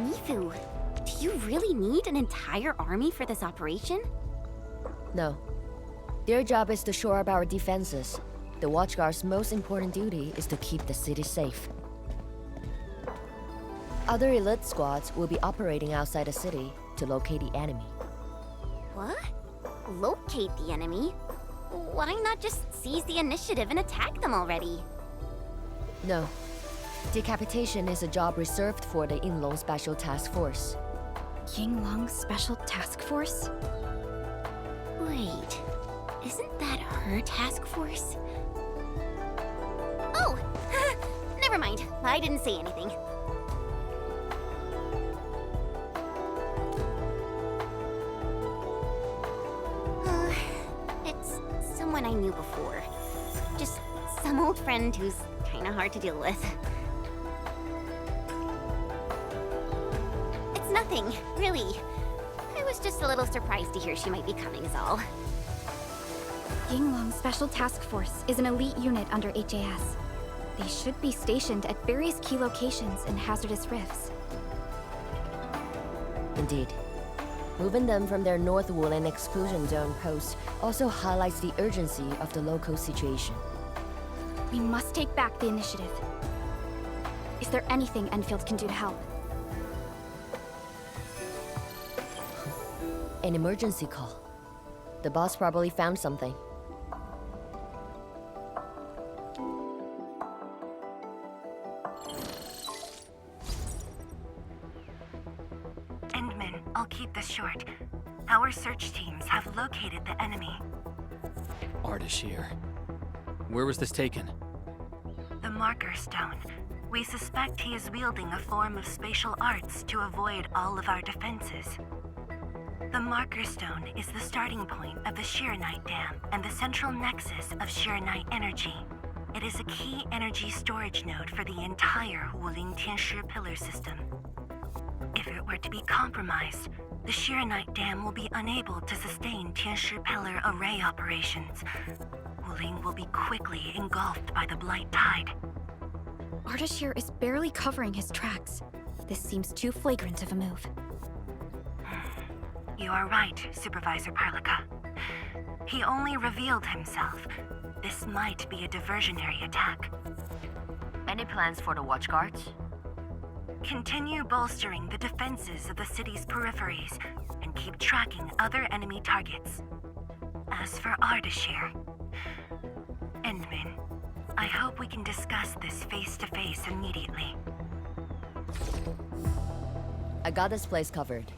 Mifu, do you really need an entire army for this operation? No. Their job is to shore up our defenses. The Watchguard's most important duty is to keep the city safe. Other elite squads will be operating outside the city to locate the enemy. What? Locate the enemy? Why not just seize the initiative and attack them already? No. Decapitation is a job reserved for the Yinglong Special Task Force. Yinglong Special Task Force? Wait, isn't that her task force? Oh! Never mind, I didn't say anything. It's someone I knew before. Just some old friend who's kinda hard to deal with. It's nothing, really. I was just a little surprised to hear she might be coming is all. Yinglong Special Task Force is an elite unit under HAS. They should be stationed at various key locations in hazardous rifts. Indeed. Moving them from their North Woolen exclusion zone post also highlights the urgency of the local situation. We must take back the initiative. Is there anything Enfield can do to help? An emergency call. The boss probably found something. Endmin, I'll keep this short. Our search teams have located the enemy. Ardashir. Where was this taken? The Marker Stone. We suspect he is wielding a form of spatial arts to avoid all of our defenses. The Marker Stone is the starting point of the Shiranite Dam and the central nexus of Shiranite energy. It is a key energy storage node for the entire Wuling Tianshi pillar system. If it were to be compromised, the Shiranite Dam will be unable to sustain Tianshi pillar array operations. Wuling will be quickly engulfed by the Blight Tide. Ardashir is barely covering his tracks. This seems too flagrant of a move. You are right, Supervisor Parlika. He only revealed himself. This might be a diversionary attack. Any plans for the Watchguards? Continue bolstering the defenses of the city's peripheries and keep tracking other enemy targets. As for Ardashir, Endmin, I hope we can discuss this face-to-face immediately. I got this place covered.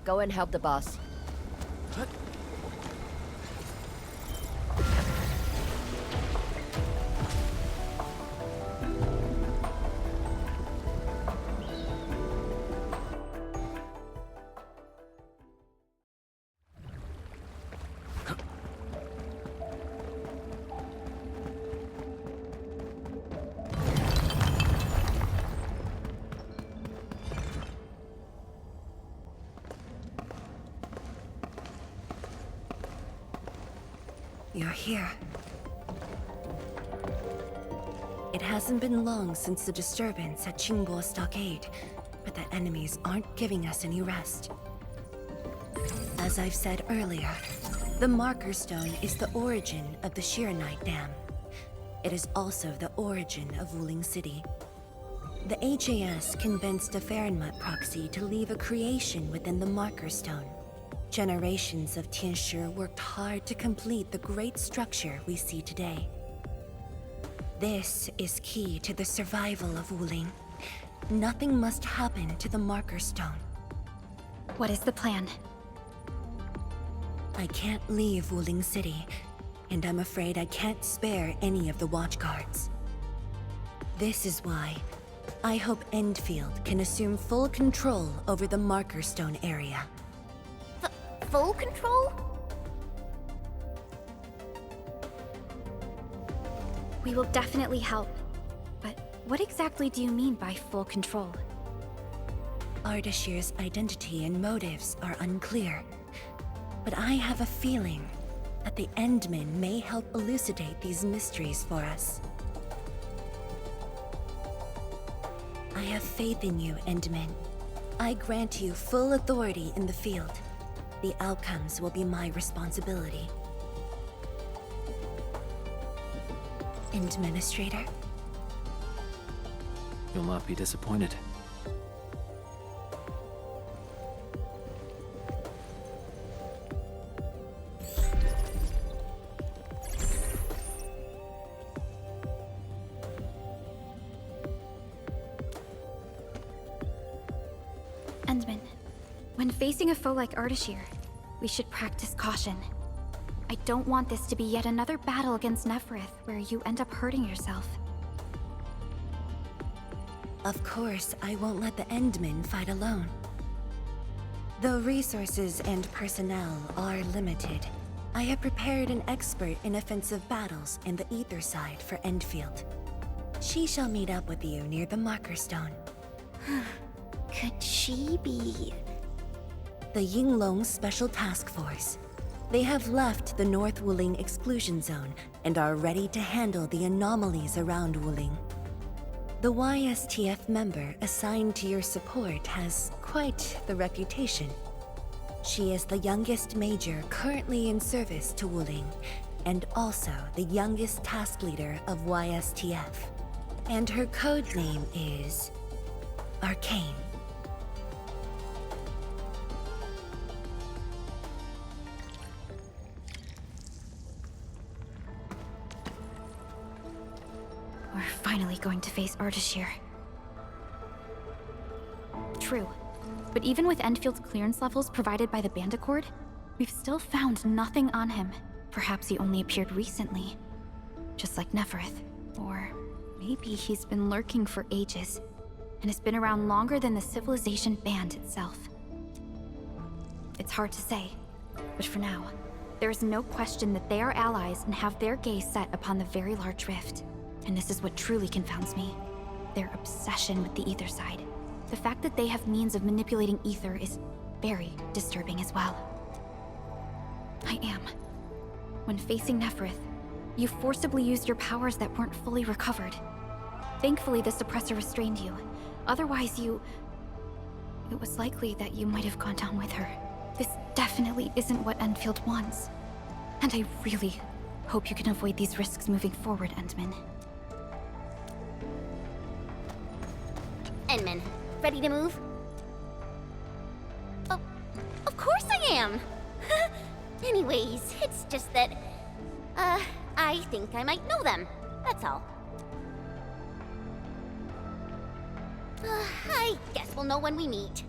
Go and help the boss. You're here. It hasn't been long since the disturbance at Qingbo Stockade, but the enemies aren't giving us any rest. As I've said earlier, the Marker Stone is the origin of the Shiranite Dam. It is also the origin of Wuling City. The HAS convinced a Fahrenheit proxy to leave a creation within the Marker Stone. Generations of Tianshi worked hard to complete the great structure we see today. This is key to the survival of Wuling. Nothing must happen to the Marker Stone. What is the plan? I can't leave Wuling City, and I'm afraid I can't spare any of the Watchguards. This is why I hope Endfield can assume full control over the Marker Stone area. Full control? We will definitely help. But what exactly do you mean by full control? Ardashir's identity and motives are unclear, but I have a feeling that the Endmin may help elucidate these mysteries for us. I have faith in you, Endmin. I grant you full authority in the field. The outcomes will be my responsibility. Administrator? You'll not be disappointed. Endmin, when facing a foe like Ardashir, we should practice caution. I don't want this to be yet another battle against Nefarith where you end up hurting yourself. Of course, I won't let the endmin fight alone. Though resources and personnel are limited, I have prepared an expert in offensive battles in the ether side for Endfield. She shall meet up with you near the marker stone. Could she be... The Yinglong Special Task Force. They have left the North Wuling exclusion zone and are ready to handle the anomalies around Wuling. The YSTF member assigned to your support has quite the reputation. She is the youngest major currently in service to Wuling, and also the youngest task leader of YSTF. And her code name is... Arcane. We're finally going to face Ardashir. True. But even with Enfield's clearance levels provided by the Bandicord, we've still found nothing on him. Perhaps he only appeared recently. Just like Nefarith. Or maybe he's been lurking for ages, and has been around longer than the civilization band itself. It's hard to say, but for now, there is no question that they are allies and have their gaze set upon the very large rift. And this is what truly confounds me. Their obsession with the ether side. The fact that they have means of manipulating ether is very disturbing as well. I am. When facing Nefarith, you forcibly used your powers that weren't fully recovered. Thankfully, the suppressor restrained you. Otherwise, it was likely that you might have gone down with her. This definitely isn't what Enfield wants. And I really hope you can avoid these risks moving forward, Endmin. Endmin, ready to move? Oh, of course I am! Anyways, it's just that, I think I might know them. That's all. I guess we'll know when we meet.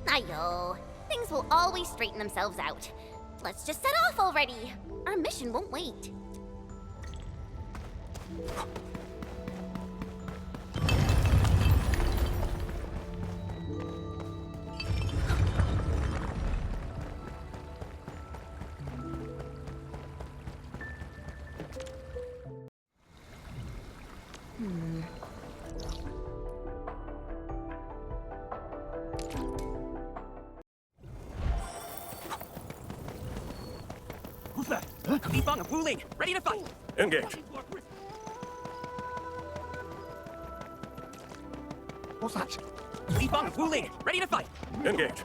Ayo, things will always straighten themselves out. Let's just set off already. Our mission won't wait. Who's that? Bifang of Wuling, ready to fight! Engage. What's that? Bifang of Wuling, ready to fight! Engage.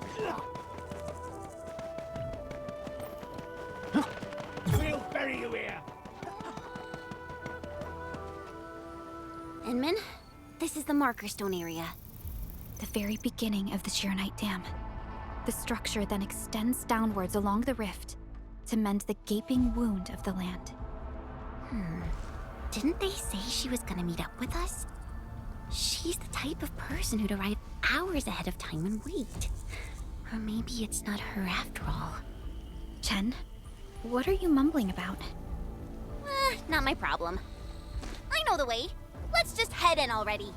We'll bury you here! Endmin, this is the marker stone area. The very beginning of the Sheernite Dam. The structure then extends downwards along the rift to mend the gaping wound of the land. Didn't they say she was gonna meet up with us? She's the type of person who'd arrive hours ahead of time and wait. Or maybe it's not her after all. Chen, what are you mumbling about? Not my problem. I know the way. Let's just head in already.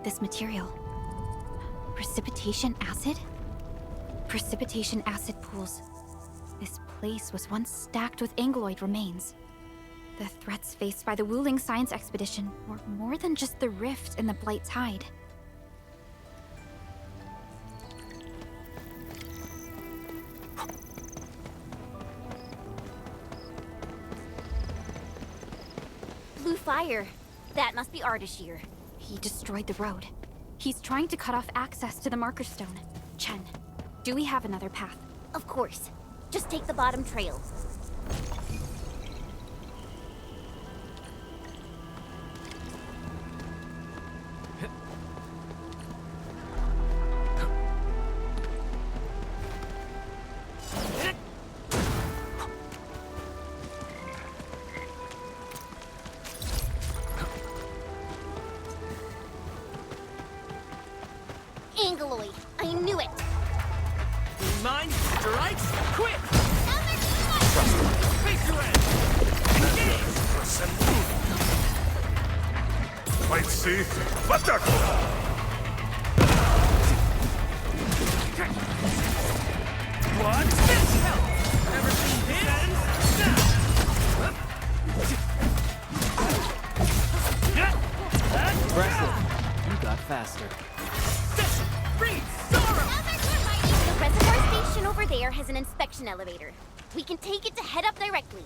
This material. Precipitation acid? Precipitation acid pools. This place was once stacked with angeloid remains. The threats faced by the Wuling science expedition were more than just the rift in the Blight's hide. Blue fire. That must be Ardashir. He destroyed the road. He's trying to cut off access to the marker stone. Chen, do we have another path? Of course. Just take the bottom trail. Angaloid, I knew it! Mine strikes quick! Trust me. Face your end! Engage! Might see, but What? This helps! Ever seen this? Impressive. You got faster. Breathe sorrow! The reservoir station over there has an inspection elevator. We can take it to head up directly.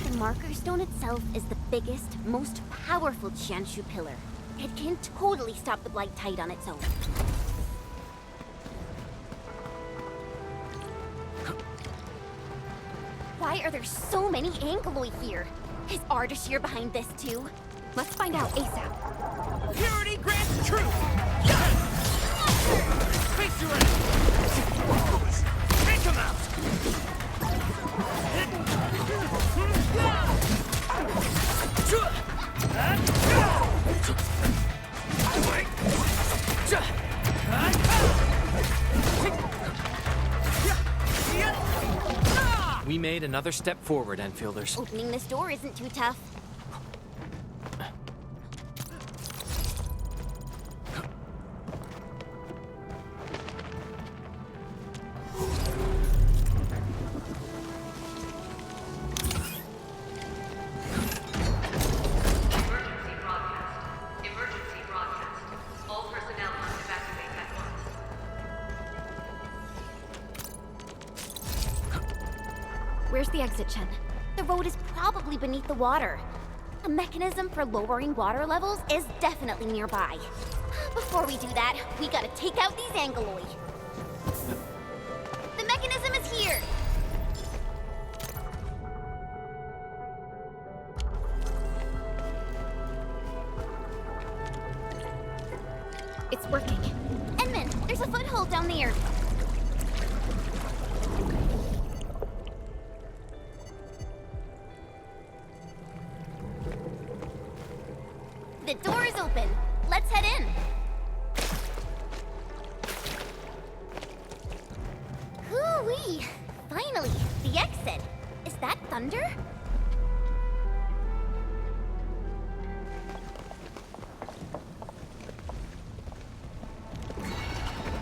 The marker stone itself is the biggest, most powerful qianyu pillar. It can totally stop the blight tide on its own. Why are there so many Angaloid here? Is Ardashir behind this too? Let's find out ASAP. Purity grants truth! Face your end! Take him out! We made another step forward, Enfielders. Opening this door isn't too tough. Emergency broadcast. All personnel must evacuate at once. Where's the exit, Chen? The road is probably beneath the water. A mechanism for lowering water levels is definitely nearby. Before we do that, we gotta take out these Angaloid. The mechanism is here! It's working. Endmin, there's a foothold down there. The door is open. Let's head in. Hoo-wee! Finally, the exit. Is that thunder?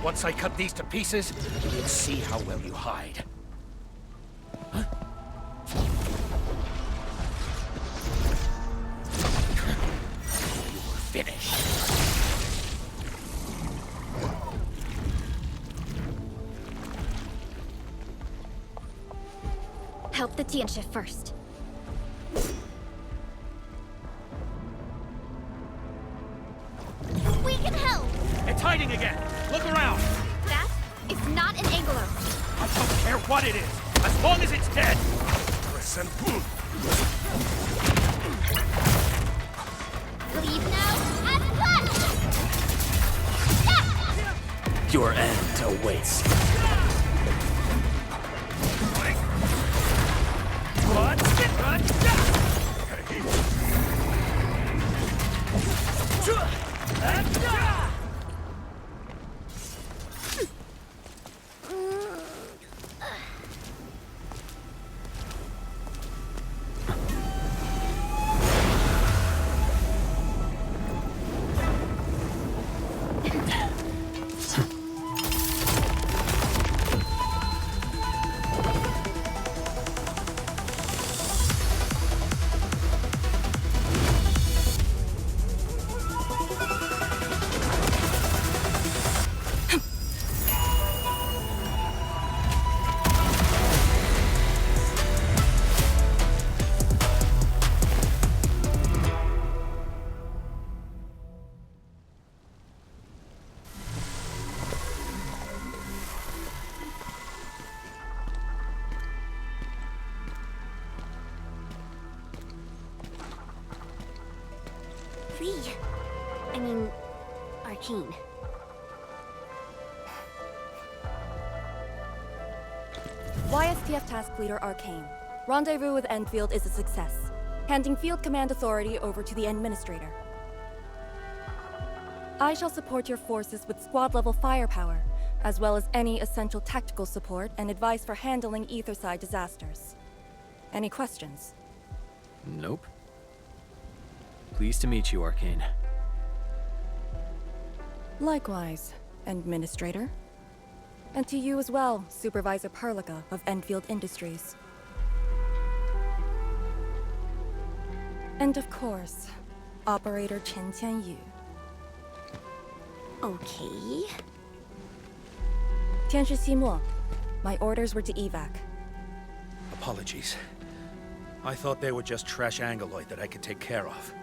Once I cut these to pieces, you'll see how well you hide. Huh? You're finished. Help the Tian shift first. We can help! It's hiding again! Look around! That is not an Angler. I don't care what it is, as long as it's dead! Leave now and cut! Your end awaits. What? Lee. I mean, Arcane. YSTF Task Leader Arcane. Rendezvous with Endfield is a success. Handing field command authority over to the Administrator. I shall support your forces with squad-level firepower, as well as any essential tactical support and advice for handling Etherside disasters. Any questions? Nope. Pleased to meet you, Arcane. Likewise, Administrator. And to you as well, Supervisor Perlica of Enfield Industries. And of course, Operator qianyu. Okay. 天使西莫, my orders were to evac. Apologies. I thought they were just trash Angoloid that I could take care of.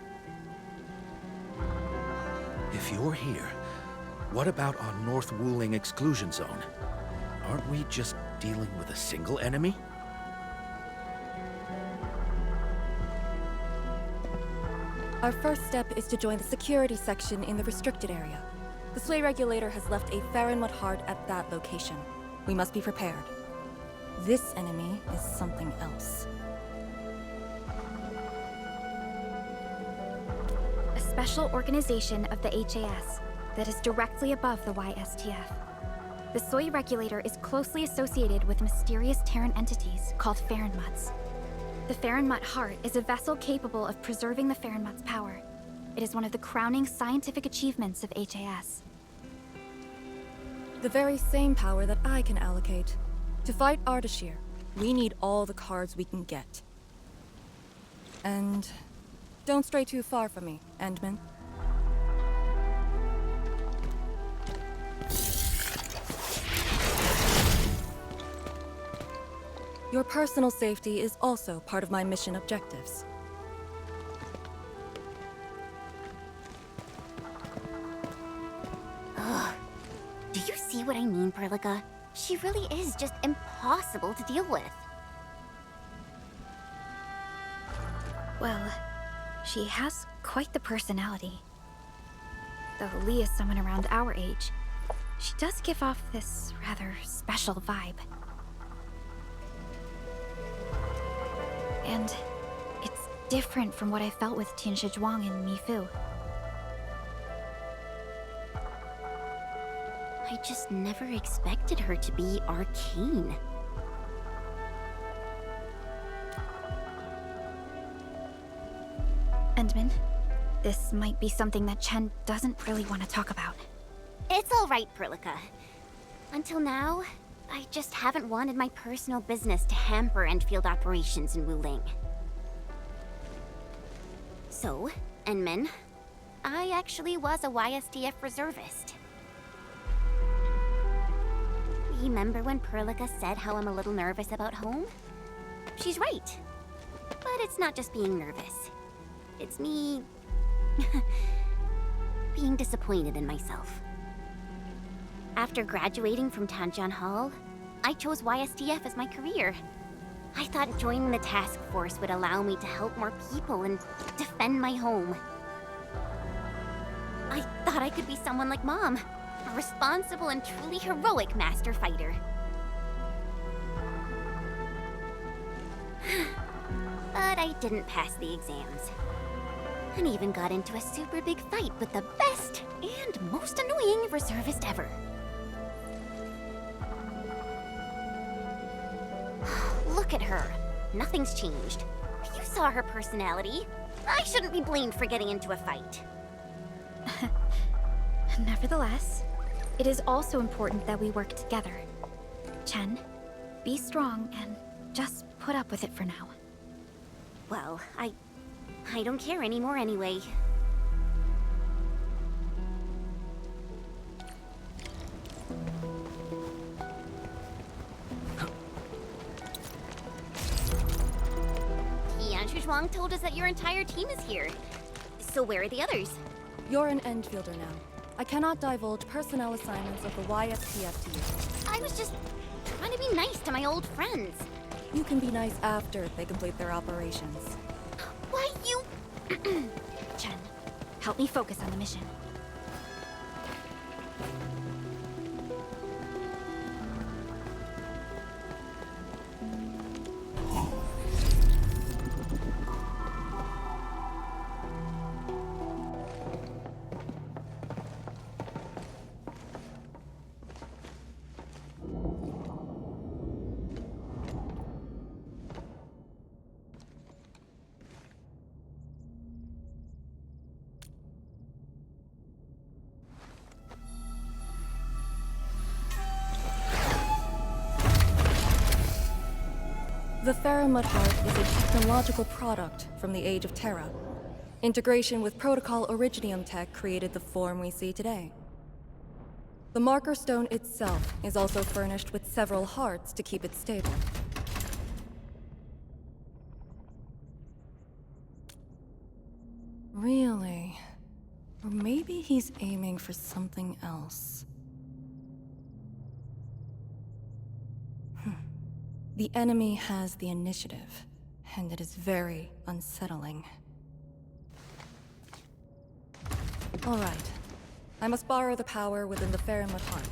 If you're here, what about our North Wuling exclusion zone? Aren't we just dealing with a single enemy? Our first step is to join the security section in the restricted area. The Sway Regulator has left a Farinmut heart at that location. We must be prepared. This enemy is something else. A special organization of the HAS that is directly above the YSTF. The Soy Regulator is closely associated with mysterious Terran entities called Farinmuts. The Farinmut Heart is a vessel capable of preserving the Farinmut's power. It is one of the crowning scientific achievements of HAS. The very same power that I can allocate. To fight Ardashir, we need all the cards we can get. And don't stray too far from me, Endmin. Your personal safety is also part of my mission objectives. Ugh. Do you see what I mean, Perlica? She really is just impossible to deal with. Well, she has quite the personality. Though Lee is someone around our age, she does give off this rather special vibe. And it's different from what I felt with Tianshi Zhuang and Mi Fu. I just never expected her to be arcane. Endmin, this might be something that Chen doesn't really want to talk about. It's all right, Perlica. Until now, I just haven't wanted my personal business to hamper Endfield operations in Wuling. So, Endmin, I actually was a YSTF reservist. Remember when Perlica said how I'm a little nervous about home? She's right. But it's not just being nervous. It's me... being disappointed in myself. After graduating from Tanjian Hall, I chose YSTF as my career. I thought joining the task force would allow me to help more people and defend my home. I thought I could be someone like Mom, a responsible and truly heroic master fighter. But I didn't pass the exams. And even got into a super big fight with the best and most annoying reservist ever. Look at her. Nothing's changed. You saw her personality. I shouldn't be blamed for getting into a fight. Nevertheless, it is also important that we work together. Chen, be strong and just put up with it for now. Well, I don't care anymore anyway. Zhuang told us that your entire team is here. So where are the others? You're an Endfielder now. I cannot divulge personnel assignments of the YSTF to you. I was just trying to be nice to my old friends. You can be nice after they complete their operations. Why, you... Chen, Help me focus on the mission. The Farron Mudheart is a technological product from the Age of Terra. Integration with Protocol Originium tech created the form we see today. The marker stone itself is also furnished with several hearts to keep it stable. Really? Or maybe he's aiming for something else. The enemy has the initiative, and it is very unsettling. All right. I must borrow the power within the Farron Mudheart.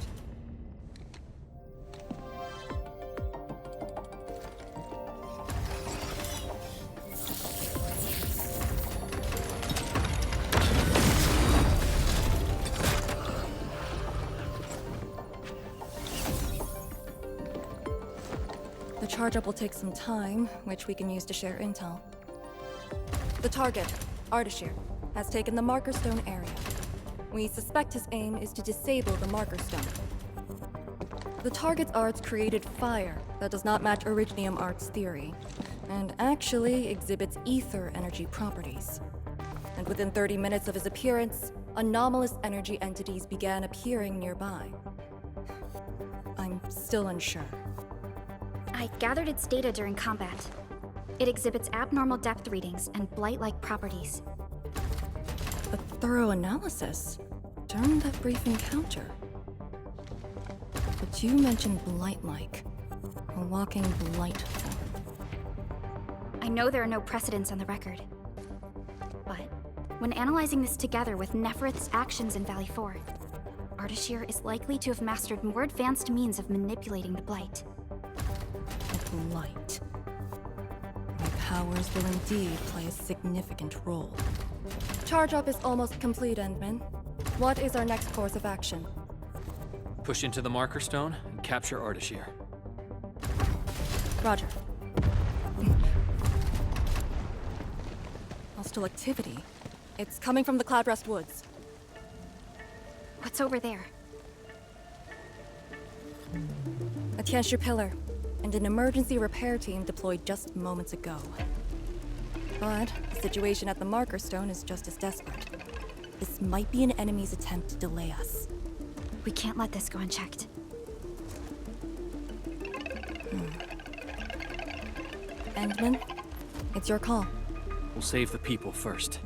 The charge-up will take some time, which we can use to share intel. The target, Ardashir, has taken the marker stone area. We suspect his aim is to disable the marker stone. The target's arts created fire that does not match Originium art's theory, and actually exhibits ether energy properties. And within 30 minutes of his appearance, anomalous energy entities began appearing nearby. I'm still unsure. I gathered its data during combat. It exhibits abnormal depth readings and blight-like properties. A thorough analysis during that brief encounter. But you mentioned blight-like. A walking blight form. I know there are no precedents on the record. But when analyzing this together with Nefarith's actions in Valley 4, Ardashir is likely to have mastered more advanced means of manipulating the blight. Blight. My powers will indeed play a significant role. Charge-up is almost complete, Endmin. What is our next course of action? Push into the marker stone and capture Ardashir. Roger. Hostile activity. It's coming from the Cloudrest Woods. What's over there? A qianyu pillar, and an emergency repair team deployed just moments ago. But the situation at the marker stone is just as desperate. This might be an enemy's attempt to delay us. We can't let this go unchecked. Endmin, it's your call. We'll save the people first.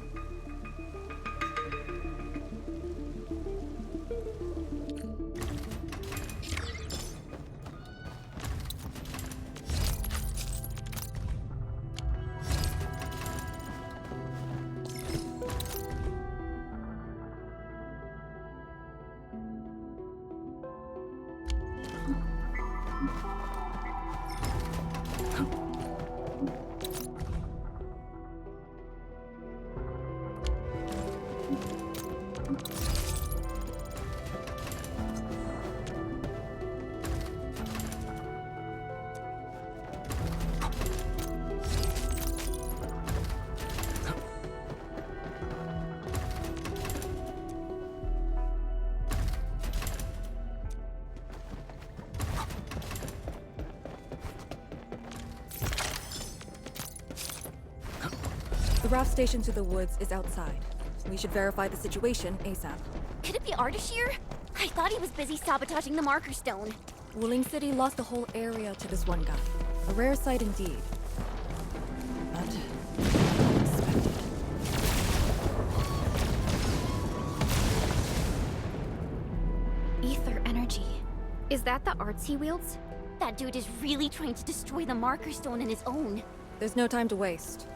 The raft station to the woods is outside. We should verify the situation ASAP. Could it be Ardashir? I thought he was busy sabotaging the marker stone. Wuling City lost the whole area to this one guy. A rare sight indeed. But unexpected. Ether energy. Is that the arts he wields? That dude is really trying to destroy the marker stone on his own. There's no time to waste.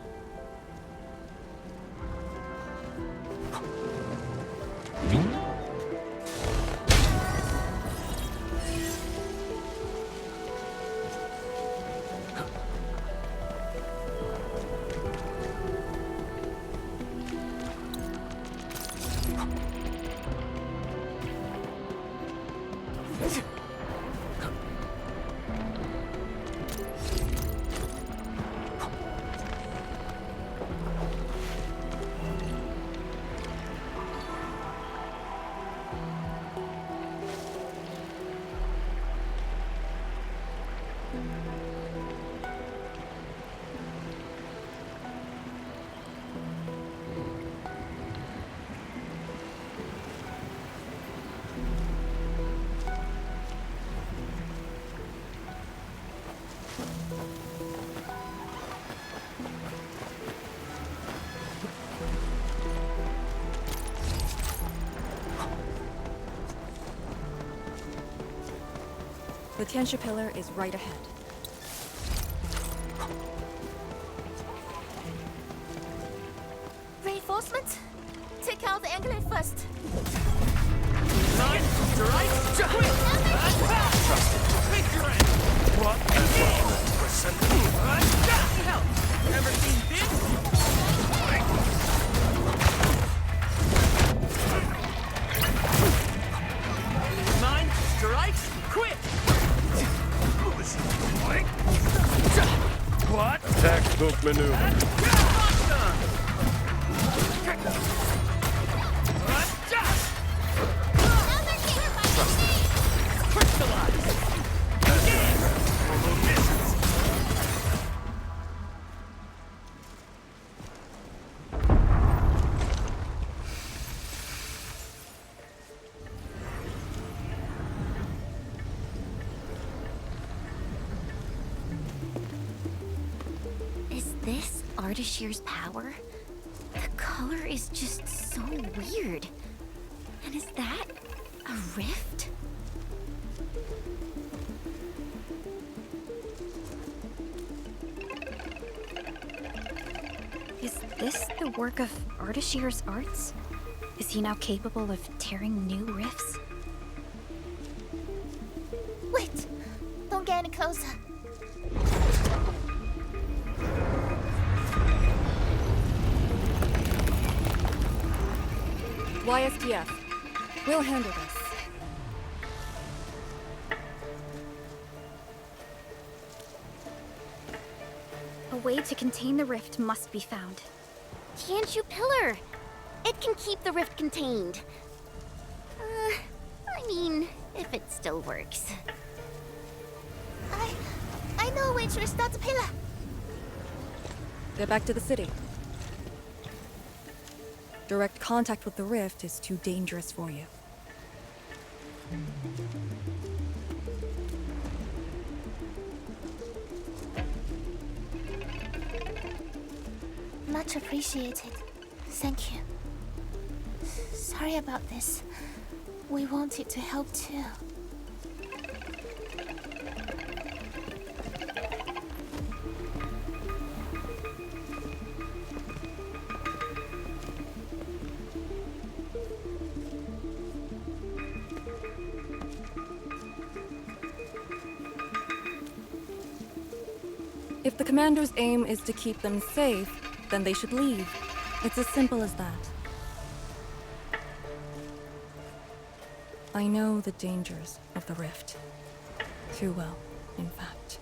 The Tianxia pillar is right ahead. Reinforcements? Take out the angler first. Nine, to right, quick! Take your end! What? Help! Ever seen this? Nine, to right, quick! What? Textbook maneuver. Is this Ardashir's power? The color is just so weird. And is that a rift? Is this the work of Ardashir's arts? Is he now capable of tearing new rifts? Wait! Don't get any closer. YSDF. We'll handle this. A way to contain the rift must be found. Qianyu pillar! It can keep the rift contained. I mean, if it still works. I know a way to restart the pillar. Get back to the city. Direct contact with the rift is too dangerous for you. Much appreciated. Thank you. Sorry about this. We wanted to help too. If the commander's aim is to keep them safe, then they should leave. It's as simple as that. I know the dangers of the rift. Too well, in fact.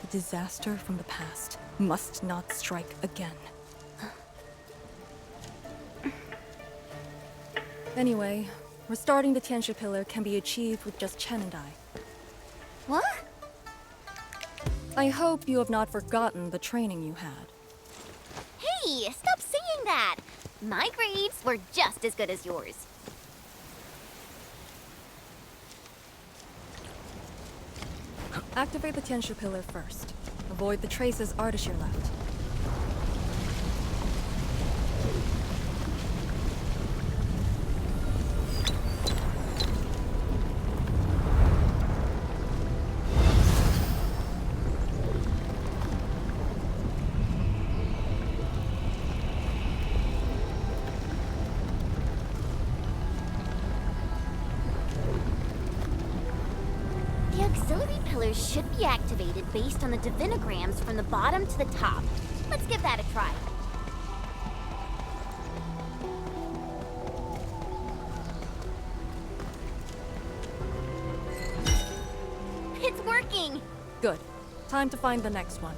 The disaster from the past must not strike again. Anyway, restarting the Tianxia pillar can be achieved with just Chen and I. What? I hope you have not forgotten the training you had. Hey, stop saying that! My grades were just as good as yours. Activate the Tianxia pillar first. Avoid the traces Ardashir left. Should be activated based on the divinograms from the bottom to the top. Let's give that a try. It's working! Good. Time to find the next one.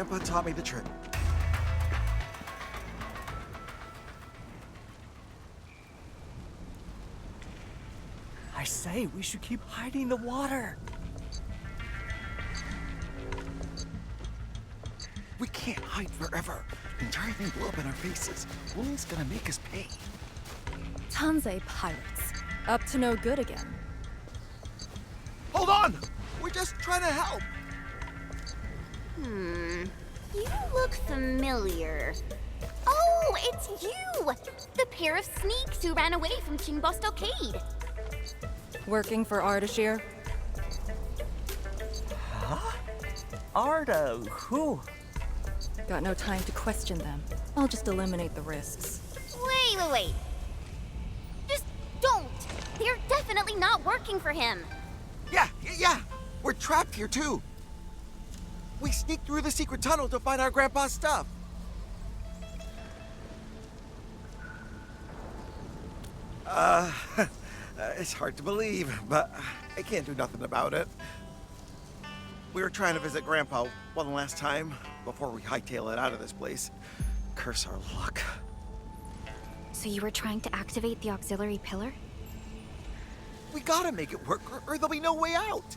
Grandpa taught me the trick. I say, we should keep hiding in the water. We can't hide forever. The entire thing blew up in our faces. Wuling's gonna make us pay. Tanzai pirates. Up to no good again. Hold on! We're just trying to help. You look familiar. Oh, it's you! The pair of sneaks who ran away from Qingbo Stockade. Working for Ardashir? Huh? Arda, who? Got no time to question them. I'll just eliminate the risks. Wait. Just don't! They're definitely not working for him. Yeah! We're trapped here too. We sneaked through the secret tunnel to find our grandpa's stuff. It's hard to believe, but I can't do nothing about it. We were trying to visit Grandpa one last time before we hightail it out of this place. Curse our luck. So you were trying to activate the auxiliary pillar? We gotta make it work, or there'll be no way out.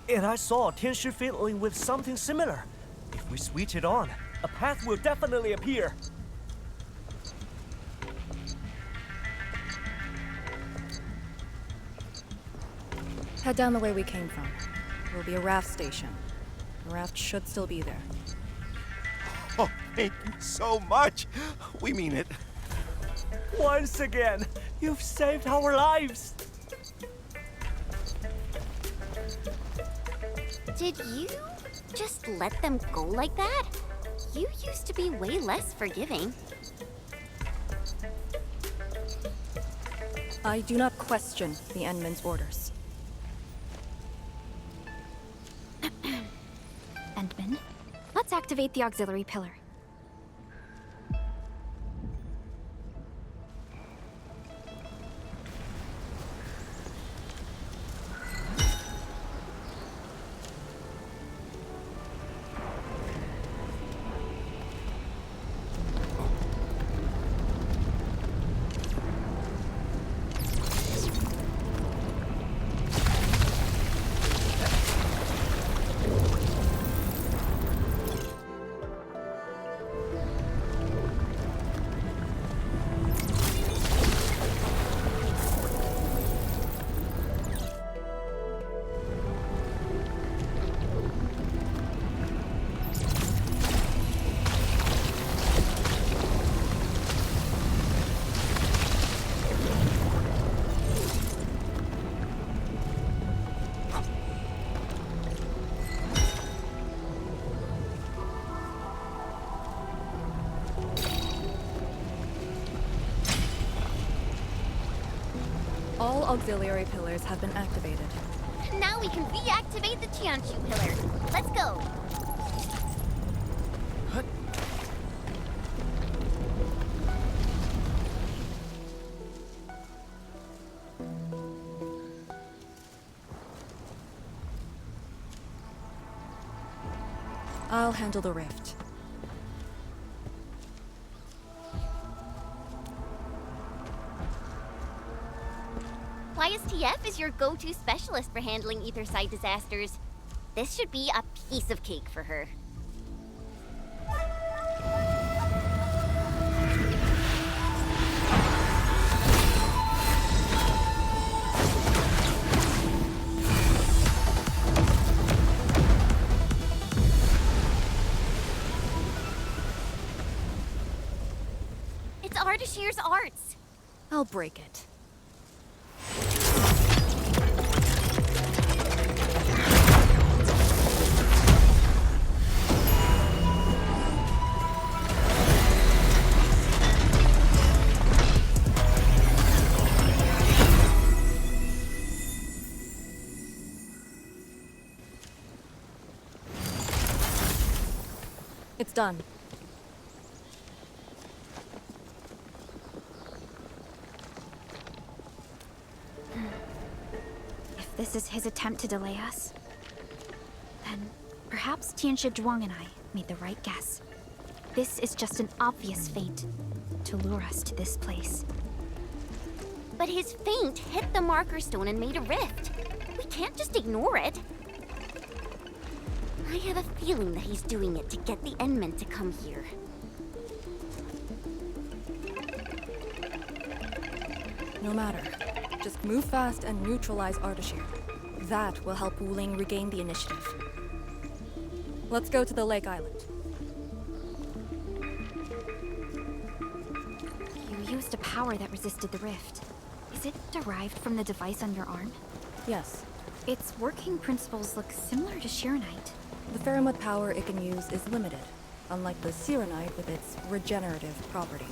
And I saw Tianshi fiddling with something similar. If we switch it on, a path will definitely appear. Head down the way we came from. There will be a raft station. The raft should still be there. Oh, thank you so much. We mean it. Once again, you've saved our lives. Did you just let them go like that? You used to be way less forgiving. I do not question the endmin's orders. Endmin, let's activate the auxiliary pillar. All auxiliary pillars have been activated. Now we can reactivate the qianyu pillar. Let's go. I'll handle the rift. YSTF is your go-to specialist for handling ether-side disasters. This should be a piece of cake for her. It's Ardashir's arts. I'll break it. It's done. If this is his attempt to delay us, then perhaps Perhaps Tianshi Zhuang and I made the right guess. This is just an obvious feint to lure us to this place. But his feint hit the marker stone and made a rift. We can't just ignore it. I have a feeling that he's doing it to get the endmin to come here. No matter. Just move fast and neutralize ardashir. That will help Wuling regain the initiative. Let's go to the lake island. You used a power that resisted the rift. Is it derived from the device on your arm? Yes. Its working principles look similar to Shiranite. The Faramud power it can use is limited, unlike the Sirenite with its regenerative property.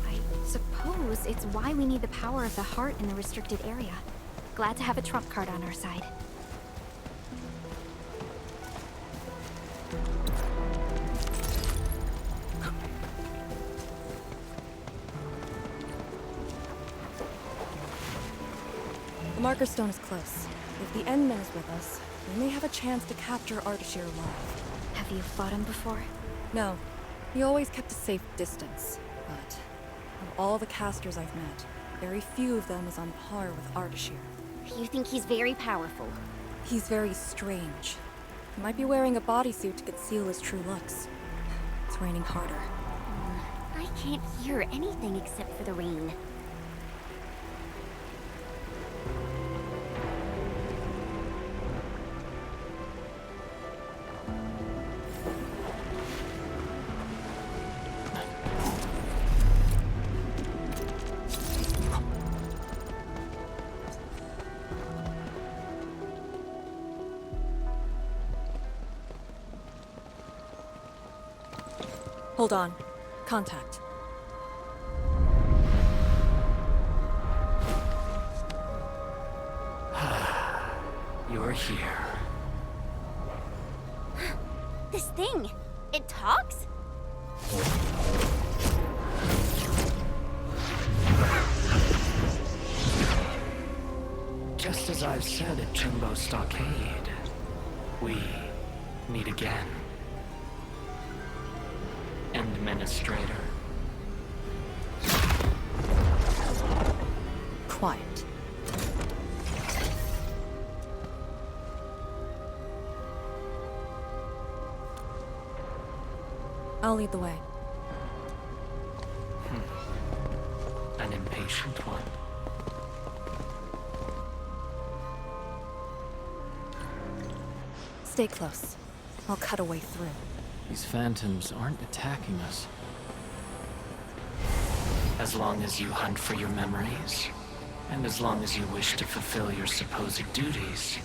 I suppose it's why we need the power of the heart in the restricted area. Glad to have a trump card on our side. The marker stone is close. If the endmin is with us, we may have a chance to capture Ardashir alive. Have you fought him before? No. He always kept a safe distance. But of all the casters I've met, very few of them is on par with Ardashir. You think he's very powerful? He's very strange. He might be wearing a bodysuit to conceal his true looks. It's raining harder. I can't hear anything except for the rain. Hold on. Contact. You're here. This thing, it talks? Just as I've said at Jumbo Stockade, we meet again. Administrator. Quiet. I'll lead the way. An impatient one. Stay close. I'll cut a way through. These phantoms aren't attacking us. As long as you hunt for your memories, and as long as you wish to fulfill your supposed duties,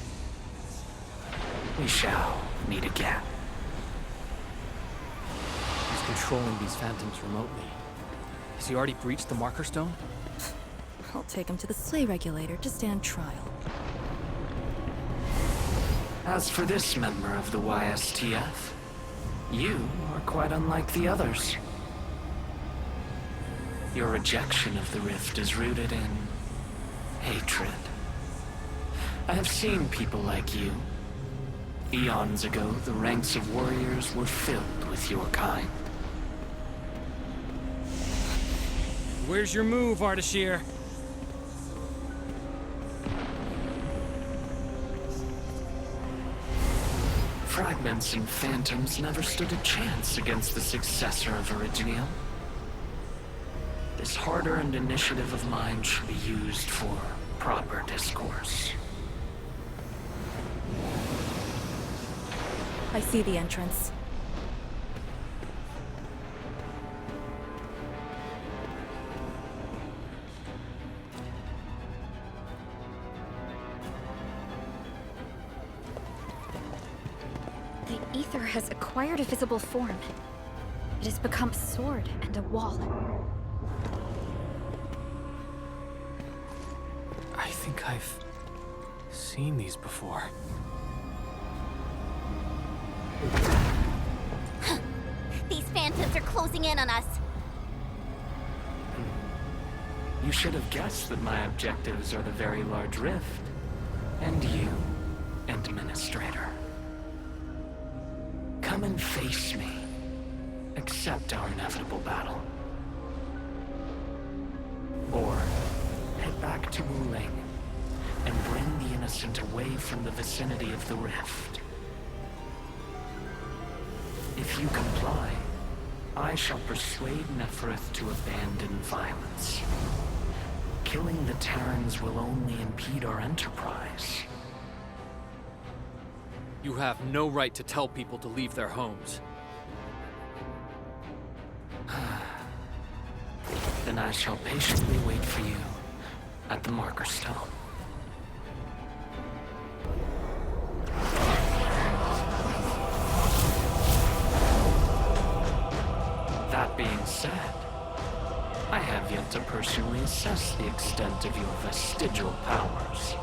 we shall meet again. He's controlling these phantoms remotely. Has he already breached the marker stone? I'll take him to the sleigh regulator to stand trial. As for this member of the YSTF, you are quite unlike the others. Your rejection of the rift is rooted in hatred. I have seen people like you. Eons ago, the ranks of warriors were filled with your kind. Where's your move, Ardashir? Fragments and phantoms never stood a chance against the successor of Originium. This hard-earned initiative of mine should be used for proper discourse. I see the entrance. The ether has acquired a visible form. It has become a sword and a wall. I think I've seen these before. These phantoms are closing in on us. You should have guessed that my objectives are the Very Large Rift. And you, Administrator. Come and face me. Accept our inevitable battle. Or head back to Wuling and bring the innocent away from the vicinity of the rift. If you comply, I shall persuade Nefarith to abandon violence. Killing the Terrans will only impede our enterprise. You have no right to tell people to leave their homes. Then I shall patiently wait for you at the marker stone. That being said, I have yet to personally assess the extent of your vestigial powers.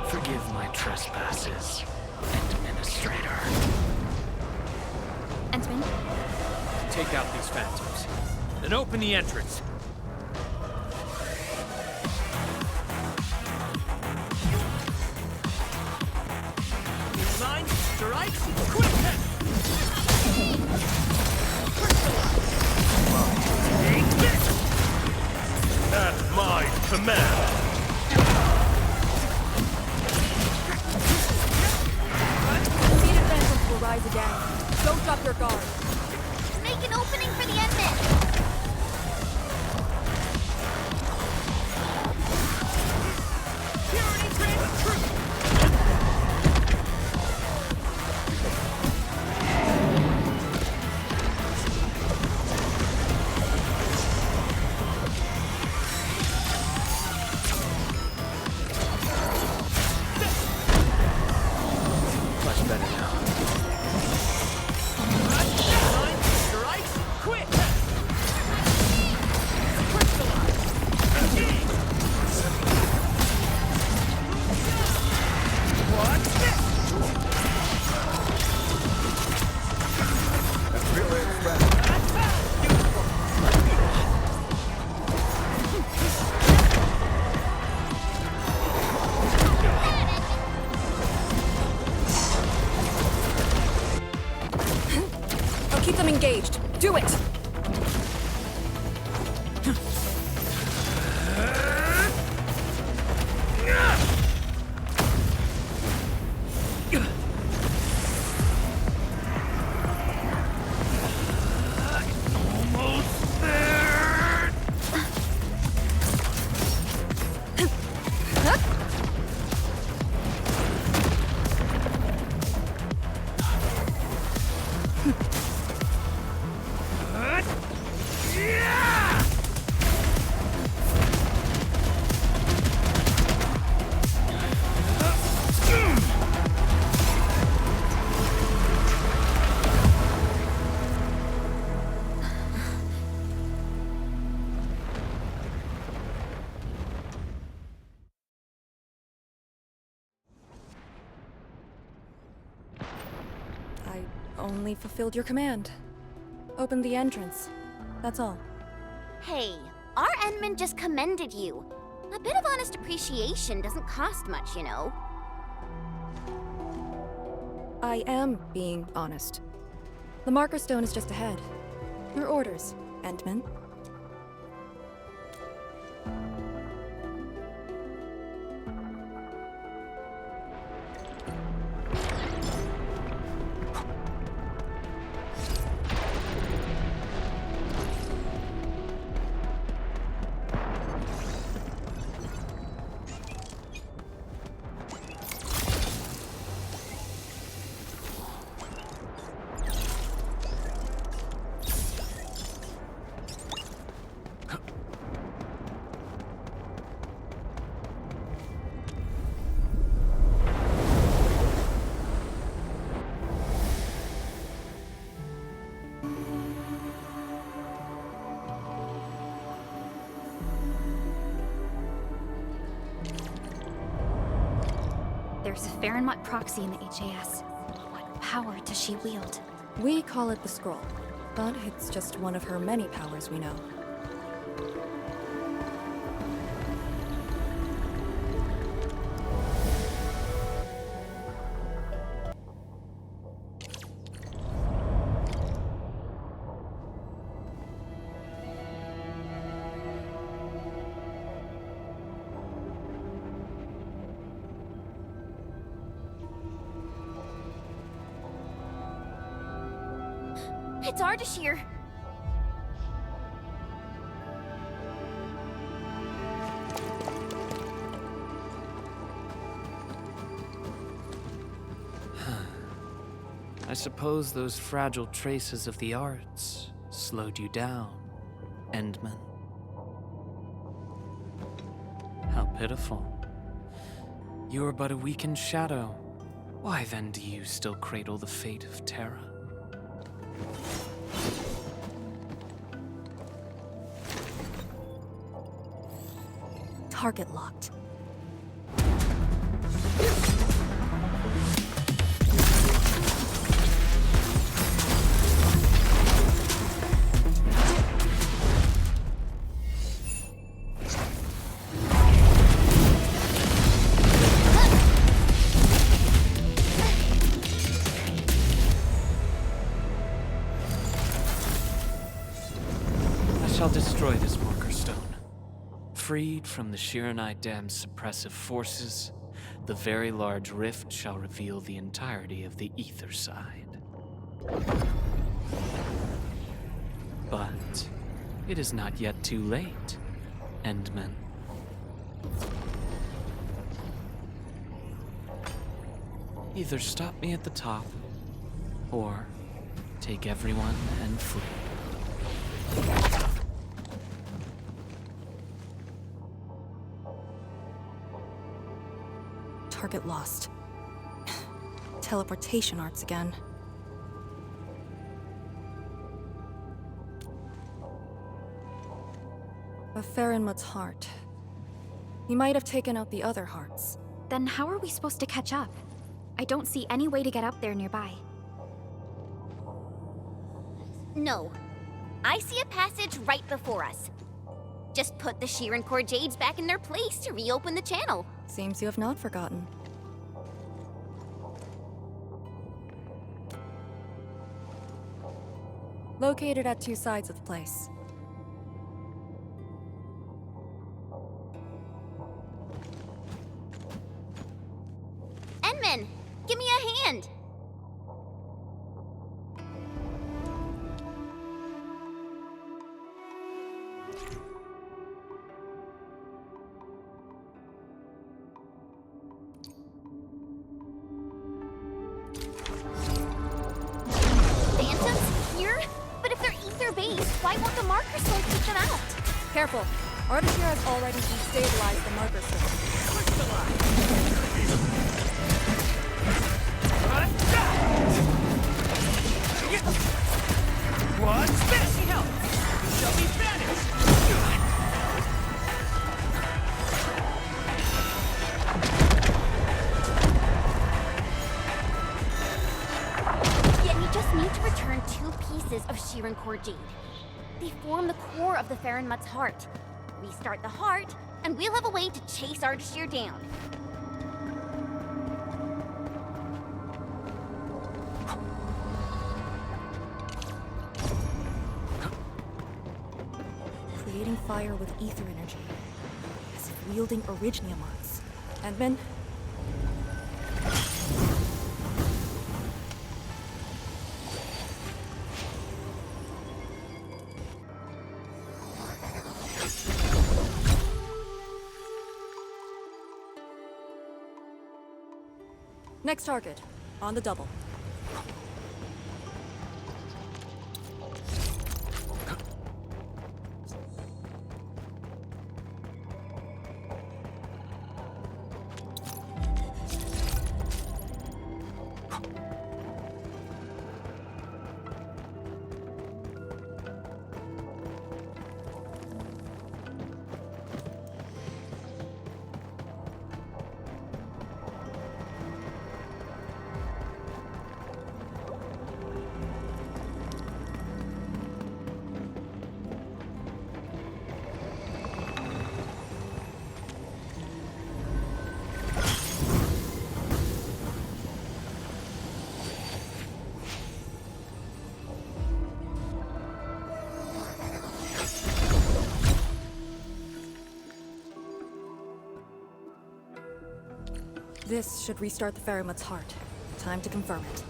Forgive my trespasses, Administrator. Endmin? Take out these phantoms, then open the entrance. Line, strike, quick hit! At my command! Defeated phantoms will rise again. Don't drop your guard. Make an opening for the endmin! Engaged. Do it! Only fulfilled your command. Opened the entrance. That's all. Hey, our endmin just commended you. A bit of honest appreciation doesn't cost much, you know. I am being honest. The marker stone is just ahead. Your orders, Endmin. There's a Farenmut proxy in the HAS. What power does she wield? We call it the Scroll, but it's just one of her many powers we know. It's Ardashir. I suppose those fragile traces of the arts slowed you down, endmin. How pitiful. You are but a weakened shadow. Why then do you still cradle the fate of Terra? Target locked. Shall destroy this marker stone. Freed from the Shiranite Dam's suppressive forces, the very large rift shall reveal the entirety of the ether side. But it is not yet too late, endmin. Either stop me at the top, or take everyone and flee. Target lost. Teleportation arts again. A Farinmut's heart. He might have taken out the other hearts. Then how are we supposed to catch up? I don't see any way to get up there nearby. No. I see a passage right before us. Just put the Shiran Core Jades back in their place to reopen the channel. Seems you have not forgotten. Located at two sides of the place. Endmin, give me a hand! Why won't the marker stone keep them out? Careful. Ardashir has already destabilized the marker stone. Push the line. One spin! Help! You shall be banished! Yet we just need to return 2 pieces of Shiran Core Jade. They form the core of the Farinmut's heart. Restart the heart, and we'll have a way to chase Ardashir down. Creating fire with ether energy, as if wielding orignium arts. Endmin? Next target, on the double. This should restart the Farinmut's heart. Time to confirm it.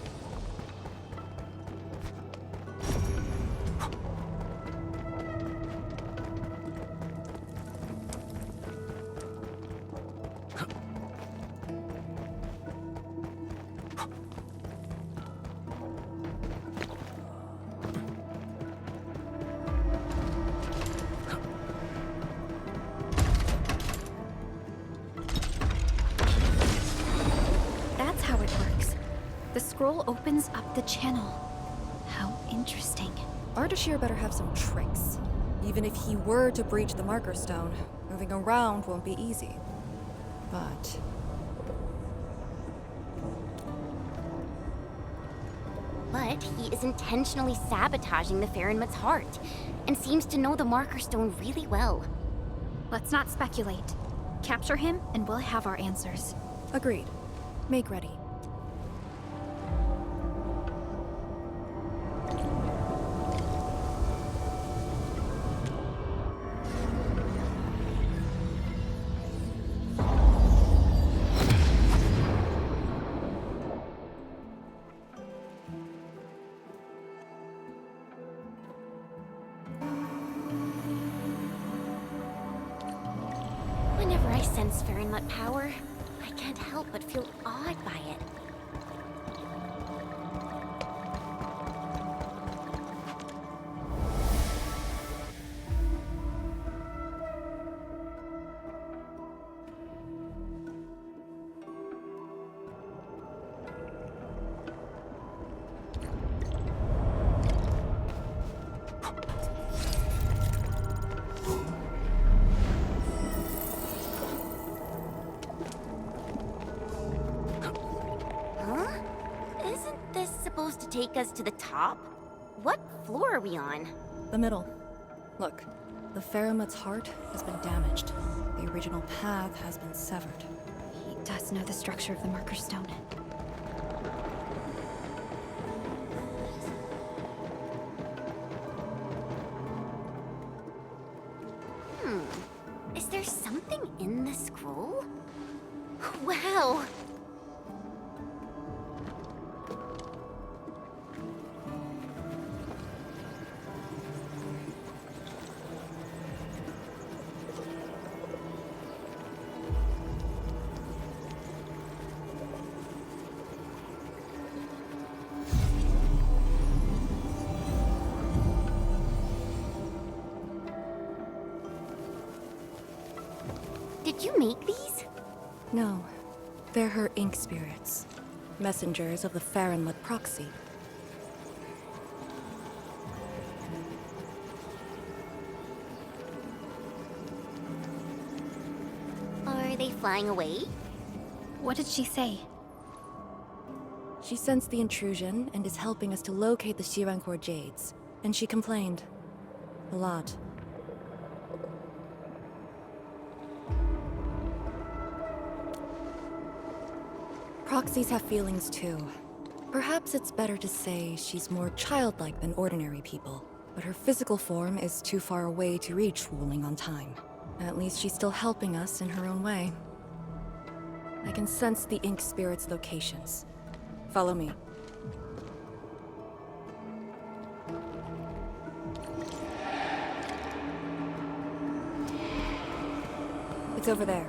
scroll opens up the channel. How interesting. Ardashir better have some tricks. Even if he were to breach the marker stone, moving around won't be easy. But... But he is intentionally sabotaging the Farinmut's heart, and seems to know the marker stone really well. Let's not speculate. Capture him, and we'll have our answers. Agreed. Make ready. Whenever I sense Farinmut power, I can't help but feel awed by it. To take us to the top? What floor are we on? The middle. Look, the Farinmut's heart has been damaged. The original path has been severed. He does know the structure of the marker stone. Is there something in the scroll? Wow! Did you make these? No. They're her ink spirits. Messengers of the Farinmut proxy. Are they flying away? What did she say? She sensed the intrusion and is helping us to locate the Shirankor Jades. And she complained. A lot. Proxies have feelings too. Perhaps it's better to say she's more childlike than ordinary people, but her physical form is too far away to reach ruling on time. At least she's still helping us in her own way. I can sense the ink spirit's locations. Follow me. It's over there.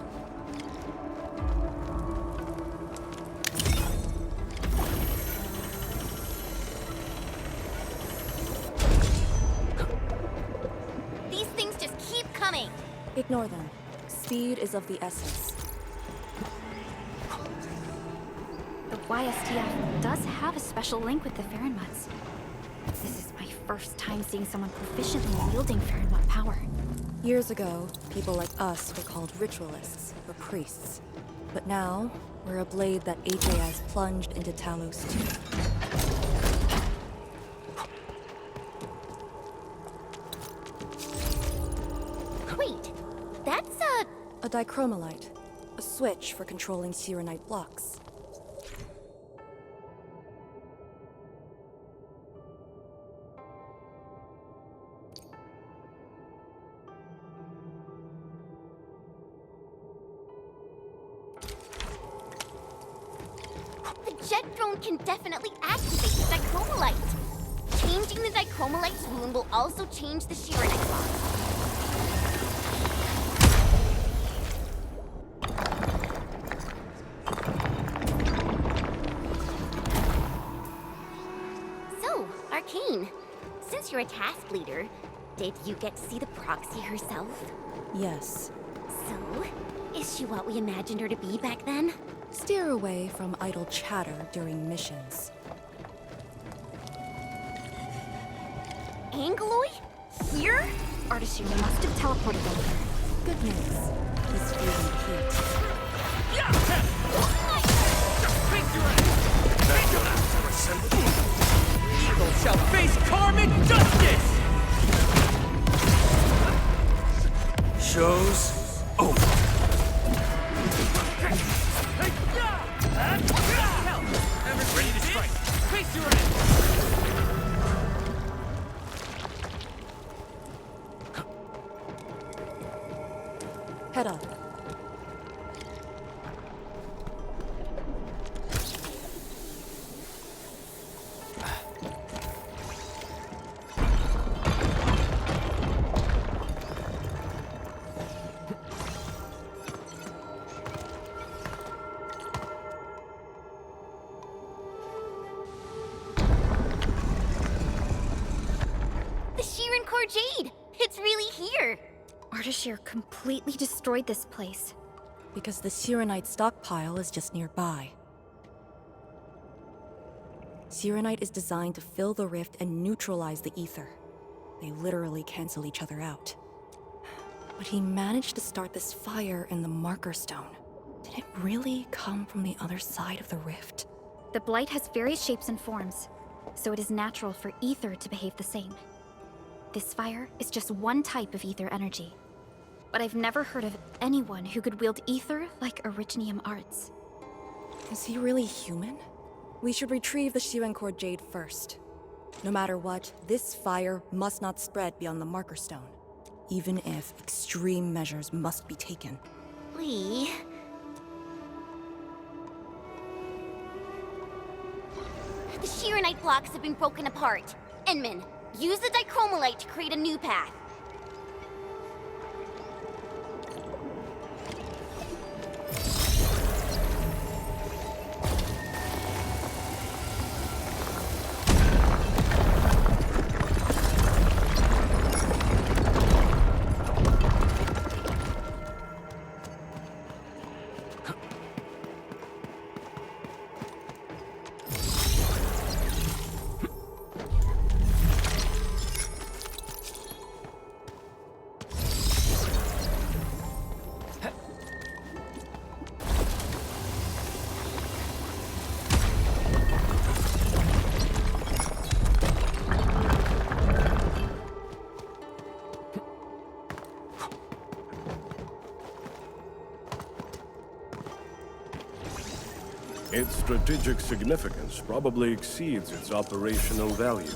Ignore them. Speed is of the essence. The YSTF does have a special link with the Farinmuts. This is my first time seeing someone proficiently wielding Farinmut power. Years ago, people like us were called ritualists, or priests. But now, we're a blade that HAS plunged into Talos too. A dichromalite, a switch for controlling Sirenite blocks. The jet drone can definitely activate the dichromalite. Changing the dichromalite's rune will also change the Sirenite blocks. Since you're a task leader, did you get to see the proxy herself? Yes. So, is she what we imagined her to be back then? Steer away from idle chatter during missions. Angloy? Here? Ardashir must have teleported over there. Good news. He's feeling cute. Evil shall face karmic justice! Show's over. Ready to strike. Face your end! Head up. The Sheeran Core Jade! It's really here! Ardashir completely destroyed this place. Because the Sirenite stockpile is just nearby. Sirenite is designed to fill the rift and neutralize the ether. They literally cancel each other out. But he managed to start this fire in the marker stone. Did it really come from the other side of the rift? The blight has various shapes and forms, so it is natural for ether to behave the same. This fire is just one type of ether energy. But I've never heard of anyone who could wield ether like Originium arts. Is he really human? We should retrieve the Sheeran Core Jade first. No matter what, this fire must not spread beyond the marker stone, even if extreme measures must be taken. Lee... The Sheeranite blocks have been broken apart. Endmin, use the dichromolite to create a new path. Its strategic significance probably exceeds its operational value.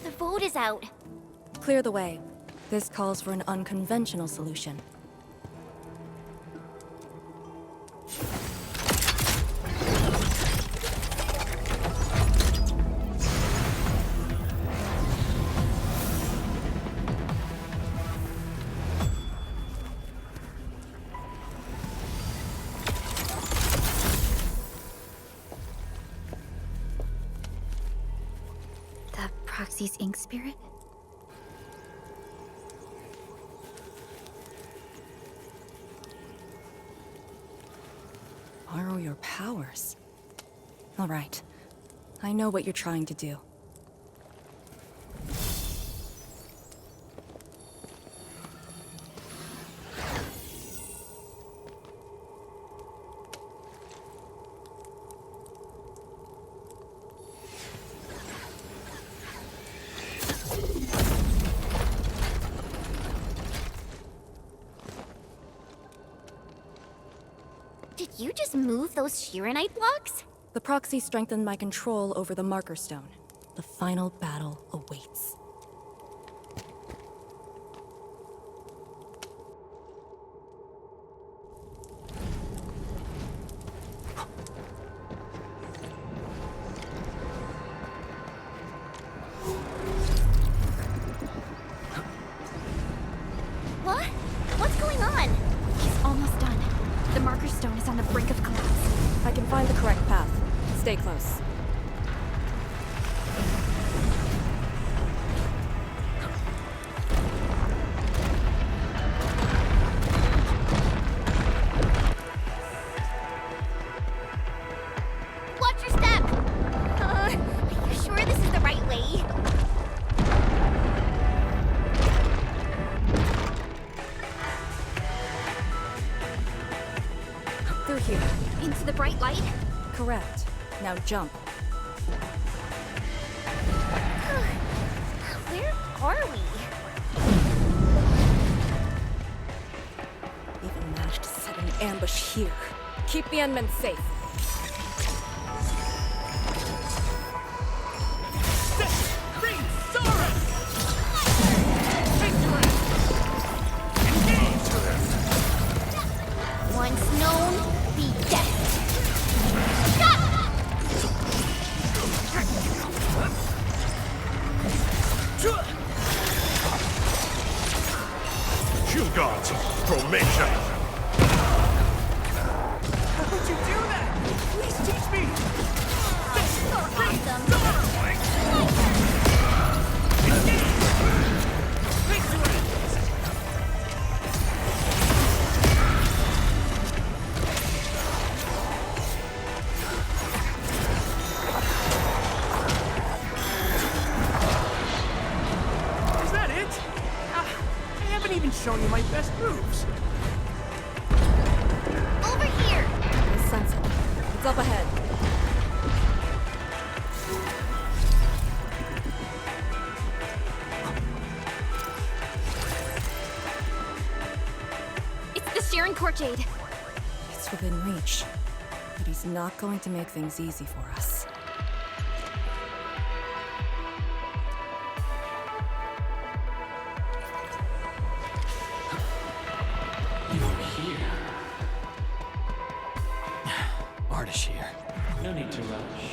The vote is out. Clear the way. This calls for an unconventional solution. Galaxy's ink spirit? Borrow your powers. All right. I know what you're trying to do. Did you just move those Shiranite blocks? The proxy strengthened my control over the marker stone. The final battle awaits. What? What's going on? He's almost done. The marker stone is on the brink of collapse. I can find the correct path. Stay close. Watch your step! Are you sure this is the right way? Through here. Into the bright light? Correct. Now jump. Where are we? Even managed to set an ambush here. Keep the endmin safe. Once known, be dead. Stop! Shield guards, formation. How could you do that? Please teach me! Is that it? I haven't even shown you my best moves. Over here! I sense it. It's up ahead. It's the Sharon Corjade. It's within reach. But he's not going to make things easy for us. You're here. Ardashir. No need to rush.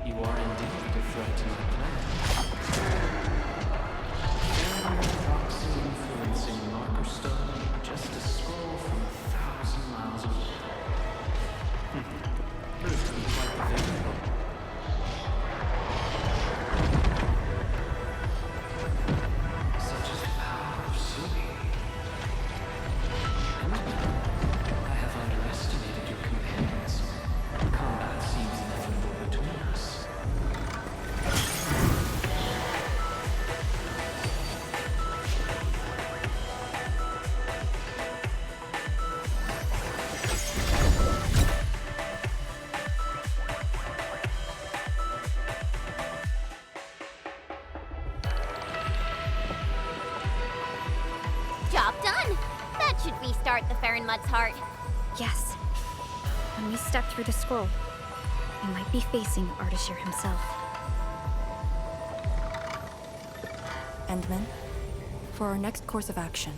You are indeed a threat to my plan. And proxy influencing marker stone, just a scroll from 1,000 miles away. Proves to be quite the variable. Such is the power of Surgiu. I have underestimated your companions. Combat seems inevitable between us. Job done! That should restart the Farron Mud's heart. Yes. When we step through the scroll, we might be facing Ardashir himself. Endmin, for our next course of action.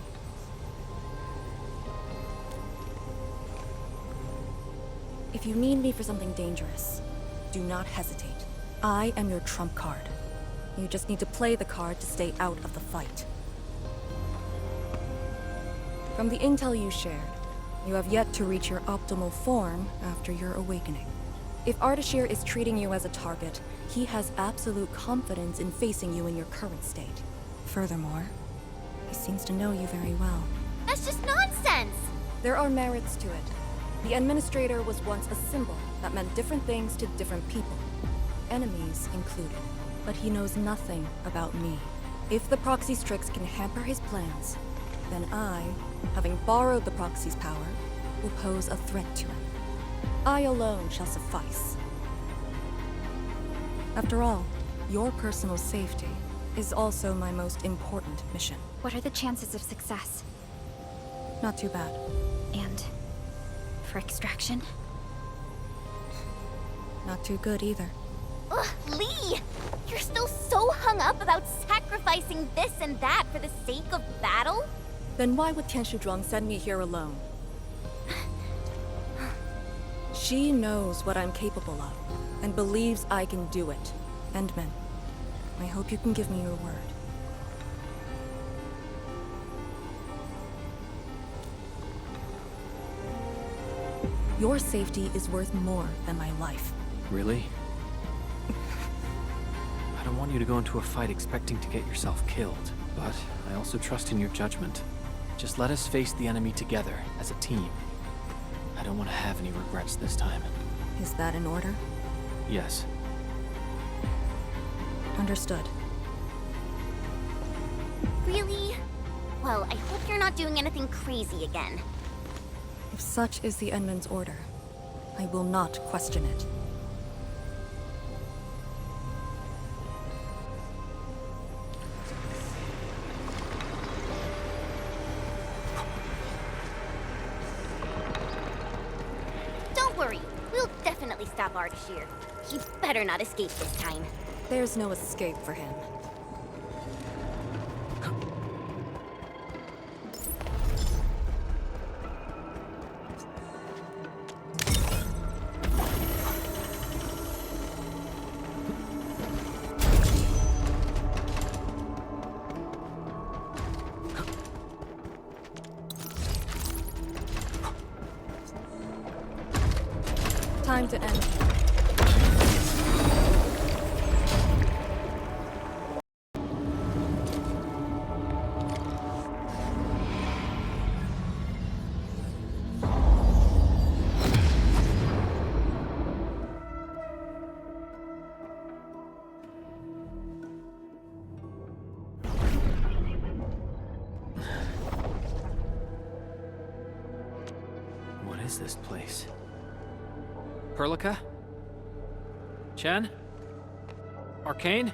If you need me for something dangerous, do not hesitate. I am your trump card. You just need to play the card to stay out of the fight. From the intel you shared, you have yet to reach your optimal form after your awakening. If Ardashir is treating you as a target, he has absolute confidence in facing you in your current state. Furthermore, he seems to know you very well. That's just nonsense! There are merits to it. The Administrator was once a symbol that meant different things to different people, enemies included. But he knows nothing about me. If the proxy's tricks can hamper his plans, then I, having borrowed the proxy's power, will pose a threat to him. I alone shall suffice. After all, your personal safety is also my most important mission. What are the chances of success? Not too bad. And for extraction? Not too good either. Ugh, Lee! You're still so hung up about sacrificing this and that for the sake of battle? Then why would Tianshu Zhuang send me here alone? She knows what I'm capable of, and believes I can do it. Endmin, I hope you can give me your word. Your safety is worth more than my life. Really? I don't want you to go into a fight expecting to get yourself killed, but I also trust in your judgment. Just let us face the enemy together, as a team. I don't want to have any regrets this time. Is that in order? Yes. Understood. Really? Well, I hope you're not doing anything crazy again. If such is the Endmin's order, I will not question it. Don't worry, we'll definitely stop Ardashir. He better not escape this time. There's no escape for him. Time to end. What is this place? Perlica? Chen? Arcane?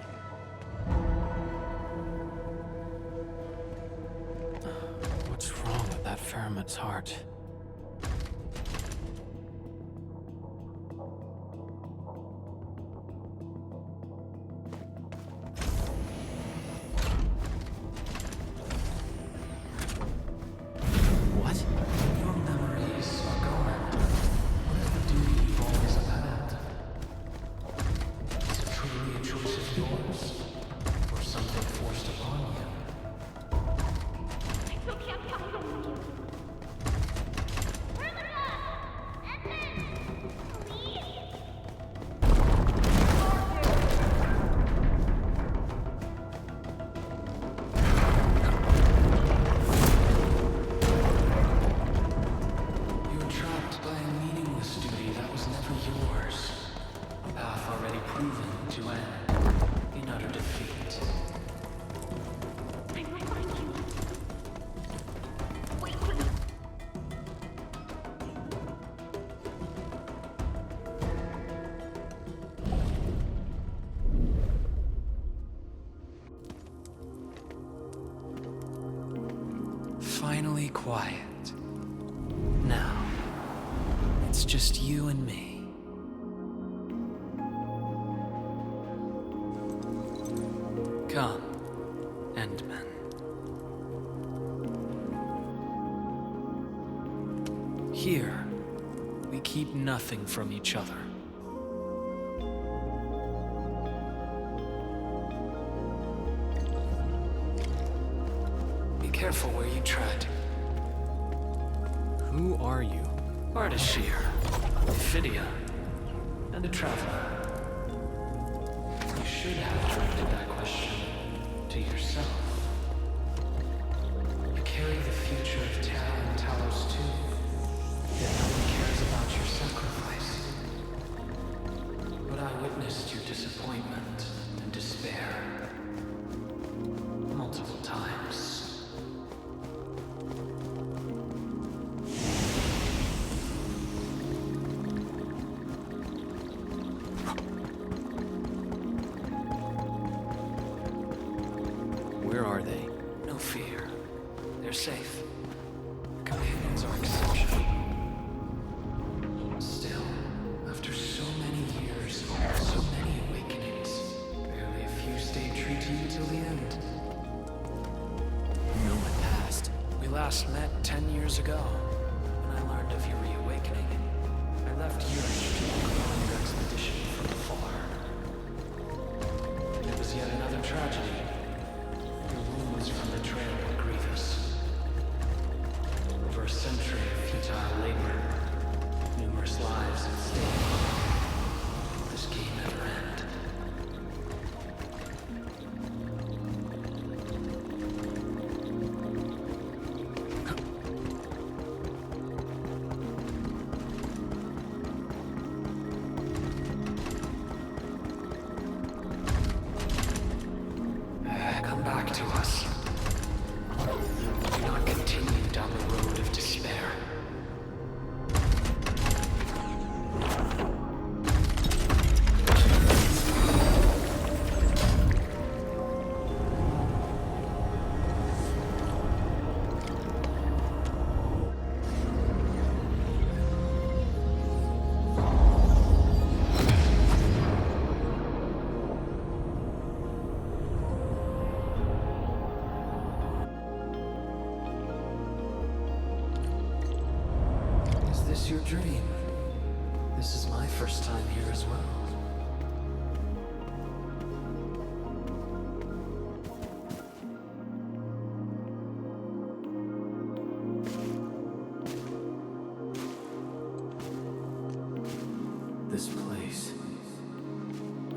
What's wrong with that Faramut's heart? What? Your memories are gone. What is the duty you've always upheld? Is it truly a choice of yours? Or something forced upon you? I still can't tell who you. You were trapped by a meaningless duty that was never yours. A path already proven to end in utter defeat. I will find you. Wait, please. Finally quiet. Now, it's just you and me. Come, Endman. Here, we keep nothing from each other. Be careful where you tread. Who are you? Ardashir, Phidia, and a traveler. You should have directed that question to yourself. You carry the future of Terra and Talos too, yet no one cares about your sacrifice. But I witnessed your disappointment and despair multiple times. Where are they? No fear. They're safe. Companions are exceptional. Still, after so many years, so many awakenings, barely a few stayed true to you till the end. You know my past. We last met 10 years ago, when I learned of your reawakening. I left Yurish to look on your expedition from afar. It was yet another tragedy. Your wounds from the trail were grievous. Over a century of futile labor, numerous lives at stake. This game never end. Come back to us. Do not continue down the road of despair. Is this your dream? This is my first time here as well. This place.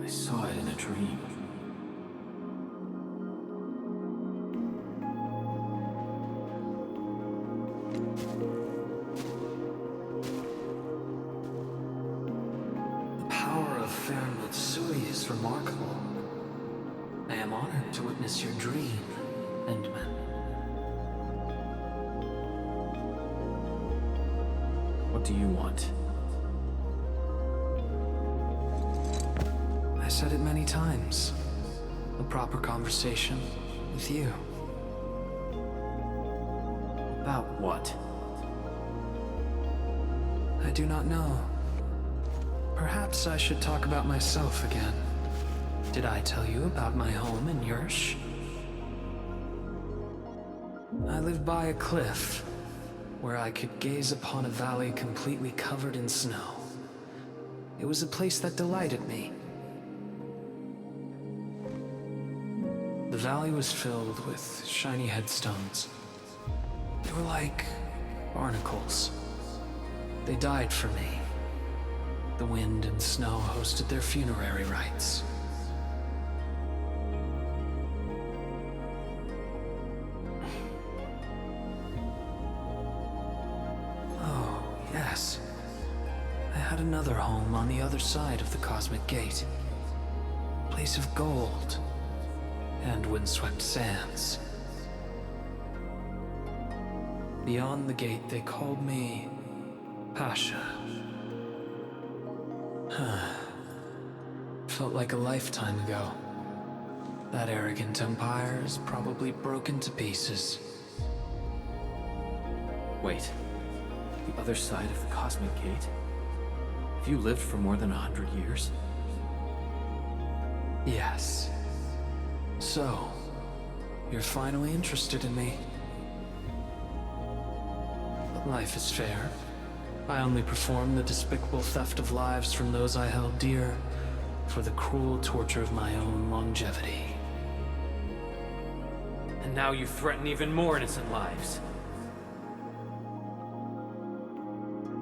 I saw it in a dream. The power of Fairn Matsui is remarkable. I am honored to witness your dream, endmin. What do you want? I said it many times. A proper conversation with you. About what? I do not know. Perhaps I should talk about myself again. Did I tell you about my home in Yurish? I lived by a cliff, where I could gaze upon a valley completely covered in snow. It was a place that delighted me. The valley was filled with shiny headstones. They were like barnacles. They died for me. The wind and snow hosted their funerary rites. Oh, yes. I had another home on the other side of the Cosmic Gate. A place of gold and windswept sands. Beyond the gate, they called me Pasha. Felt like a lifetime ago. That arrogant empire is probably broken to pieces. Wait. The other side of the Cosmic Gate? Have you lived for more than 100 years? Yes. So, you're finally interested in me. But life is fair. I only perform the despicable theft of lives from those I held dear for the cruel torture of my own longevity. And now you threaten even more innocent lives.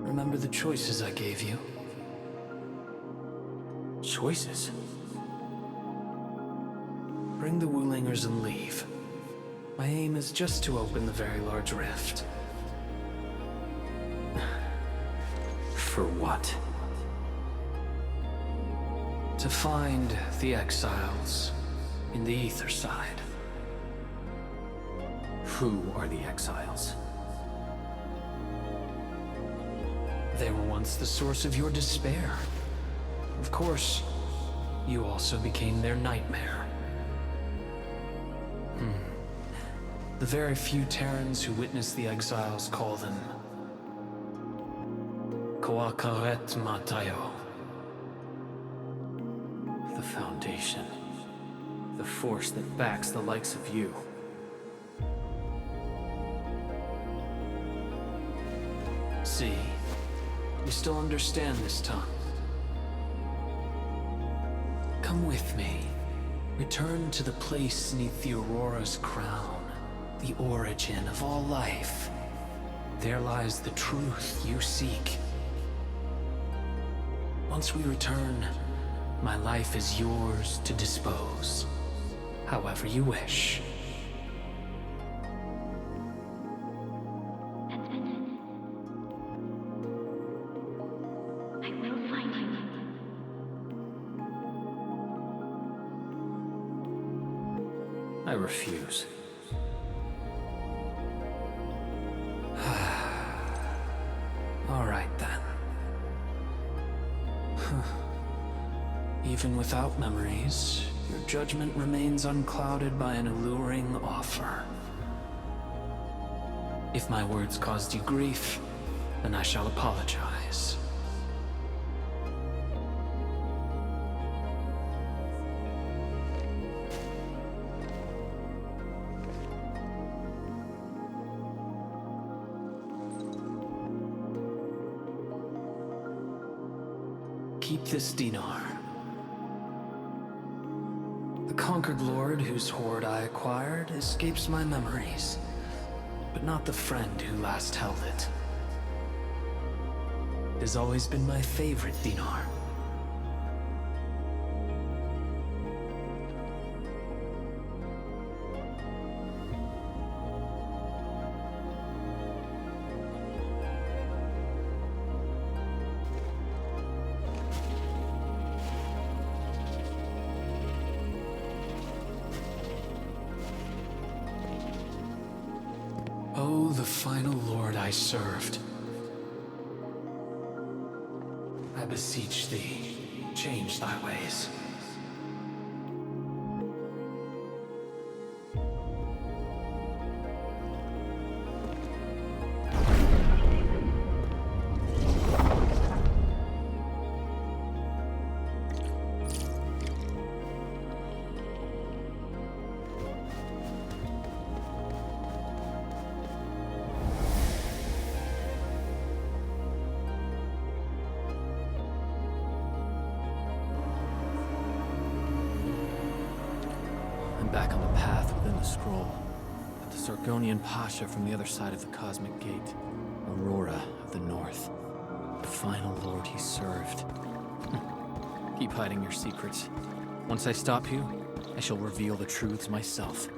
Remember the choices I gave you? Choices? Bring the Wulingers and leave. My aim is just to open the very large rift. For what? To find the exiles in the ether side. Who are the exiles? They were once the source of your despair. Of course, you also became their nightmare. The very few Terrans who witnessed the exiles call them Koakaret Matayo. The Foundation. The force that backs the likes of you. See, you still understand this tongue. Come with me. Return to the place neath the Aurora's crown. The origin of all life. There lies the truth you seek. Once we return, my life is yours to dispose, however you wish. I will find you. I refuse. All right, then. Even without memories, your judgment remains unclouded by an alluring offer. If my words caused you grief, then I shall apologize. Keep this dinar. The conquered lord whose hoard I acquired escapes my memories, but not the friend who last held it. It has always been my favorite dinar. Oh, the final lord I served. I beseech thee, change thy ways. Back on the path within the scroll. But the Sargonian Pasha from the other side of the Cosmic Gate. Aurora of the North. The final lord he served. Keep hiding your secrets. Once I stop you, I shall reveal the truths myself.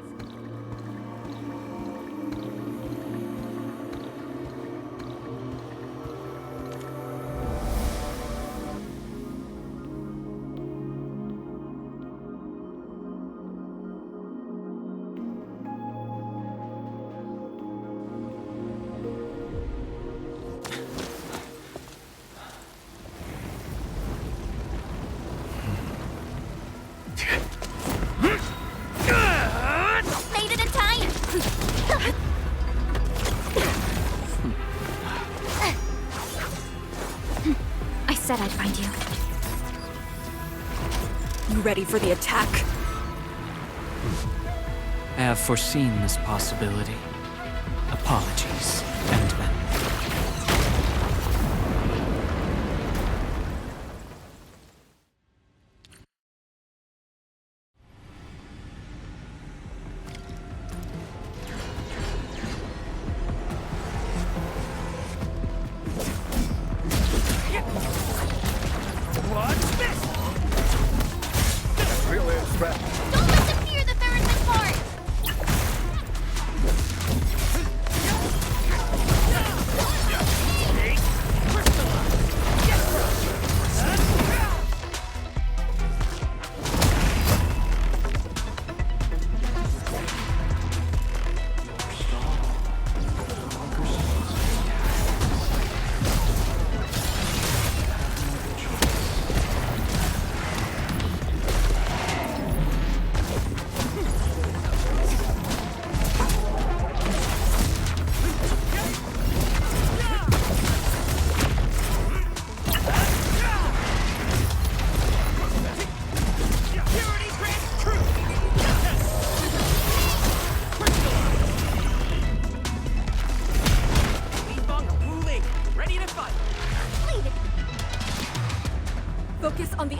I'd find you. You ready for the attack? I have foreseen this possibility. Apologies, endmin.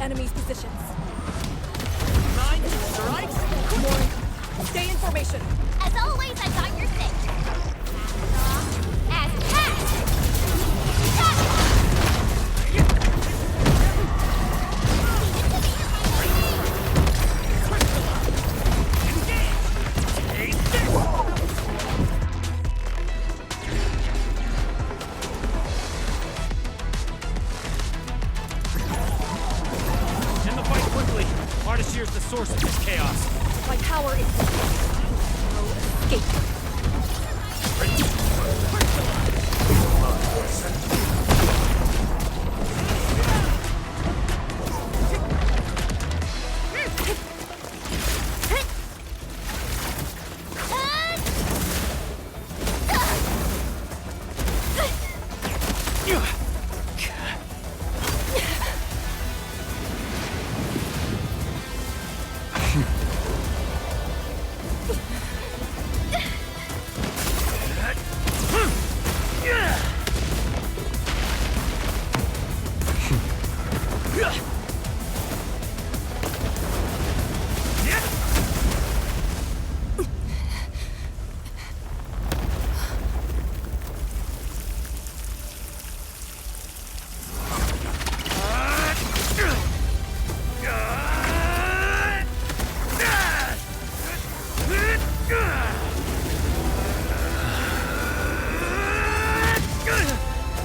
enemy's positions. 9 strikes? Stay in formation. As always, I got your six. As fast! End the fight quickly. Ardashir's the source of this chaos. My power is no escape.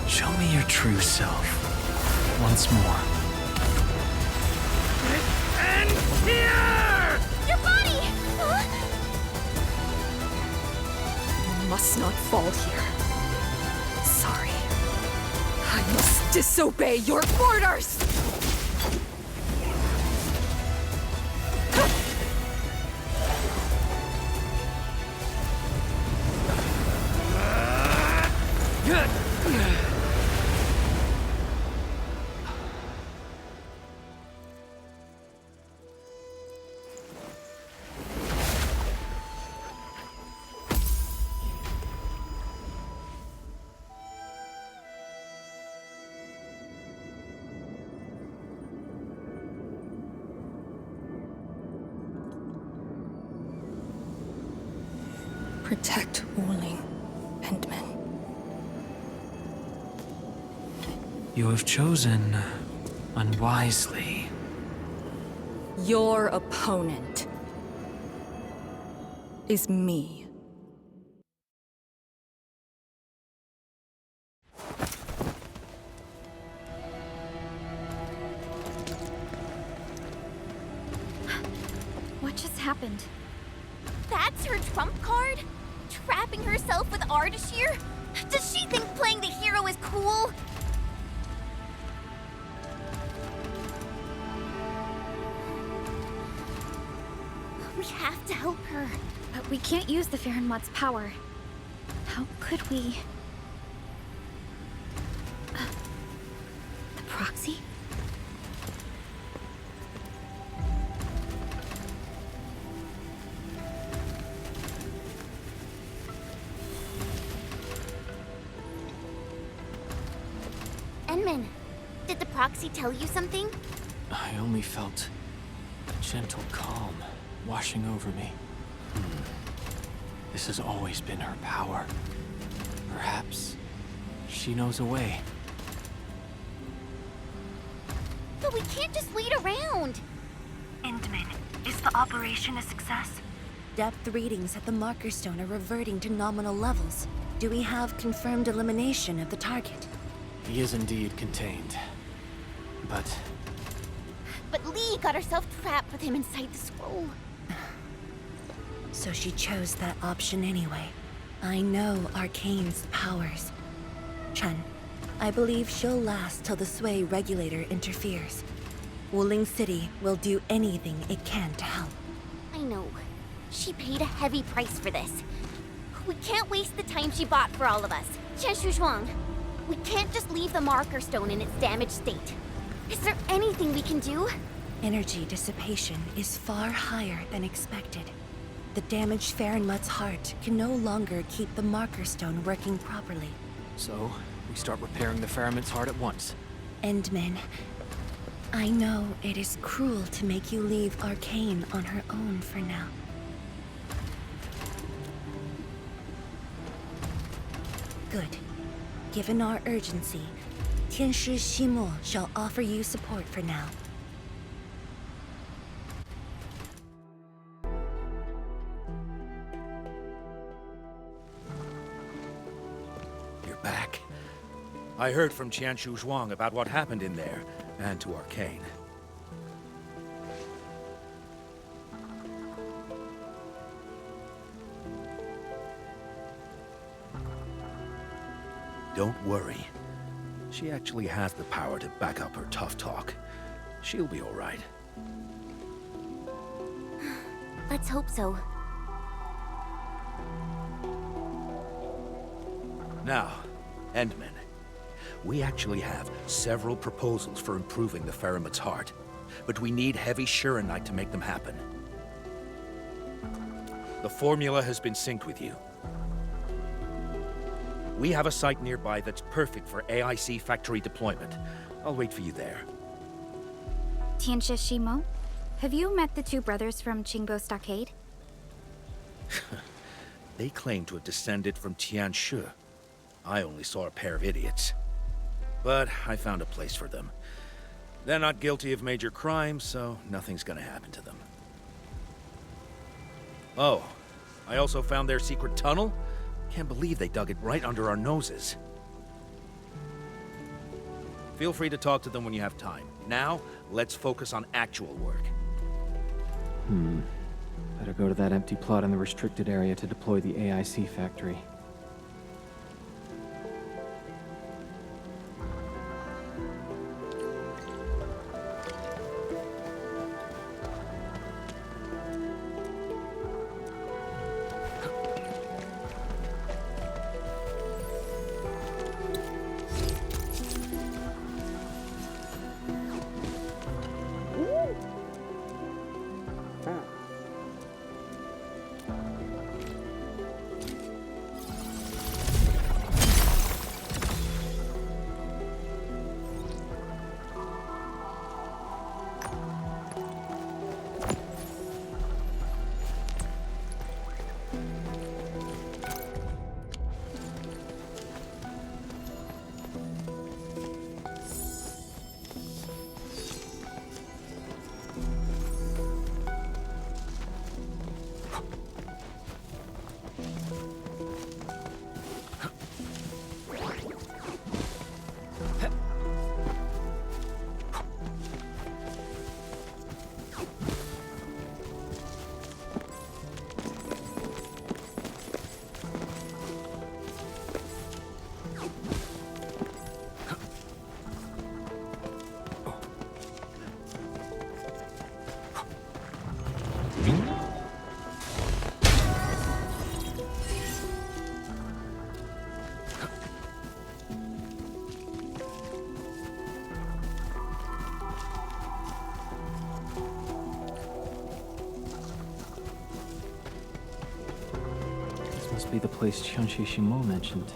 Show me your true self. Once more. And here! Your body! You must not fall here. Sorry. I must disobey your orders! Protect Wuling, endmin. You have chosen unwisely. Your opponent is me. What just happened? That's her trump card? Trapping herself with Ardashir? Does she think playing the hero is cool? We have to help her. But we can't use the Farenwat's power. How could we? The proxy? Endmin, did the proxy tell you something? I only felt a gentle calm washing over me. This has always been her power. Perhaps she knows a way. But we can't just wait around. Endmin, is the operation a success? Depth readings at the marker stone are reverting to nominal levels. Do we have confirmed elimination of the target? He is indeed contained. But Lee got herself trapped with him inside the scroll. So she chose that option anyway. I know Arcane's powers. Chen, I believe she'll last till the Sway regulator interferes. Wuling City will do anything it can to help. I know. She paid a heavy price for this. We can't waste the time she bought for all of us. Zhuang, we can't just leave the marker stone in its damaged state. Is there anything we can do? Energy dissipation is far higher than expected. The damaged Farenmut's heart can no longer keep the marker stone working properly. so we start repairing the Farenmut's heart at once. Endmin, I know it is cruel to make you leave Arcane on her own for now. Good. Given our urgency, Tianshi Shimo shall offer you support for now. You're back. I heard from Qianyu Zhuang about what happened in there, and to Arcane. Don't worry. She actually has the power to back up her tough talk. She'll be all right. Let's hope so. Now, endmin. We actually have several proposals for improving the Faramut's heart, but we need heavy Shirenite to make them happen. The formula has been synced with you. We have a site nearby that's perfect for AIC factory deployment. I'll wait for you there. Tianshi Shimo, have you met the two brothers from Qingbo Stockade? They claim to have descended from Tianshi. I only saw a pair of idiots. But I found a place for them. They're not guilty of major crimes, so nothing's gonna happen to them. Oh, I also found their secret tunnel. Can't believe they dug it right under our noses. Feel free to talk to them when you have time. Now, let's focus on actual work. Better go to that empty plot in the restricted area to deploy the AIC factory. Must be the place Tianshi Shimo mentioned.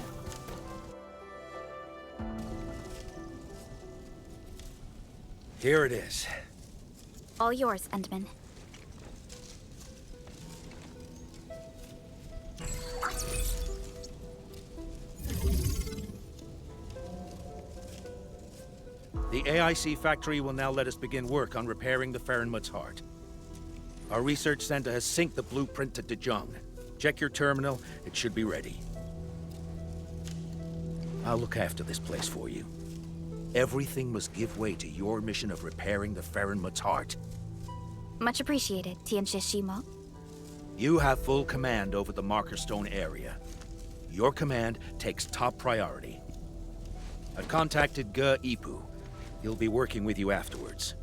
Here it is. All yours, endmin. The AIC factory will now let us begin work on repairing the Faramut's heart. Our research center has synced the blueprint to zhuang. Check your terminal, it should be ready. I'll look after this place for you. Everything must give way to your mission of repairing the Faramut's heart. Much appreciated, Tianshi Shimo. You have full command over the Marker Stone area. Your command takes top priority. I've contacted Ge Ipu. He'll be working with you afterwards.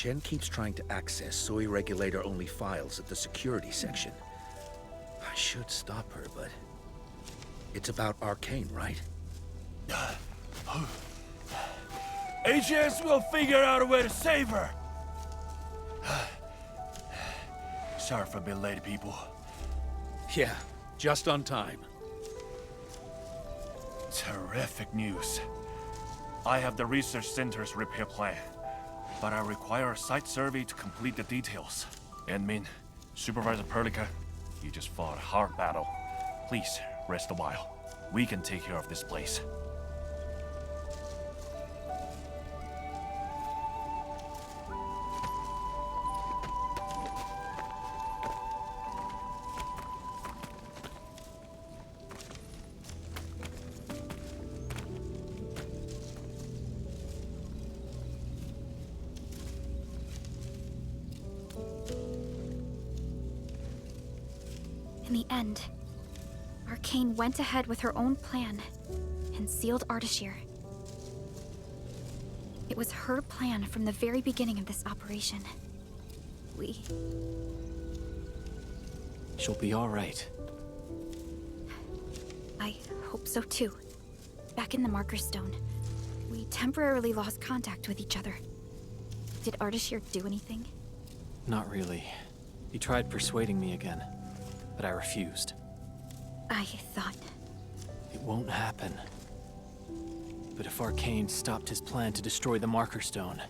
Chen keeps trying to access Soy Regulator-only files at the security section. I should stop her, but... It's about Arcane, right? HS will figure out a way to save her! Sorry for being late, people. Yeah, just on time. Terrific news. I have the research center's repair plan, but I require a site survey to complete the details. Endmin, Supervisor Perlica, you just fought a hard battle. Please, rest a while. We can take care of this place. In the end, Arcane went ahead with her own plan and sealed Ardashir. It was her plan from the very beginning of this operation. She'll be all right. I hope so too. Back in the Marker Stone, we temporarily lost contact with each other. Did Ardashir do anything? Not really. He tried persuading me again, but I refused. I thought... It won't happen. But if Arcane stopped his plan to destroy the Marker Stone,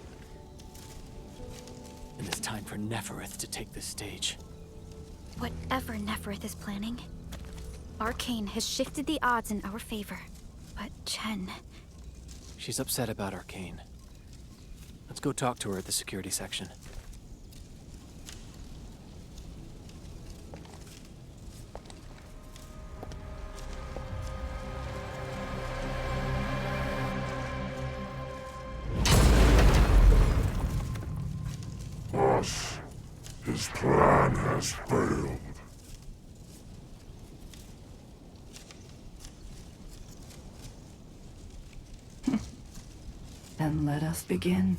then it's time for Nefarith to take the stage. Whatever Nefarith is planning, Arcane has shifted the odds in our favor. But Chen... She's upset about Arcane. Let's go talk to her at the security section. Boss, his plan has failed. Then let us begin.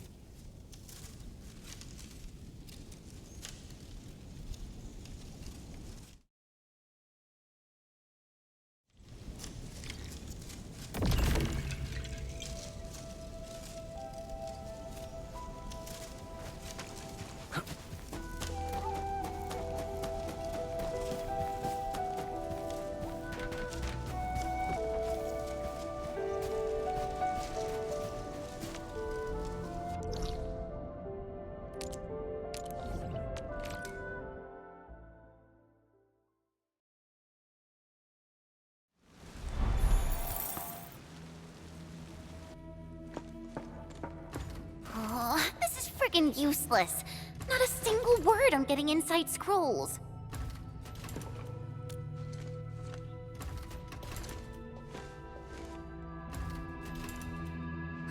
Useless. Not a single word on getting inside scrolls.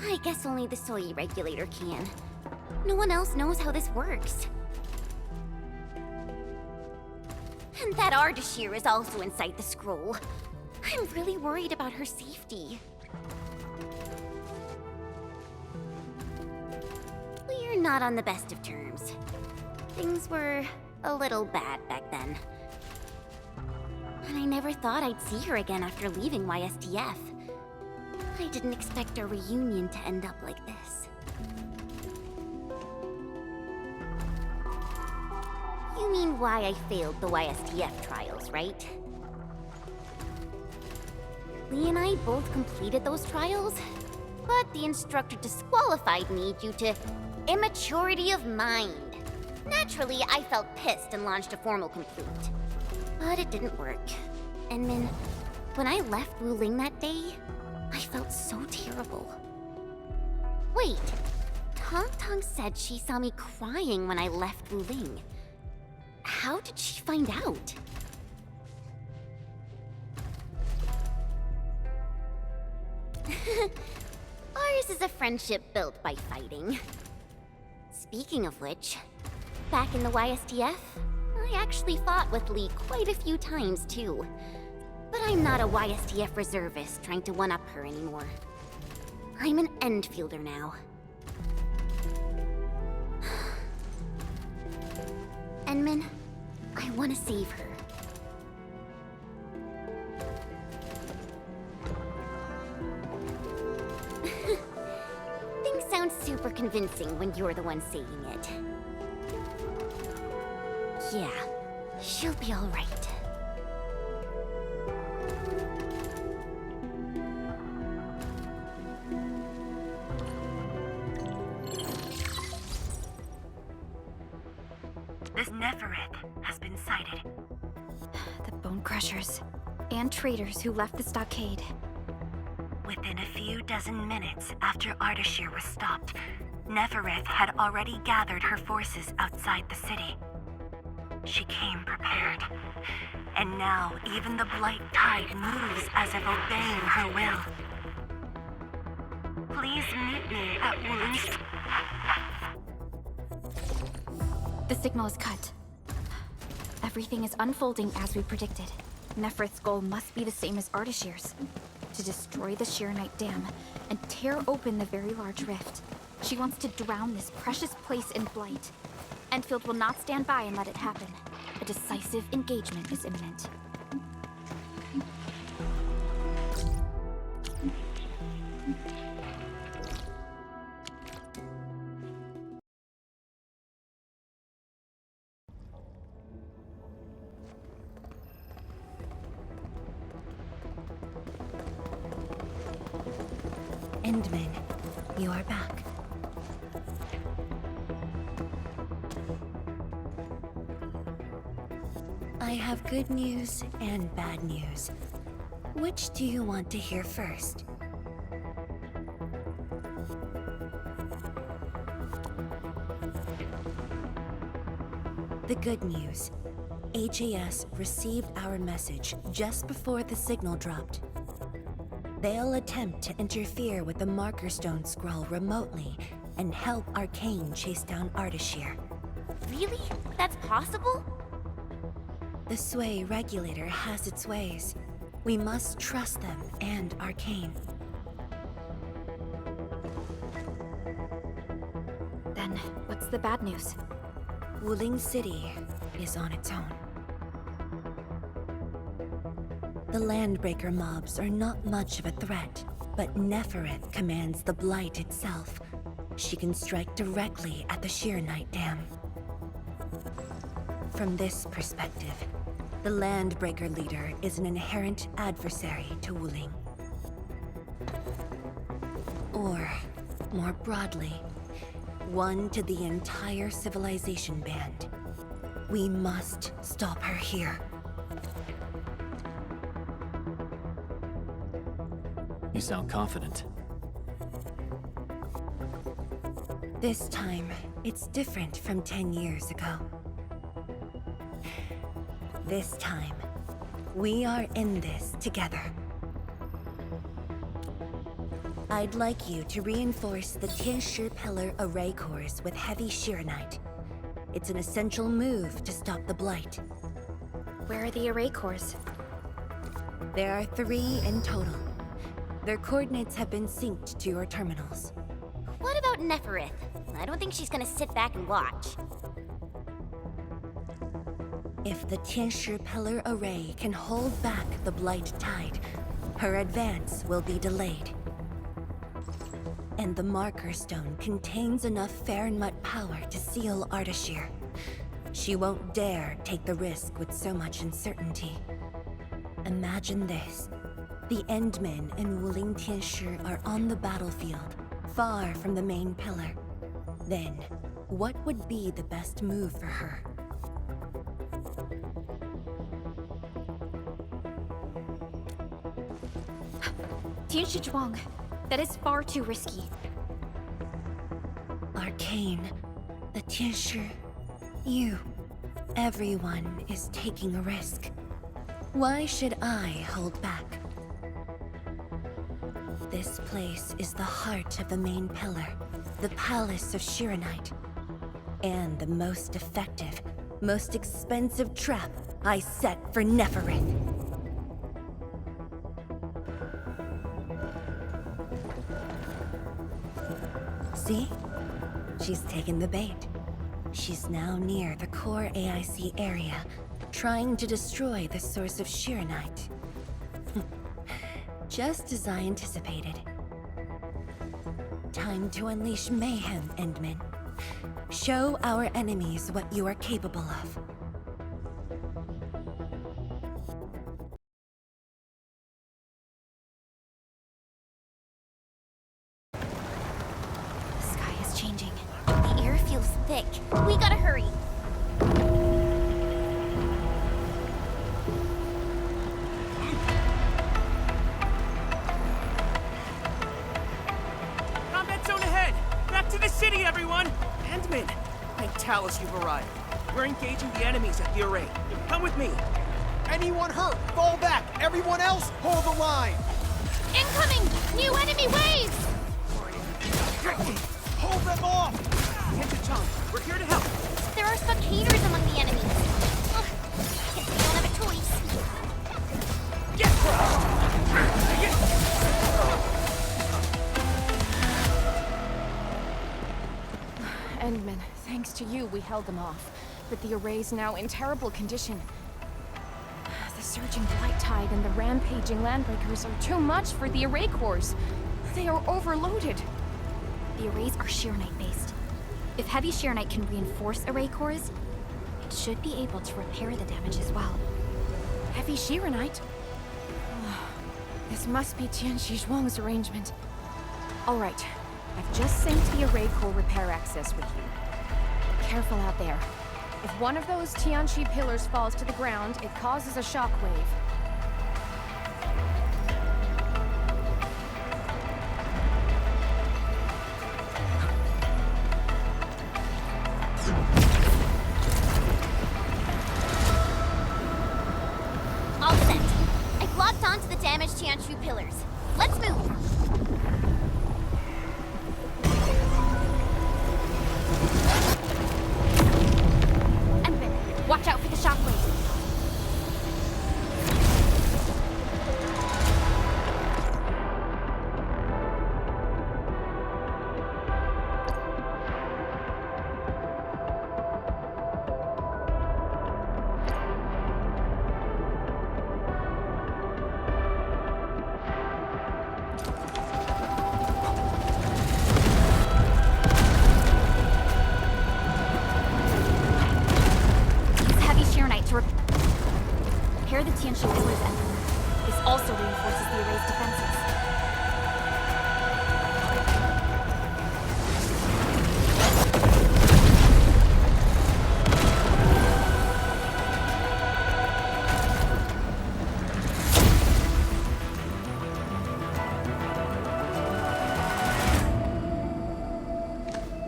I guess only the Soy Regulator can. No one else knows how this works. And that ardashir is also inside the scroll. I'm really worried about her safety. We're not on the best of terms. Things were a little bad back then. And I never thought I'd see her again after leaving YSTF. I didn't expect our reunion to end up like this. You mean why I failed the YSTF trials, right? Lee and I both completed those trials, but the instructor disqualified me due to immaturity of mind. Naturally, I felt pissed and launched a formal complaint. But it didn't work. And then, when I left Wuling that day, I felt so terrible. Wait, Tong Tong said she saw me crying when I left Wuling. How did she find out? Ours is a friendship built by fighting. Speaking of which, back in the YSTF, I actually fought with Lee quite a few times too. But I'm not a YSTF reservist trying to one-up her anymore. I'm an Endfielder now. endmin. I want to save her. Things sound super convincing when you're the one saying it. Yeah, she'll be all right. This Nefarith has been sighted. The Bone Crushers and traitors who left the stockade. Within a few dozen minutes after Ardashir was stopped, Nefarith had already gathered her forces outside the city. She came prepared. And now even the Blight Tide moves as if obeying her will. Please meet me at Wuling's. The signal is cut. Everything is unfolding as we predicted. Nefarith's goal must be the same as Ardashir's. To destroy the Shirenite Dam and tear open the very large rift. She wants to drown this precious place in blight. Endfield will not stand by and let it happen. A decisive engagement is imminent. Endmin, you are back. I have good news and bad news. Which do you want to hear first? The good news. HAS received our message just before the signal dropped. They'll attempt to interfere with the Marker Stone scroll remotely and help Arcane chase down Ardashir. Really? That's possible? The Sway regulator has its ways. We must trust them and Arcane. Then, what's the bad news? Wuling City is on its own. The Landbreaker mobs are not much of a threat, but Nefarith commands the Blight itself. She can strike directly at the Shirenite Dam. From this perspective, the Landbreaker leader is an inherent adversary to Wuling. Or, more broadly, one to the entire civilization band. We must stop her here. You sound confident. This time, it's different from 10 years ago. This time, we are in this together. I'd like you to reinforce the qianyu pillar array cores with heavy Shirenite. It's an essential move to stop the Blight. Where are the array cores? There are 3 in total. Their coordinates have been synced to your terminals. What about Nefarith? I don't think she's gonna sit back and watch. If the qianyu pillar array can hold back the Blight Tide, her advance will be delayed. And the Marker Stone contains enough Farenmut power to seal Ardashir. She won't dare take the risk with so much uncertainty. Imagine this. The endmin and Wuling Qianyu are on the battlefield, far from the main pillar. Then, what would be the best move for her? Qianyu zhuang. That is far too risky. Arcane, the Qianyu, you. Everyone is taking a risk. Why should I hold back? This place is the heart of the main pillar, the Palace of Shirenite. And the most effective, most expensive trap I set for Nefarith. See? She's taken the bait. She's now near the core AIC area, trying to destroy the source of Shiranite. Just as I anticipated. Time to unleash mayhem, Endmin. Show our enemies what you are capable of. The sky is changing. The air feels thick. We gotta hurry. Combat zone ahead! Back to the city, everyone! Endmin, thank Talos you've arrived. We're engaging the enemies at the array. Come with me. Anyone hurt, fall back! Everyone else, hold the line! Incoming! New enemy waves! Hold them off! Hinta-chan, we're here to help. There are spectators among the enemies. Ugh, guess we don't have a choice. Get Endmin, thanks to you, we held them off. But the array's now in terrible condition. The surging blight tide and the rampaging landbreakers are too much for the array cores. They are overloaded. The arrays are Shiranite-based. If heavy Shiranite can reinforce array cores, it should be able to repair the damage as well. Heavy Shiranite? This must be Tianxi Zhuang's arrangement. All right, I've just synced the array core repair access with you. Careful out there. If one of those Tianxi pillars falls to the ground, it causes a shockwave. All set. I've locked onto the damaged Qianyu pillars. Let's move! Endmin, watch out for the shockwave. Repair the Tianxi pillars, Endmin. This also reinforces the array's defenses.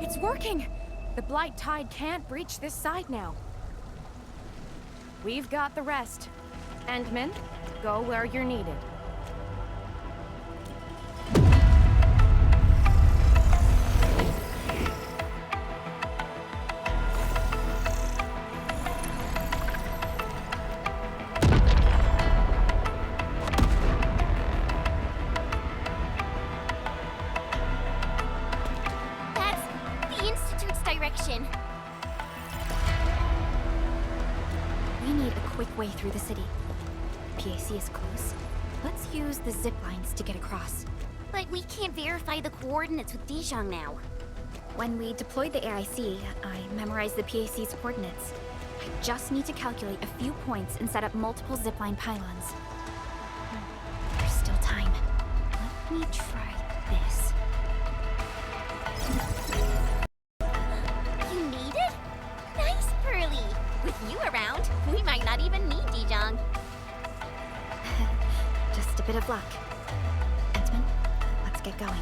It's working! The blight tide can't breach this side now. We've got the rest. Endmin, go where you're needed. That's the Institute's direction. We need a quick way through the city. PAC is close. Let's use the zip lines to get across. But we can't verify the coordinates with Dijong now. When we deployed the AIC, I memorized the PAC's coordinates. I just need to calculate a few points and set up multiple zipline pylons. There's still time. Let me try this. You need it? Nice, Pearly! With you around, we might not even need Dijong. Just a bit of luck. Endmin, let's get going.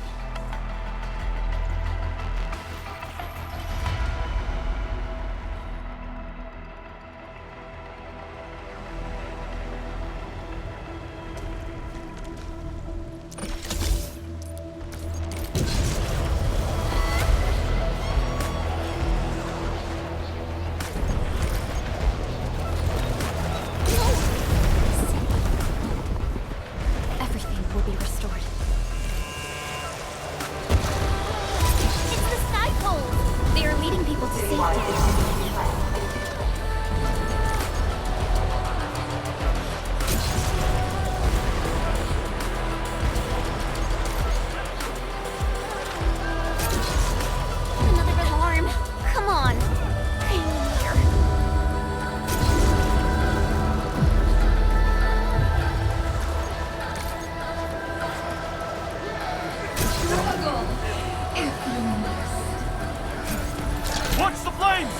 the flames!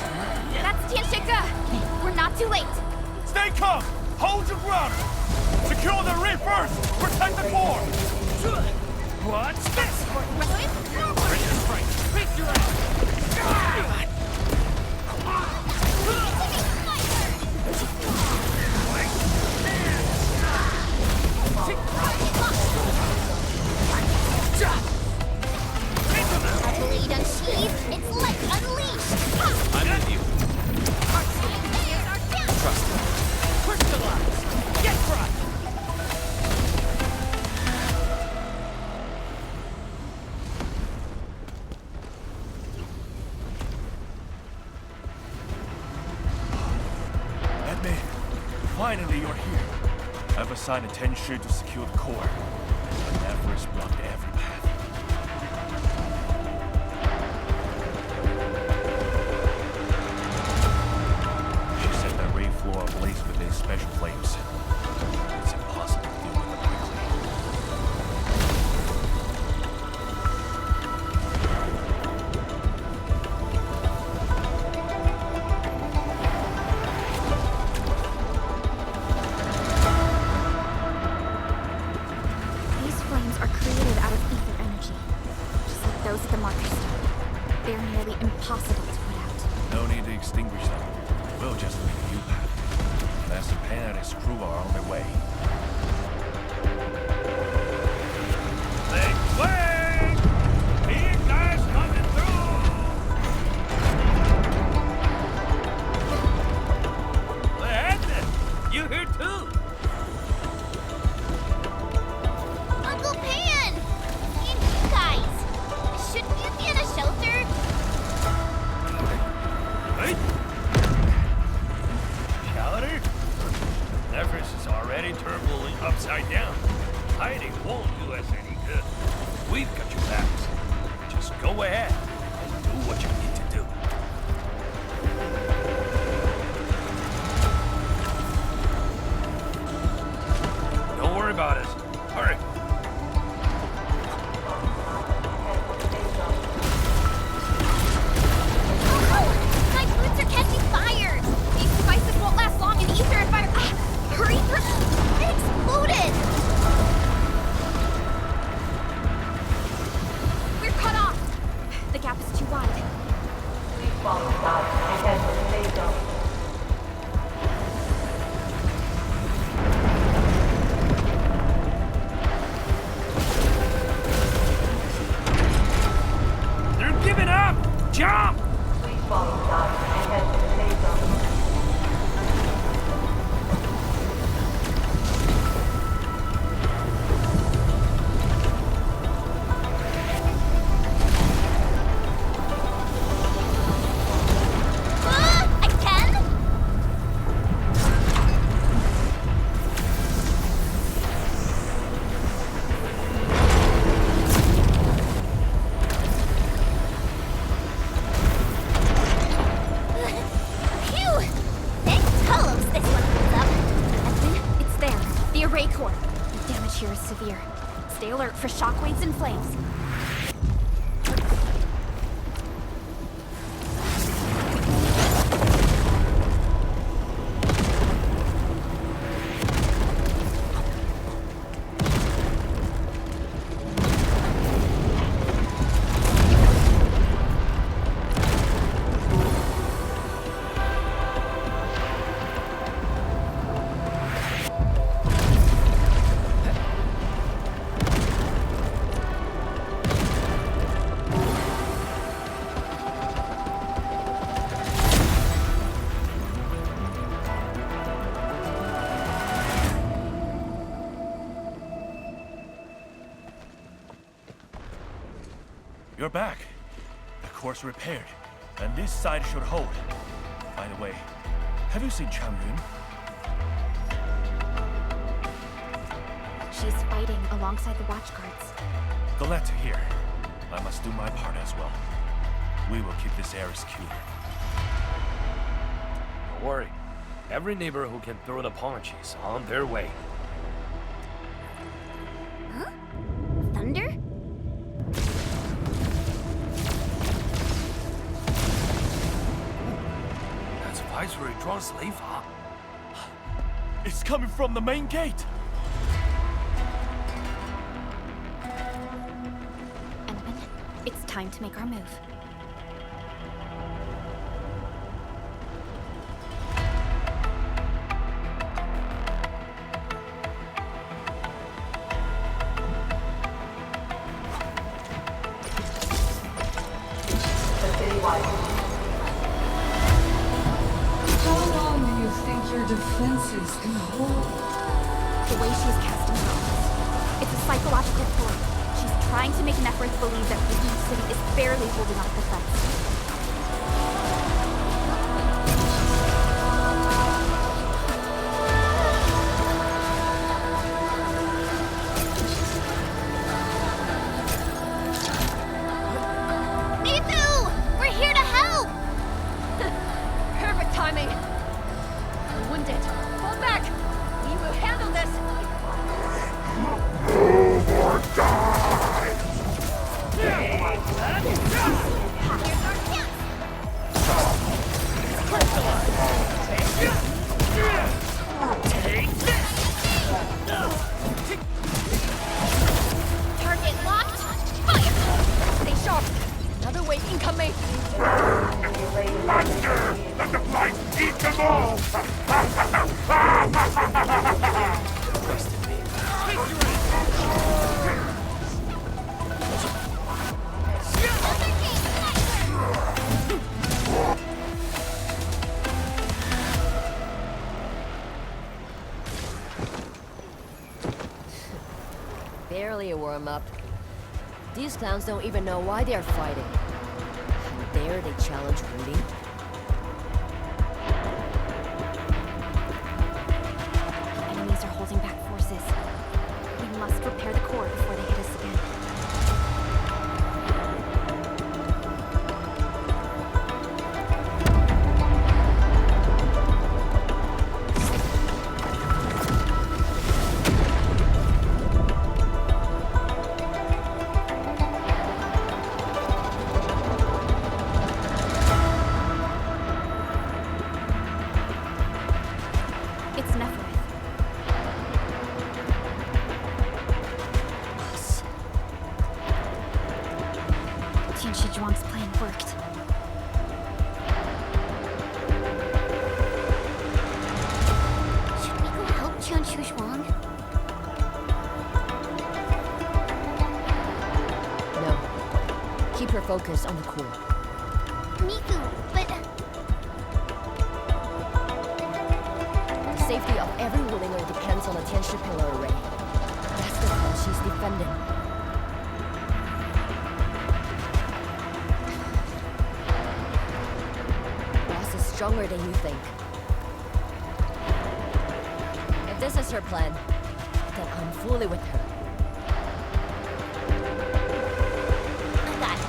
That's Tianshika! We're not too late! Stay calm! Hold your ground! Secure the rear first! Protect the core! Watch this! Face your ass! Blade unsheathed, it's like unleashed! I'm with you. Trust me. Crystallize! Get right! Endmin, finally you're here. I've assigned a chen to secure the core. But Nefarith blocked every path. She set that rain floor ablaze with these special flames. It's impossible to deal with them quickly. These flames are created out of ether energy, just like those at the marker stone. They're nearly impossible to put out. No need to extinguish them. We'll just make a new path. Master Pan and his crew are on their way. Make way! Big guys coming through! What happened? You here too? Uncle Pan! And you guys! Shouldn't you be in a shelter? Hey? Shelter? Nefarith is already turbulent upside down. Hiding won't do us any good. We've got your backs. Just go ahead and do what you need to do. Don't worry about it. Hurry. Oh, my boots are catching fire! These devices won't last long in ether if I... hurry! It exploded! We're cut off! The gap is too wide. They're giving up! Jump! I can? Phew! Thanks, Tolos, this one holds up. Edmund, it's there. The array core. The damage here is severe. Stay alert for shockwaves and flames. You're back. The core's repaired, and this side should hold. By the way, have you seen qianyu? She's fighting alongside the watchguards. Glad to hear. I must do my part as well. We will keep this area secure. Don't worry. Every neighbor who can throw the punch is on their way. Huh? Thunder? advisory translator. It's coming from the main gate. Endmin, it's time to make our move. How long do you think your defenses can hold? The way she's casting her eyes. It's a psychological toy. She's trying to make Nefarith believe that the city is barely holding off the fence. Barely a warm-up. These clowns don't even know why they're fighting. How dare they challenge Rudy? The enemies are holding back forces. We must repair the core before they hit us again. Zhuang's plan worked. Should we go help Zhuang? No. Keep her focused on the core. Miku, but... The safety of every Wulinger depends on the Tianshi pillar array. That's the one she's defending. Stronger than you think. If this is her plan, then I'm fully with her. I got it.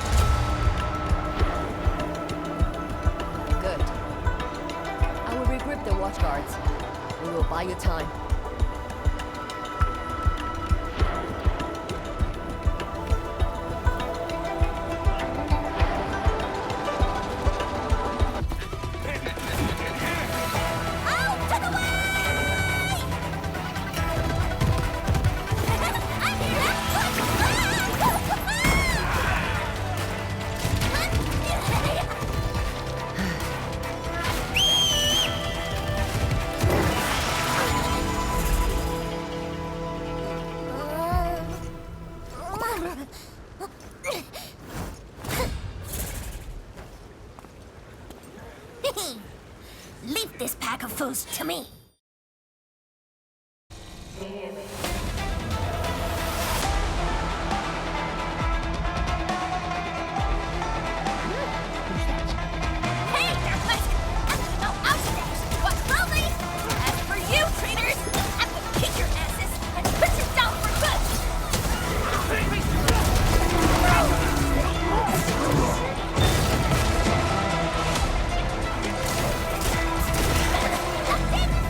Good. I will regroup the watch guards. We will buy you time. Leave this pack of foes to me. it!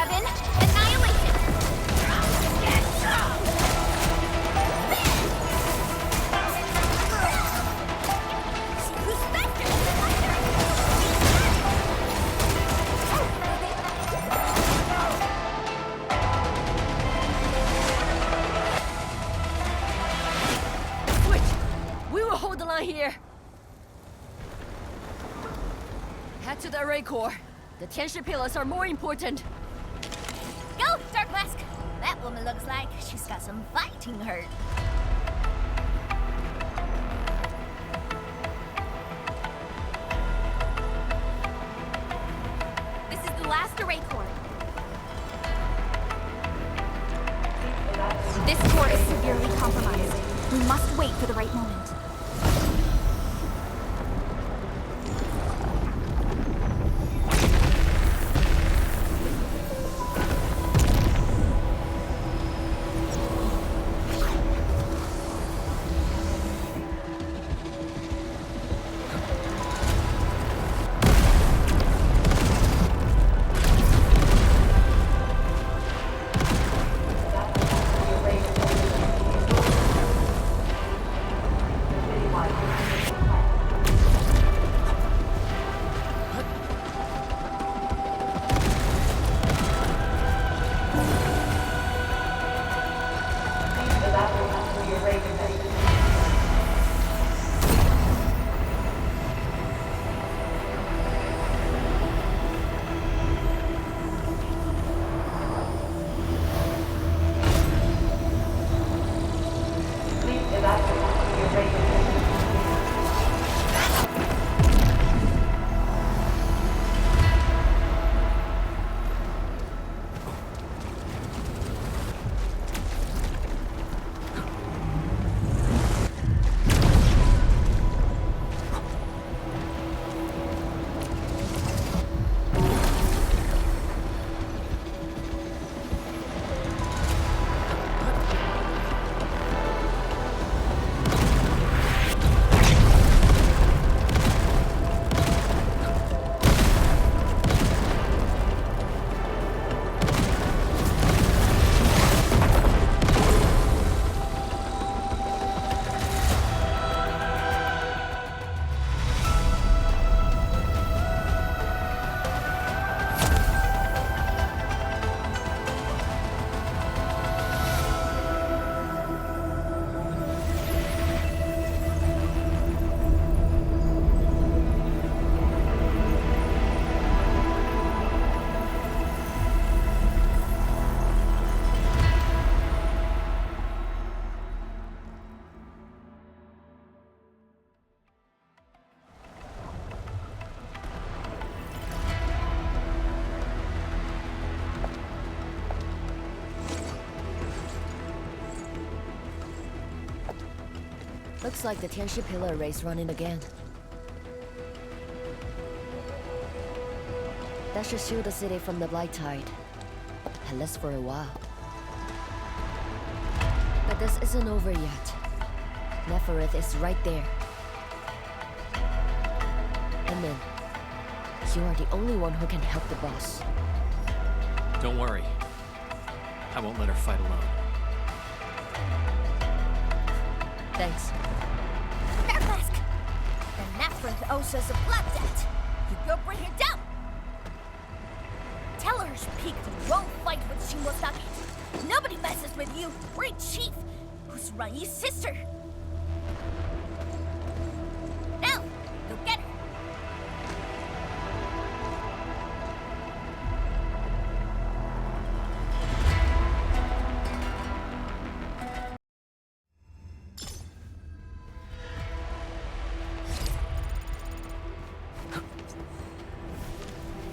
Sudden annihilation! Get some! Who's faster than the thunder? We will hold the line here. Head to the array core. The tension pillars are more important. Go, Dark Mask! That woman looks like she's got some fighting hurt. This is the last array core. This core is severely compromised. We must wait for the right moment. Looks like the Tianshi pillar array's running again. That should shield the city from the blight tide. At least for a while. But this isn't over yet. Nefarith is right there. And then, you are the only one who can help the boss. Don't worry. I won't let her fight alone. Thanks. Dark the Nefarith owes us a blood debt. You go bring her down. Tell her she peaked and won't fight with Shinbo Stockade. Nobody messes with you. We're a chief who's Rai's sister. Now, go get her.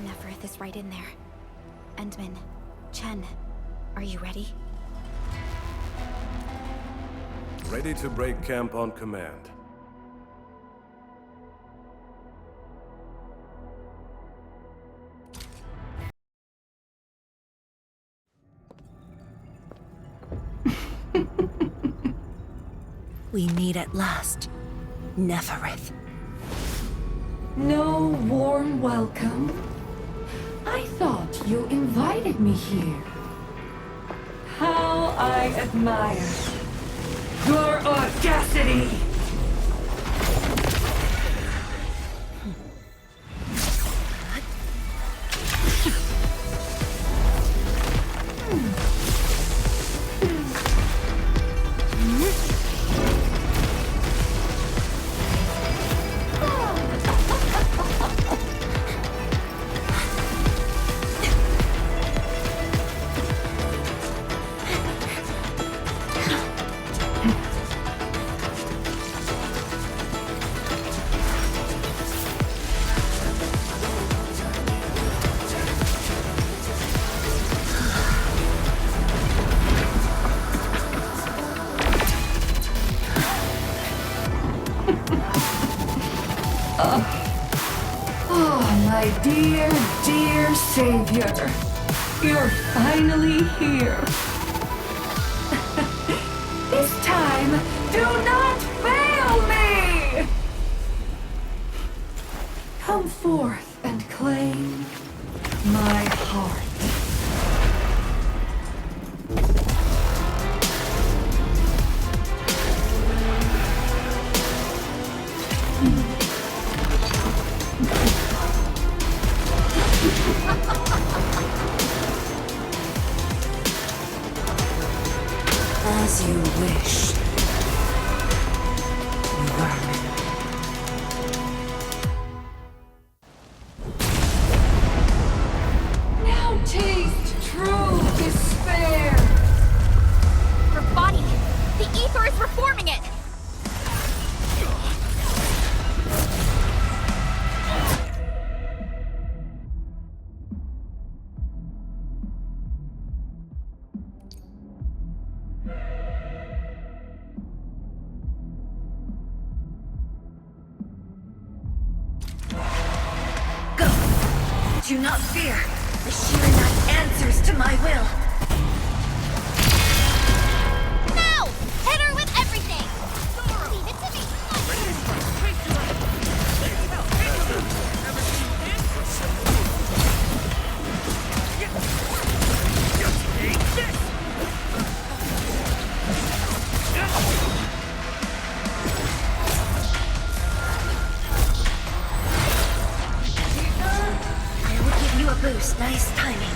Nefarith is right in there. Endmin, Chen, are you ready? Ready to break camp on command. We meet at last, Nefarith. No warm welcome. I thought you invited me here. How I admire your audacity! My dear, dear savior, you're finally here. This time, do not fail me! Come forth and claim my heart. As you wish, vermin. Now taste true despair! Her body! The ether is reforming it! Do not fear. The Shiranite answers to my will. No! Hit her with everything! Leave it to me! I will give you a boost. Nice timing.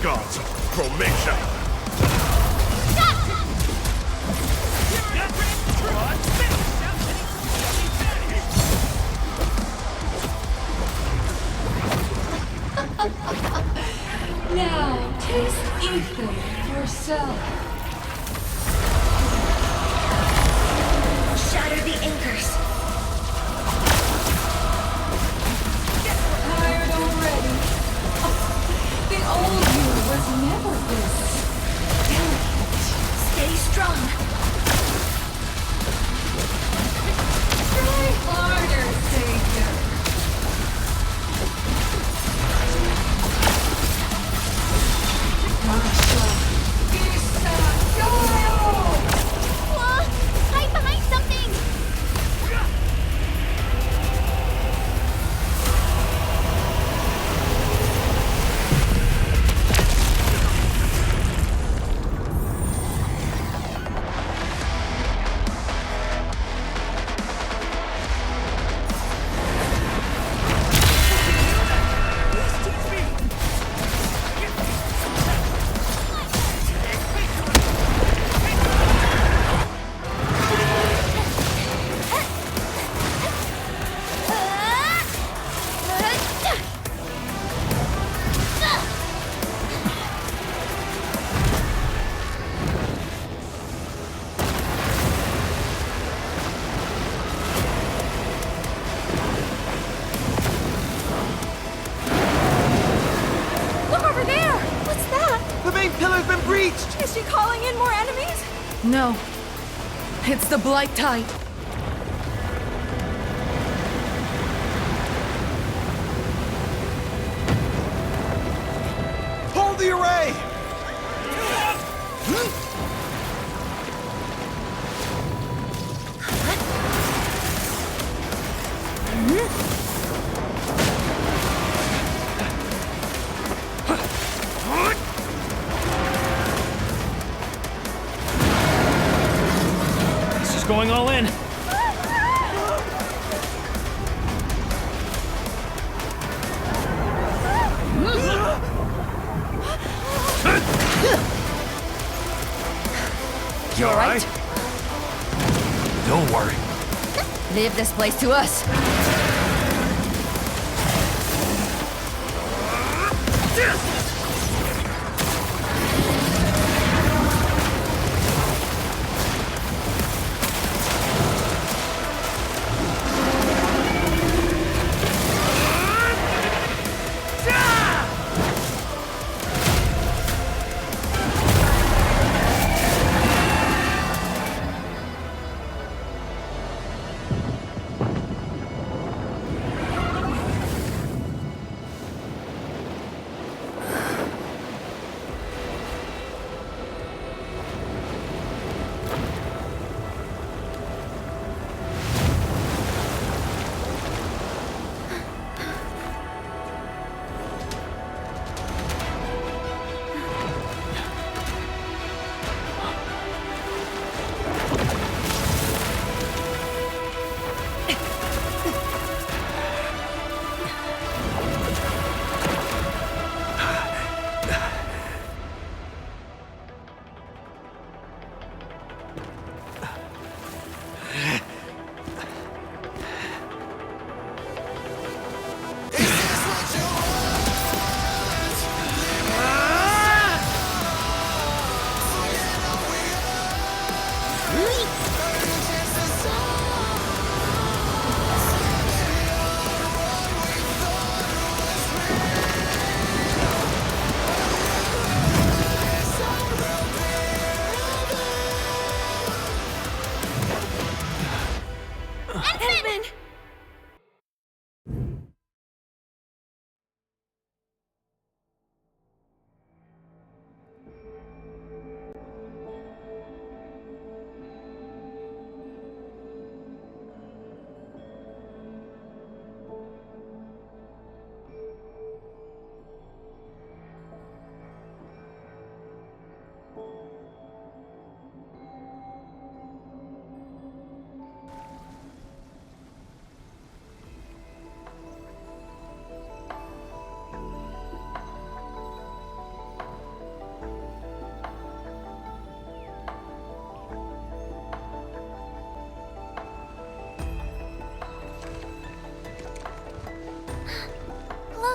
gods, Começa! Now, taste ether yourself. Shatter the anchors. Tired already? The old you was never this delicate. Stay strong. Try harder, Savior. Masha, Isa, Yo! Whoa! Hide behind something! Is she calling in more enemies? No. It's the Blight Tide. Hold the array! Going all in. You all right? Don't worry. Leave this place to us.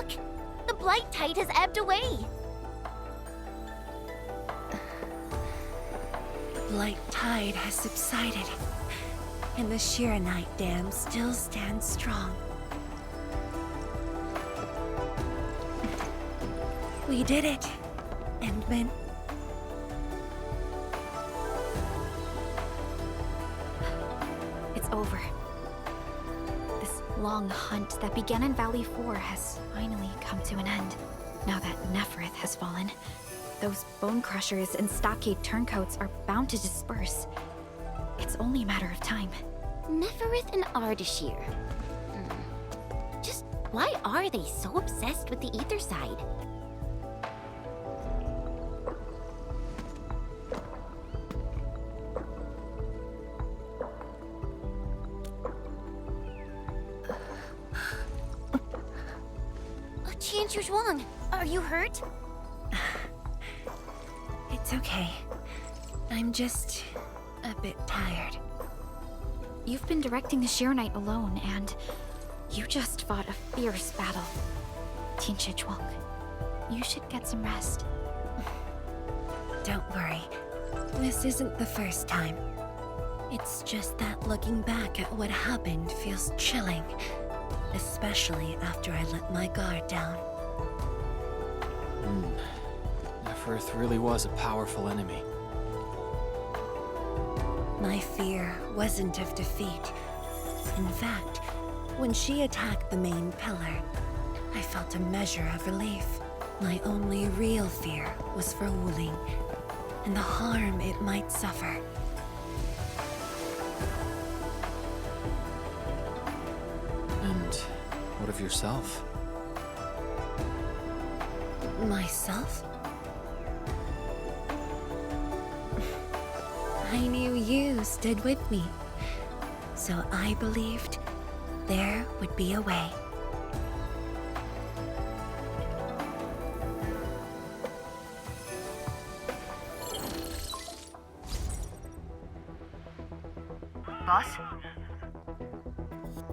Look! The blight tide has ebbed away! The blight tide has subsided, and the Shiranite Dam still stands strong. We did it, endmin. It's over. This long hunt that began in Valley 4 has finally come to an end. Now that Nefarith has fallen, those bone crushers and stockade turncoats are bound to disperse. It's only a matter of time. Nefarith and Ardashir. Just why are they so obsessed with the ether side? Zhuang, are you hurt? It's okay. I'm just a bit tired. You've been directing the Shiranite alone, and you just fought a fierce battle. Zhuang, you should get some rest. Don't worry. This isn't the first time. It's just that looking back at what happened feels chilling. Especially after I let my guard down. Nefarith really was a powerful enemy. My fear wasn't of defeat. In fact, when she attacked the main pillar, I felt a measure of relief. My only real fear was for Wuling, and the harm it might suffer. And what of yourself? Myself? I knew you stood with me, so I believed there would be a way. Boss?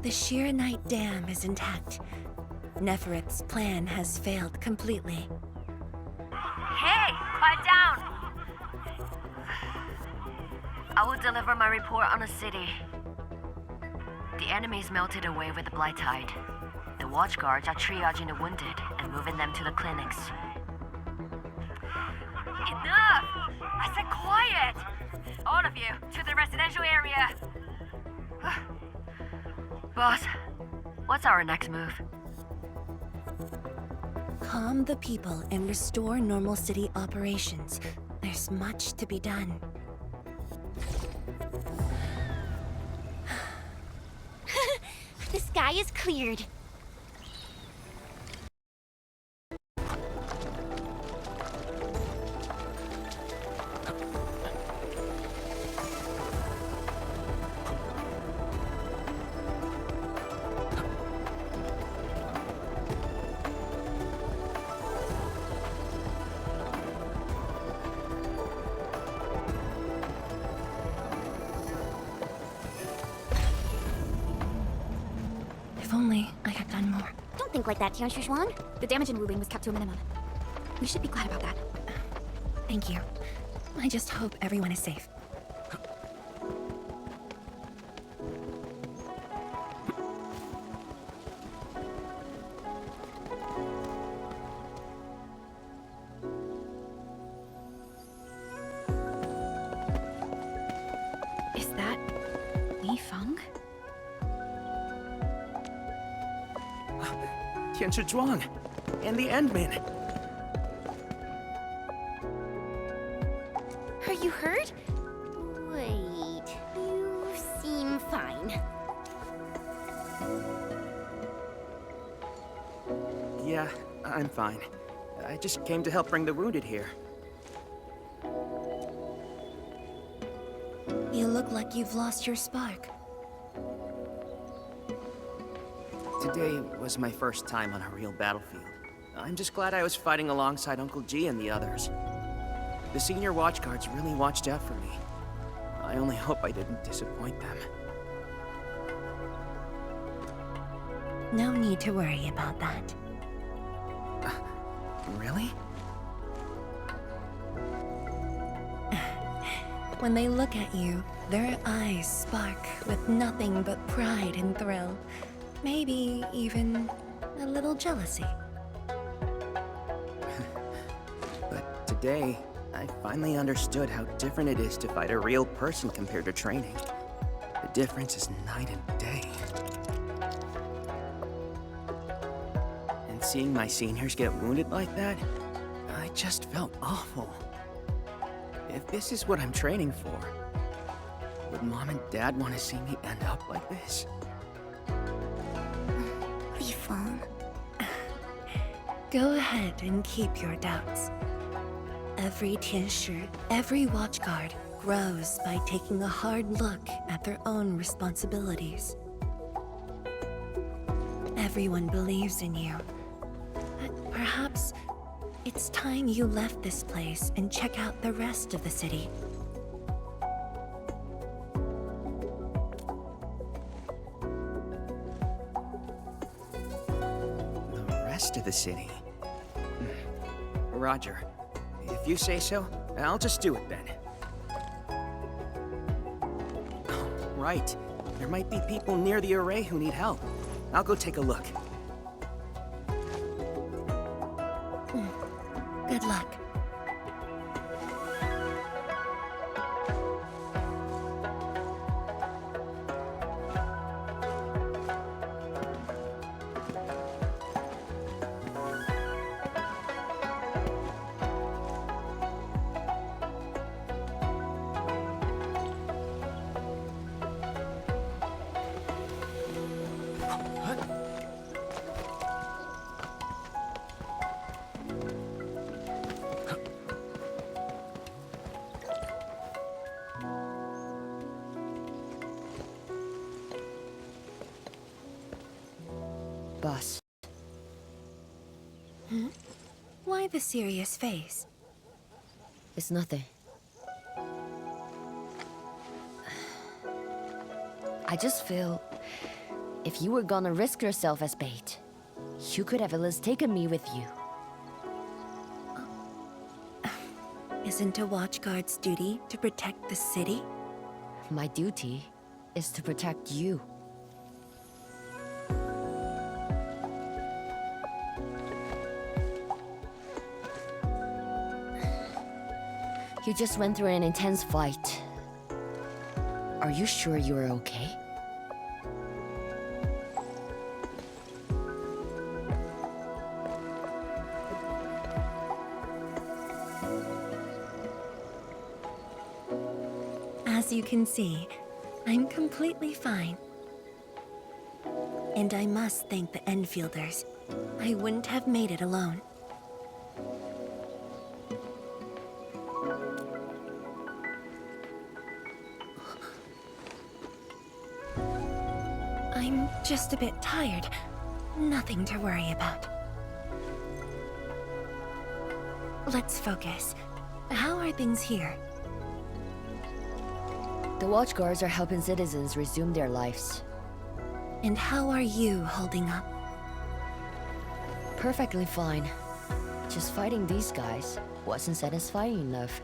The Shiranite Dam is intact. Nefarith's plan has failed completely. Hey! Quiet down! I will deliver my report on the city. The enemies melted away with the blight tide. The watchguards are triaging the wounded and moving them to the clinics. Enough! I said quiet! All of you, to the residential area! Boss, what's our next move? Calm the people and restore normal city operations. There's much to be done. The sky is cleared. If only I had done more. Don't think like that, Zhuang. The damage in Wuling was kept to a minimum. We should be glad about that. Thank you. I just hope everyone is safe. Is that Li Feng? Zhuang and the endmin. Are you hurt? Wait, you seem fine. Yeah, I'm fine. I just came to help bring the wounded here. You look like you've lost your spark. Today was my first time on a real battlefield. I'm just glad I was fighting alongside Uncle G and the others. The senior watchguards really watched out for me. I only hope I didn't disappoint them. No need to worry about that. Really? When they look at you, their eyes spark with nothing but pride and thrill. Maybe even a little jealousy. But today, I finally understood how different it is to fight a real person compared to training. The difference is night and day. And seeing my seniors get wounded like that, I just felt awful. If this is what I'm training for, would Mom and Dad want to see me end up like this? Lifeng. Go ahead and keep your doubts. Every qianyu, every watchguard, grows by taking a hard look at their own responsibilities. Everyone believes in you. But perhaps it's time you left this place and check out the rest of the city. The rest of the city? Roger. If you say so, I'll just do it then. Oh, right. There might be people near the array who need help. I'll go take a look. Good luck. Boss. Why the serious face? It's nothing. I just feel... if you were gonna risk yourself as bait, you could have at least taken me with you. Isn't a watchguard's duty to protect the city? My duty is to protect you. You just went through an intense fight. Are you sure you're okay? As you can see, I'm completely fine. And I must thank the Enfielders. I wouldn't have made it alone. I'm just a bit tired. Nothing to worry about. Let's focus. How are things here? The watchguards are helping citizens resume their lives. And how are you holding up? Perfectly fine. Just fighting these guys wasn't satisfying enough.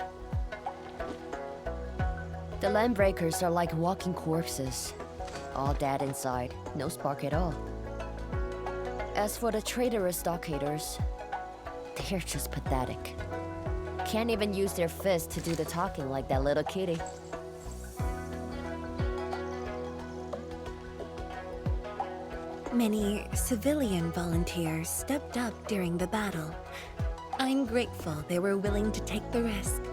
The Landbreakers are like walking corpses. All dead inside, no spark at all. As for the traitorous stockaders, they're just pathetic. Can't even use their fists to do the talking like that little kitty. Many civilian volunteers stepped up during the battle. I'm grateful they were willing to take the risk.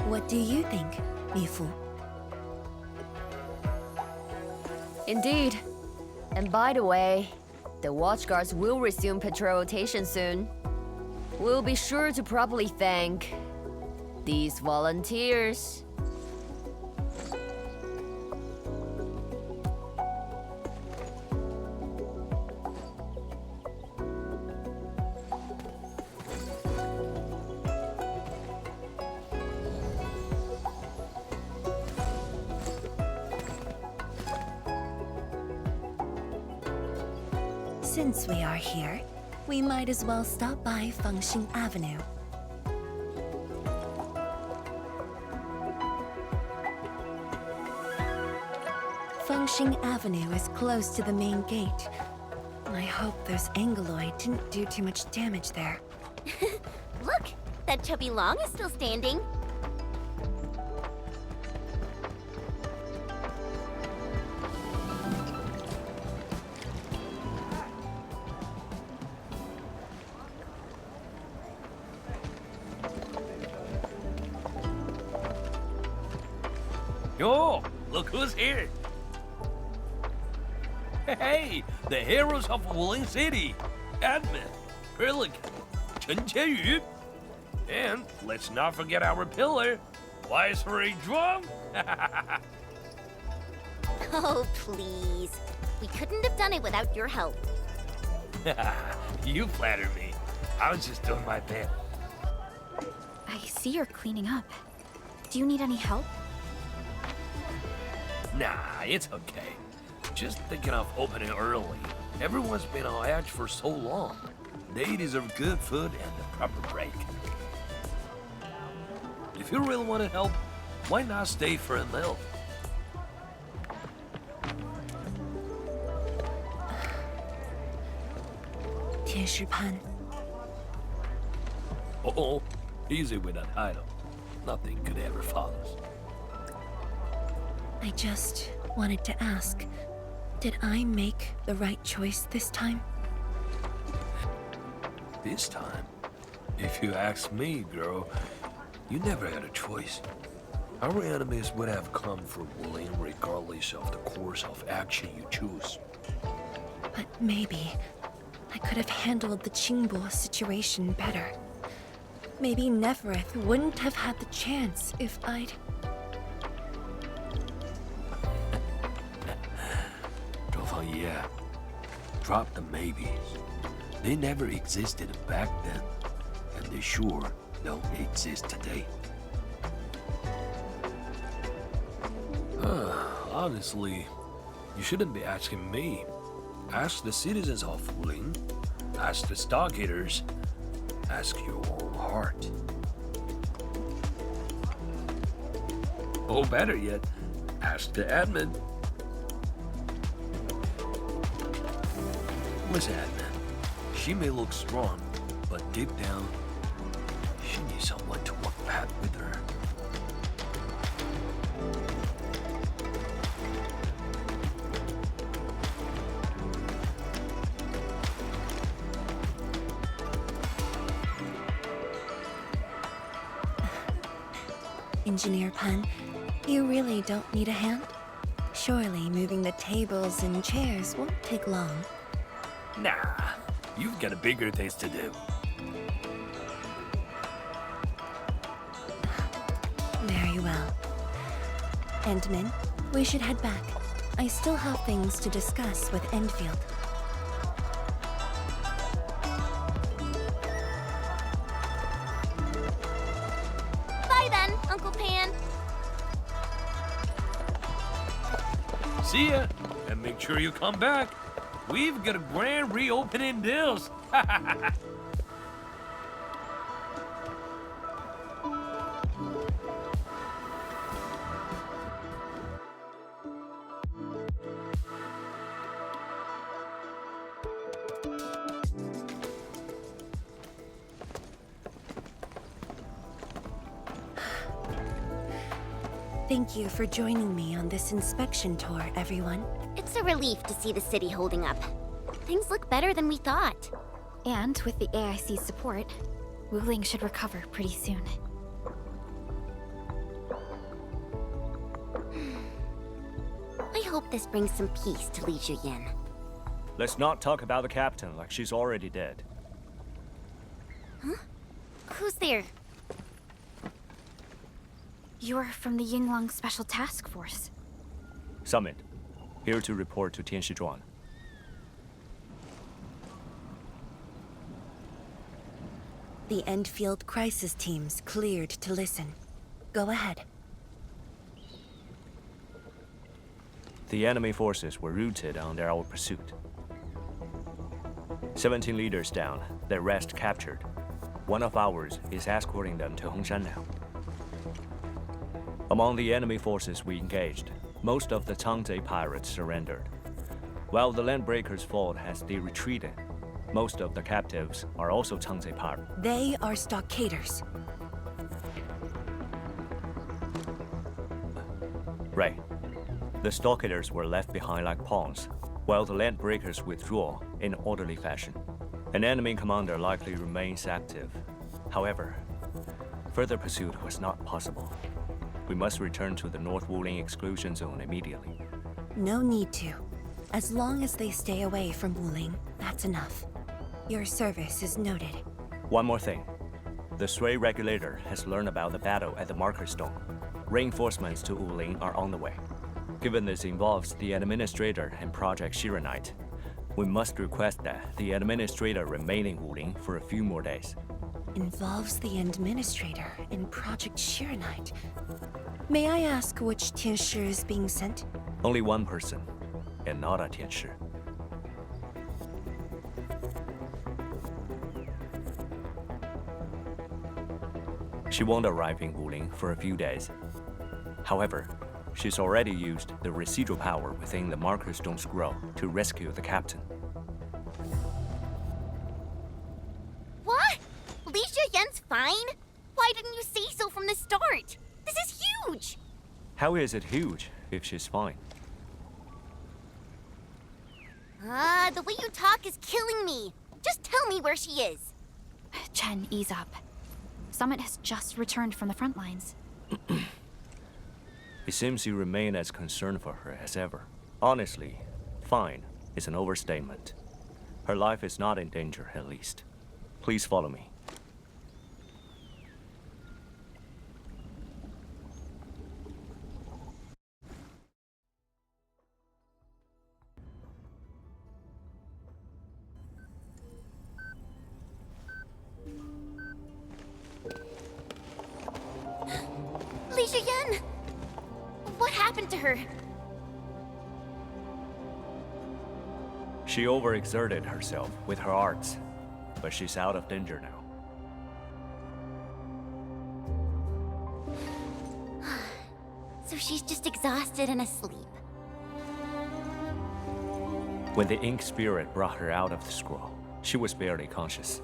What do you think, Mifu? Indeed. And by the way, the watchguards will resume patrol rotation soon. We'll be sure to properly thank these volunteers. Since we are here, we might as well stop by Fengxing Avenue. Fengxing Avenue is close to the main gate. I hope those Angloid didn't do too much damage there. Look! That chubby long is still standing. Yo, look who's here. Hey, the heroes of Wuling City. Admin, Perlic, qianyu. And let's not forget our pillar, Wise for a Zhuang. Oh, please. We couldn't have done it without your help. You flatter me. I was just doing my best. I see you're cleaning up. Do you need any help? Nah, it's okay. Just thinking of opening early. Everyone's been on edge for so long. They deserve good food and a proper break. If you really want to help, why not stay for a meal? Tianshi-pan. Uh-oh, easy with that title. Nothing could ever follow us. I just wanted to ask, did I make the right choice this time? This time? If you ask me, girl, you never had a choice. Our enemies would have come for Wuling regardless of the course of action you choose. But maybe I could have handled the Qingbo situation better. Maybe Nefarith wouldn't have had the chance if I'd... Yeah, drop the maybes. They never existed back then, and they sure don't exist today. Honestly, you shouldn't be asking me. Ask the citizens of Wuling, ask the stockaders, ask your own heart. Or better yet, ask the admin. Listen, admin. She may look strong, but deep down, she needs someone to walk back with her. Engineer Pan, you really don't need a hand? Surely moving the tables and chairs won't take long. Nah, you've got a bigger things to do. Very well. Endmin, we should head back. I still have things to discuss with Endfield. Bye then, Uncle Pan. See ya, and make sure you come back. We've got a grand reopening deals. Thank you for joining me on this inspection tour, everyone. It's a relief to see the city holding up. Things look better than we thought. And with the AIC's support, Wuling should recover pretty soon. I hope this brings some peace to Li Zhiyan. Let's not talk about the captain like she's already dead. Huh? Who's there? You're from the Yinglang Special Task Force. Summit, here to report to Tianshi Zhuang. The Endfield crisis team's cleared to listen. Go ahead. The enemy forces were routed under our pursuit. 17 leaders down, the rest captured. One of ours is escorting them to Hongshan now. Among the enemy forces we engaged, most of the Changzhe pirates surrendered. While the Landbreakers fought as they retreated, most of the captives are also Changzhe pirates. They are stockaders. Right. The stockaders were left behind like pawns, while the Landbreakers withdraw in orderly fashion. An enemy commander likely remains active. However, further pursuit was not possible. We must return to the North Wuling exclusion zone immediately. No need to. As long as they stay away from Wuling, that's enough. Your service is noted. One more thing. The Sui regulator has learned about the battle at the Marker Stone. Reinforcements to Wuling are on the way. Given this involves the Administrator and Project Shiranite, we must request that the Administrator remain in Wuling for a few more days. Involves the Administrator in Project Shiranite. May I ask which Tianshi is being sent? Only one person, and not a Tianshi. She won't arrive in Wuling for a few days. However, she's already used the residual power within the Marker Stone Scroll to rescue the captain. What? Li Shiyan's fine? Why didn't you say so from the start? This is huge! How is it huge if she's fine? The way you talk is killing me. Just tell me where she is. Chen, ease up. Summit has just returned from the front lines. It seems you remain as concerned for her as ever. Honestly, fine is an overstatement. Her life is not in danger, at least. Please follow me. Li Shiyan! What happened to her? She overexerted herself with her arts, but she's out of danger now. So she's just exhausted and asleep. When the Ink Spirit brought her out of the scroll, she was barely conscious.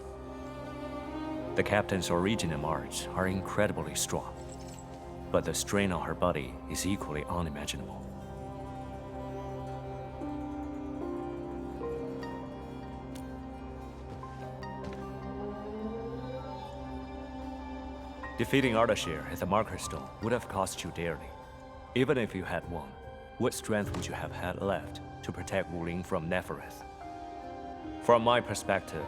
The Captain's original arts are incredibly strong, but the strain on her body is equally unimaginable. Defeating Ardashir at the Marker Stone would have cost you dearly. Even if you had won, what strength would you have had left to protect Wuling from Nefarith? From my perspective,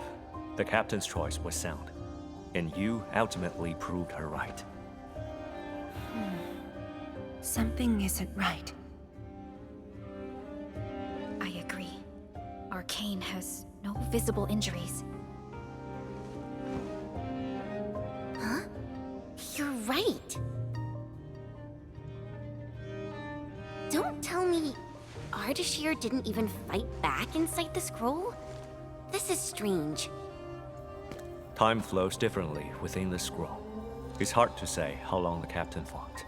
the Captain's choice was sound, and you ultimately proved her right. Something isn't right. I agree. Arcane has no visible injuries. Huh? You're right. Don't tell me Ardashir didn't even fight back inside the scroll? This is strange. Time flows differently within the scroll. It's hard to say how long the Captain fought.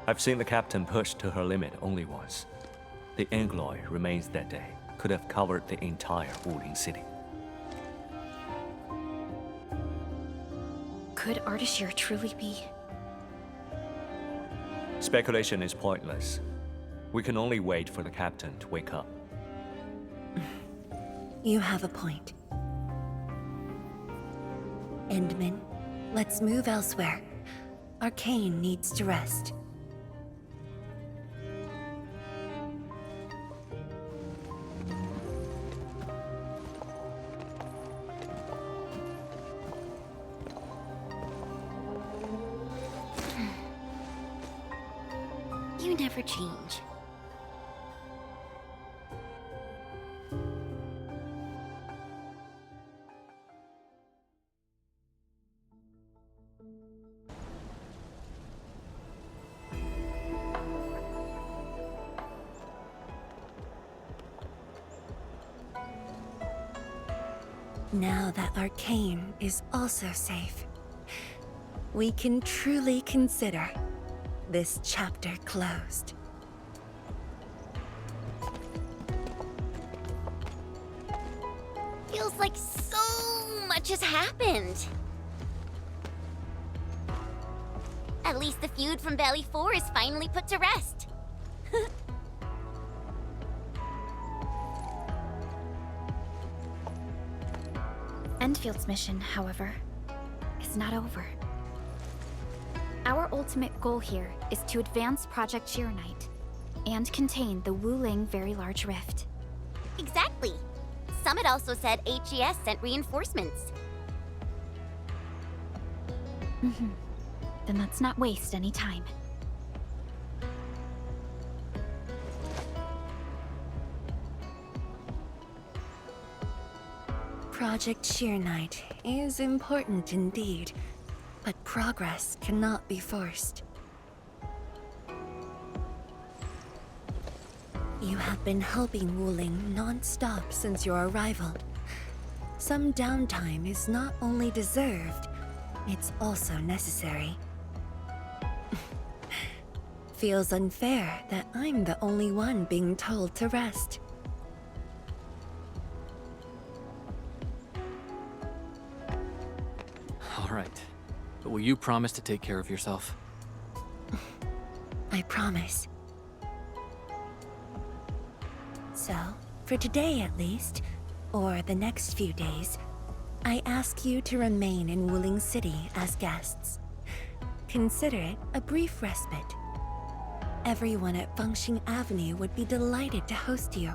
I've seen the Captain pushed to her limit only once. The Angloy remains that day could have covered the entire Wuling city. Could Ardashir truly be? Speculation is pointless. We can only wait for the Captain to wake up. You have a point. Endmin, let's move elsewhere. Arcane needs to rest. You never change. Now that Arcane is also safe, we can truly consider this chapter closed. Feels like so much has happened. At least the feud from Valley 4 is finally put to rest. Endfield's mission, however, is not over. Our ultimate goal here is to advance Project Chironite and contain the Wuling Very Large Rift. Exactly. Summit also said HES sent reinforcements. Then let's not waste any time. Project Chironite is important indeed, but progress cannot be forced. You have been helping Wuling non-stop since your arrival. Some downtime is not only deserved, it's also necessary. Feels unfair that I'm the only one being told to rest. All right. But will you promise to take care of yourself? I promise. So, for today at least, or the next few days, I ask you to remain in Wuling City as guests. Consider it a brief respite. Everyone at Fengxing Avenue would be delighted to host you.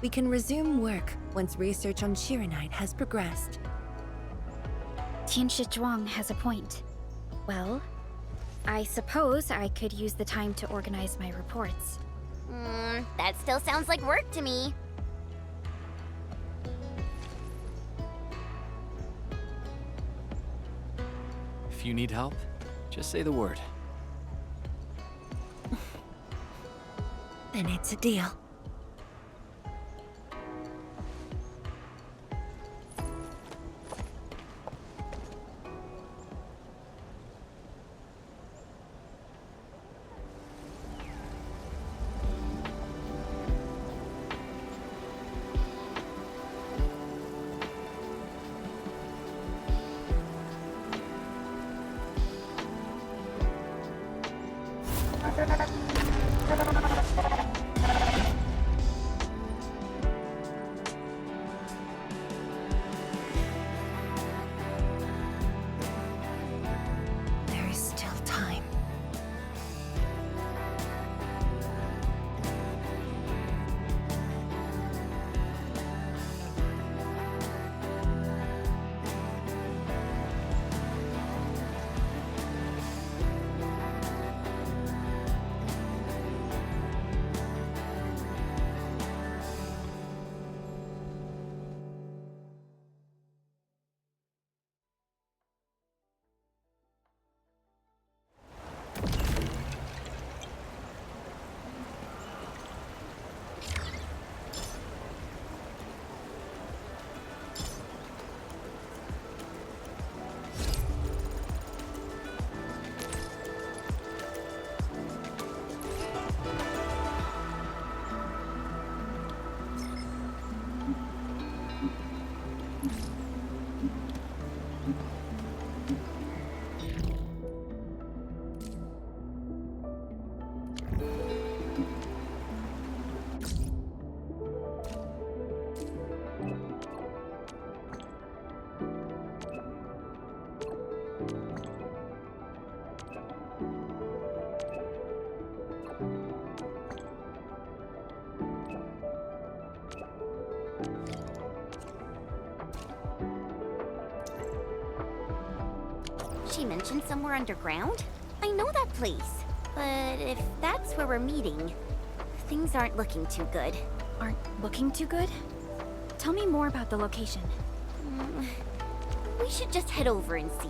We can resume work once research on Chironite has progressed. Tianshi Zhuang has a point. Well, I suppose I could use the time to organize my reports. That still sounds like work to me. If you need help, just say the word. Then it's a deal. There is still time. She mentioned somewhere underground? I know that place. But if that's where we're meeting, things aren't looking too good. Aren't looking too good? Tell me more about the location. We should just head over and see.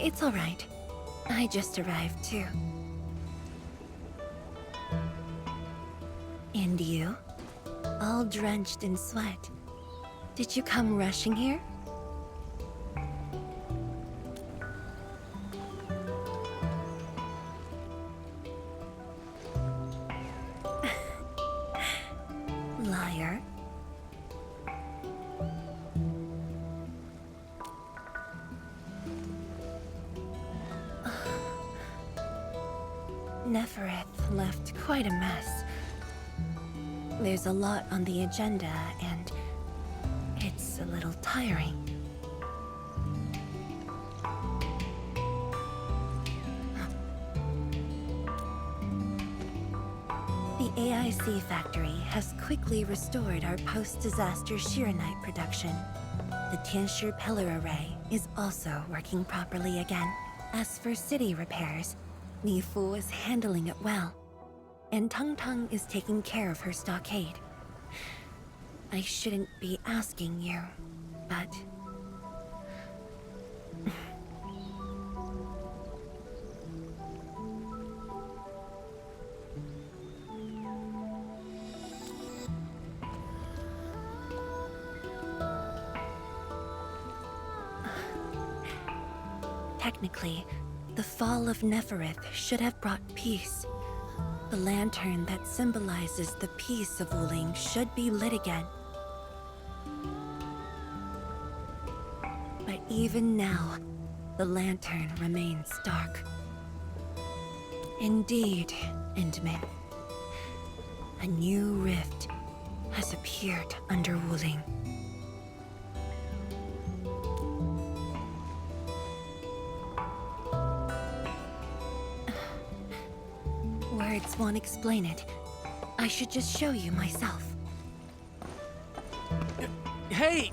It's all right. I just arrived, too. And you? All drenched in sweat. Did you come rushing here? Liar. Nefarith left quite a mess. There's a lot on the agenda, and it's a little tiring. The AIC factory has quickly restored our post-disaster Shiranite production. The Tianshi pillar array is also working properly again. As for city repairs, Nifu is handling it well, and Tung Tung is taking care of her stockade. I shouldn't be asking you, but... Technically, the fall of Nefarith should have brought peace. The lantern that symbolizes the peace of Wuling should be lit again. But even now, the lantern remains dark. Indeed, endmin. A new rift has appeared under Wuling. Words won't explain it. I should just show you myself. Hey!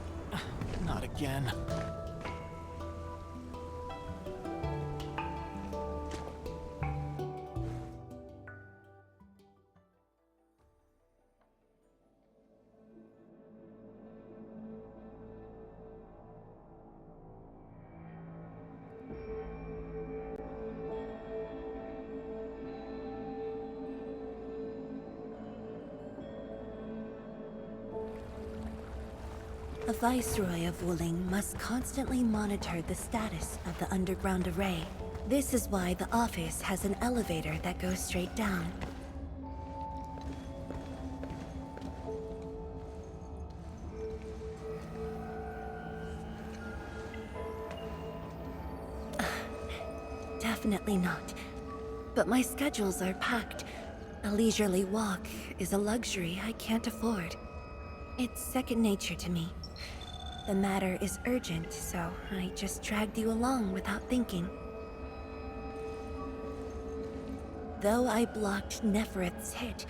Not again. A Viceroy of Wuling must constantly monitor the status of the underground array. This is why the office has an elevator that goes straight down. Definitely not. But my schedules are packed. A leisurely walk is a luxury I can't afford. It's second nature to me. The matter is urgent, so I just dragged you along without thinking. Though I blocked Nefarith's hit,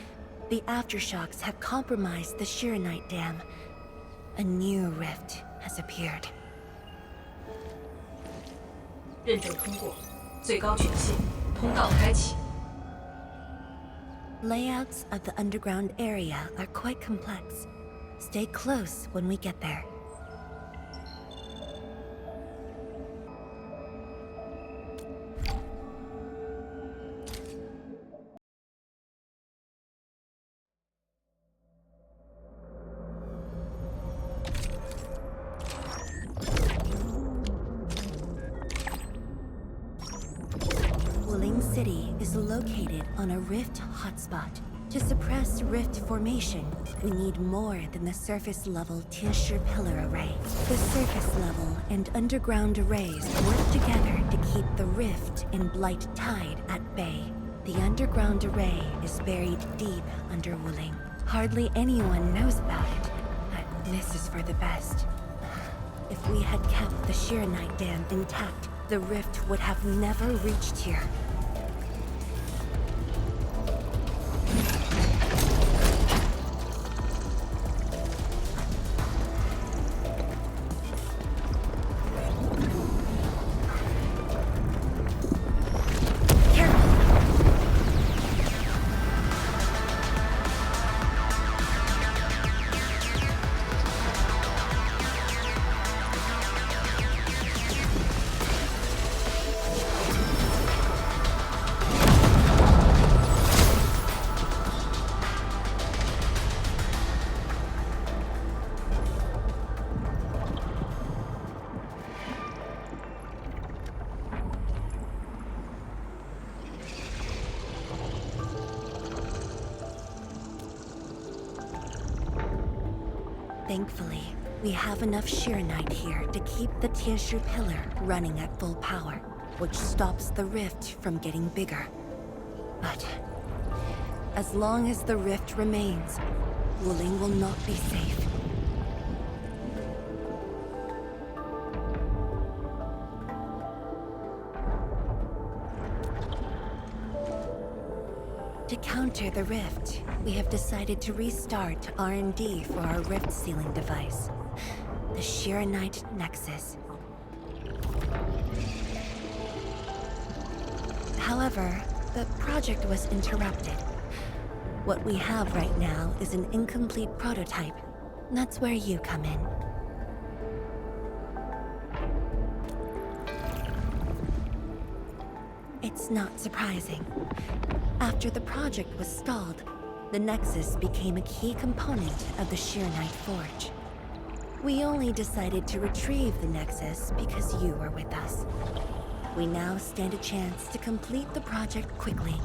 the aftershocks have compromised the Shiranite dam. A new rift has appeared. 认证通过，最高权限，通道开启。 Layouts of the underground area are quite complex. Stay close when we get there. Wuling City is located on a rift hotspot. To suppress rift formation, we need more than the surface-level Tianshi pillar array. The surface-level and underground arrays work together to keep the rift and blight tide at bay. The underground array is buried deep under Wuling. Hardly anyone knows about it, but this is for the best. If we had kept the Shiranite dam intact, the rift would have never reached here. Thankfully, we have enough Shiranite here to keep the Tieshu pillar running at full power, which stops the rift from getting bigger. But as long as the rift remains, Wuling will not be safe. To counter the rift, we have decided to restart R&D for our rift sealing device, the Shiranite Nexus. However, the project was interrupted. What we have right now is an incomplete prototype. That's where you come in. It's not surprising. After the project was stalled, the Nexus became a key component of the Shiranite Forge. We only decided to retrieve the Nexus because you were with us. We now stand a chance to complete the project quickly.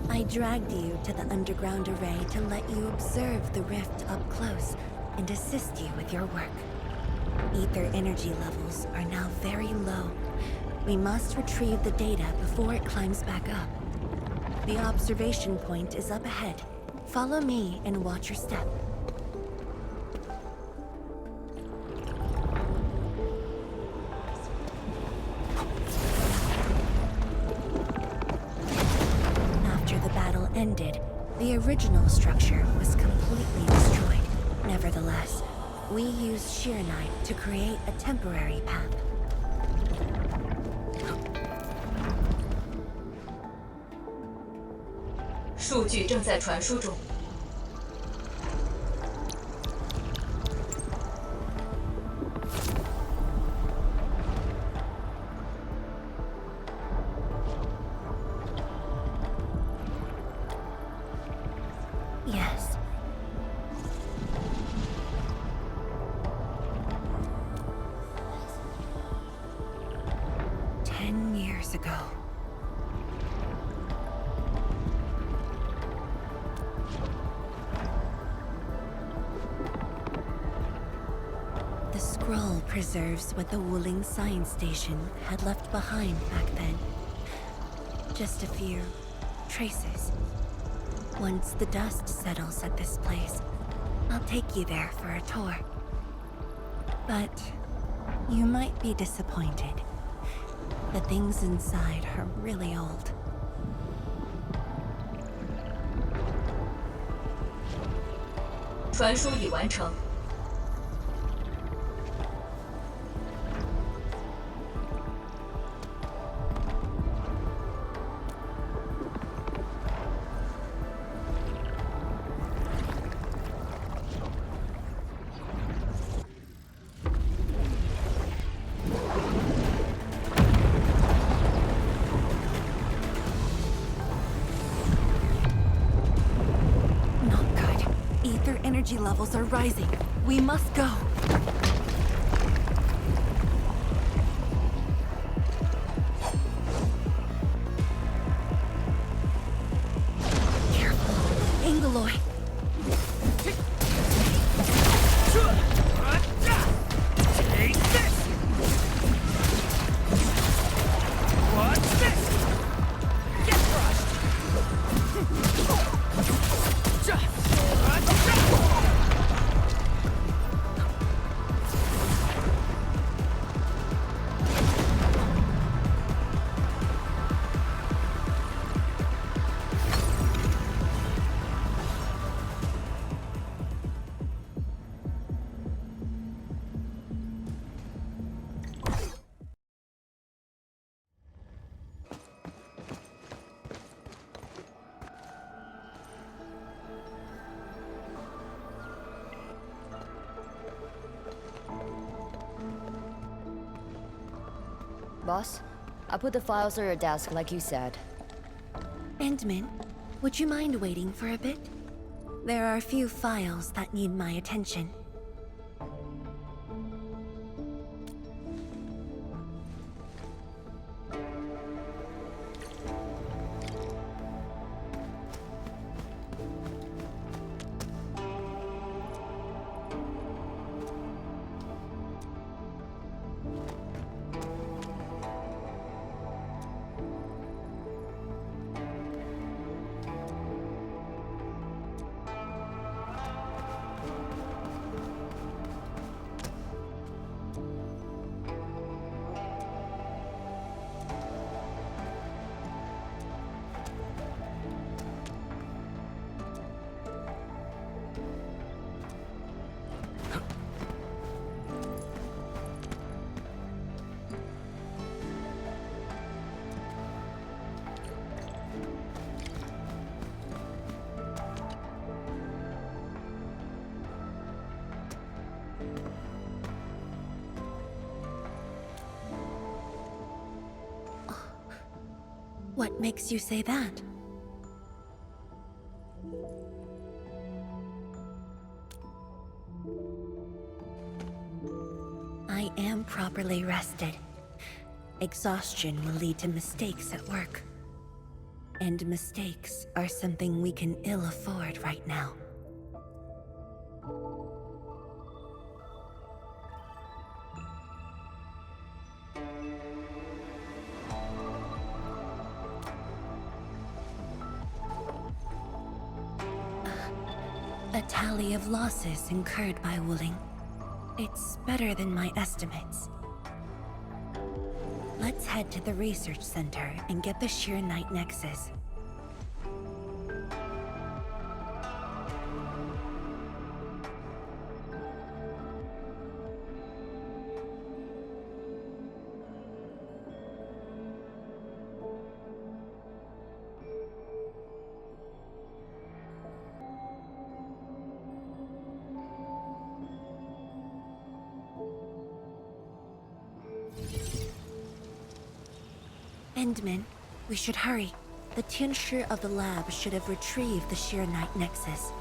I dragged you to the underground array to let you observe the rift up close and assist you with your work. Ether energy levels are now very low. We must retrieve the data before it climbs back up. The observation point is up ahead. Follow me and watch your step. After the battle ended, the original structure was completely destroyed. Nevertheless, we used Shiranite to create a temporary path. "数据正在传输中。Yes. "10 years ago. The scroll preserves what the Wuling Science Station had left behind back then. Just a few traces. Once the dust settles at this place, I'll take you there for a tour. But you might be disappointed. The things inside are really old. 传输已完成。Energy levels are rising. We must go. Careful, Angaloy. Take this! What's this? Get crushed! Boss, I put the files on your desk like you said. Endmin, would you mind waiting for a bit? There are a few files that need my attention. What makes you say that? I am properly rested. Exhaustion will lead to mistakes at work. And mistakes are something we can ill afford right now. A tally of losses incurred by Wuling. It's better than my estimates. Let's head to the research center and get the Sheer Night Nexus. Endmin, we should hurry. The qianyu of the lab should have retrieved the Sheer Night Nexus.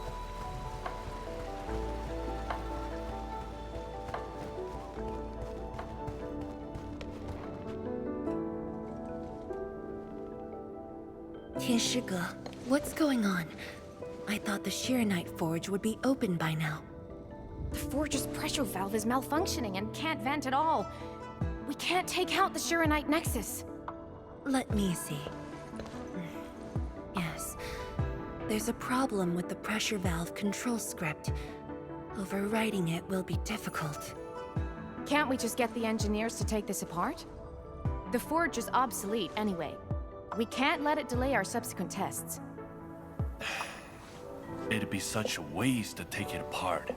Qianyu, what's going on? I thought the Sheer Night Forge would be open by now. The forge's pressure valve is malfunctioning and can't vent at all. We can't take out the Sheer Night Nexus. Let me see. Yes. There's a problem with the pressure valve control script. Overwriting it will be difficult. Can't we just get the engineers to take this apart? The forge is obsolete anyway. We can't let it delay our subsequent tests. It'd be such a waste to take it apart.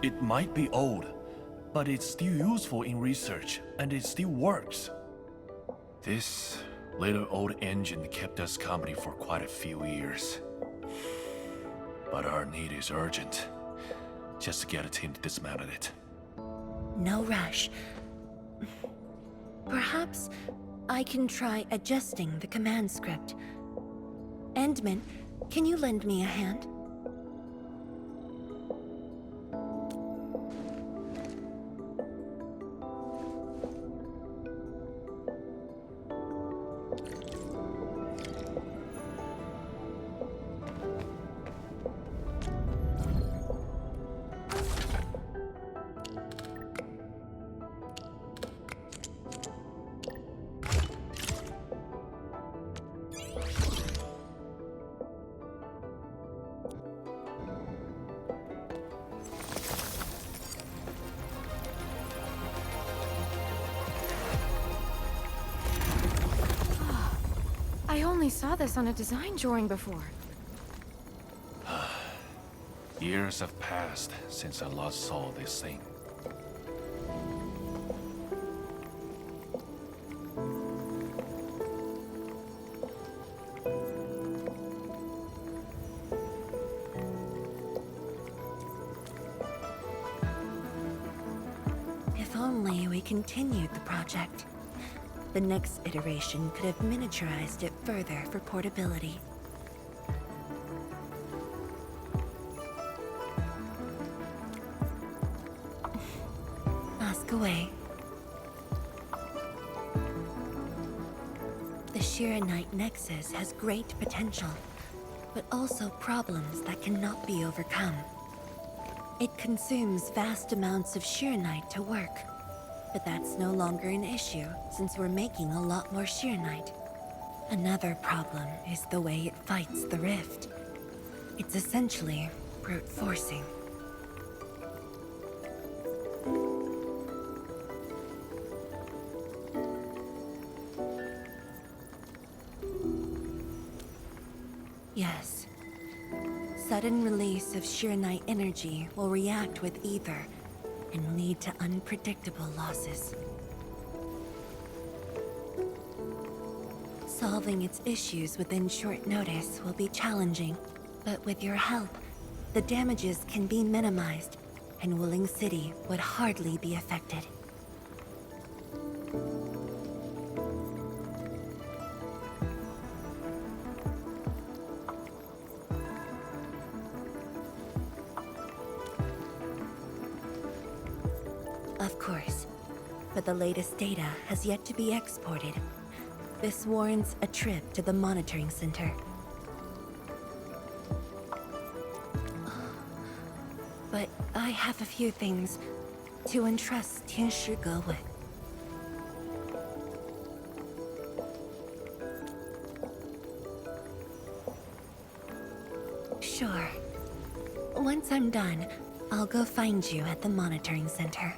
It might be old, but it's still useful in research, and it still works. This little old engine kept us company for quite a few years. But our need is urgent. Just to get a team to dismantle it. No rush. Perhaps I can try adjusting the command script. Endmin, can you lend me a hand? I only saw this on a design drawing before. Years have passed since I last saw this thing. If only we continued the project. The next iteration could have miniaturized it further for portability. Ask away. The Sheer Night Nexus has great potential, but also problems that cannot be overcome. It consumes vast amounts of Sheer Night to work. But that's no longer an issue, since we're making a lot more Sheer Night. Another problem is the way it fights the rift. It's essentially brute forcing. Yes. Sudden release of Sheer Night energy will react with ether and lead to unpredictable losses. Solving its issues within short notice will be challenging, but with your help, the damages can be minimized, and Wuling City would hardly be affected. Of course. But the latest data has yet to be exported. This warrants a trip to the monitoring center. But I have a few things to entrust Tianshi Ge with. Sure. Once I'm done, I'll go find you at the monitoring center.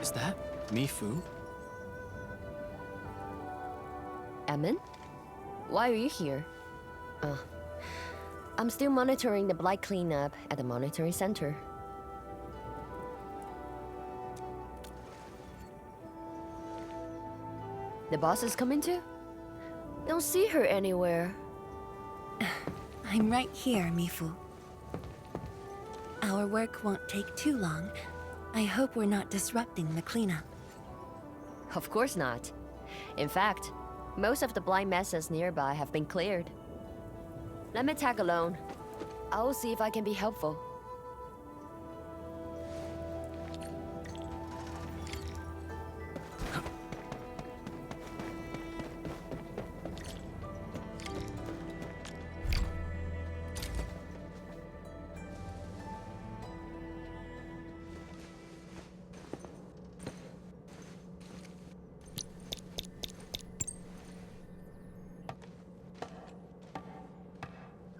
Is that Mifu? Emin? Why are you here? I'm still monitoring the blight cleanup at the monitoring center. The boss is coming too? Don't see her anywhere. I'm right here, Mifu. Our work won't take too long. I hope we're not disrupting the cleanup. Of course not. In fact, most of the blind messes nearby have been cleared. Let me tag along. I will see if I can be helpful.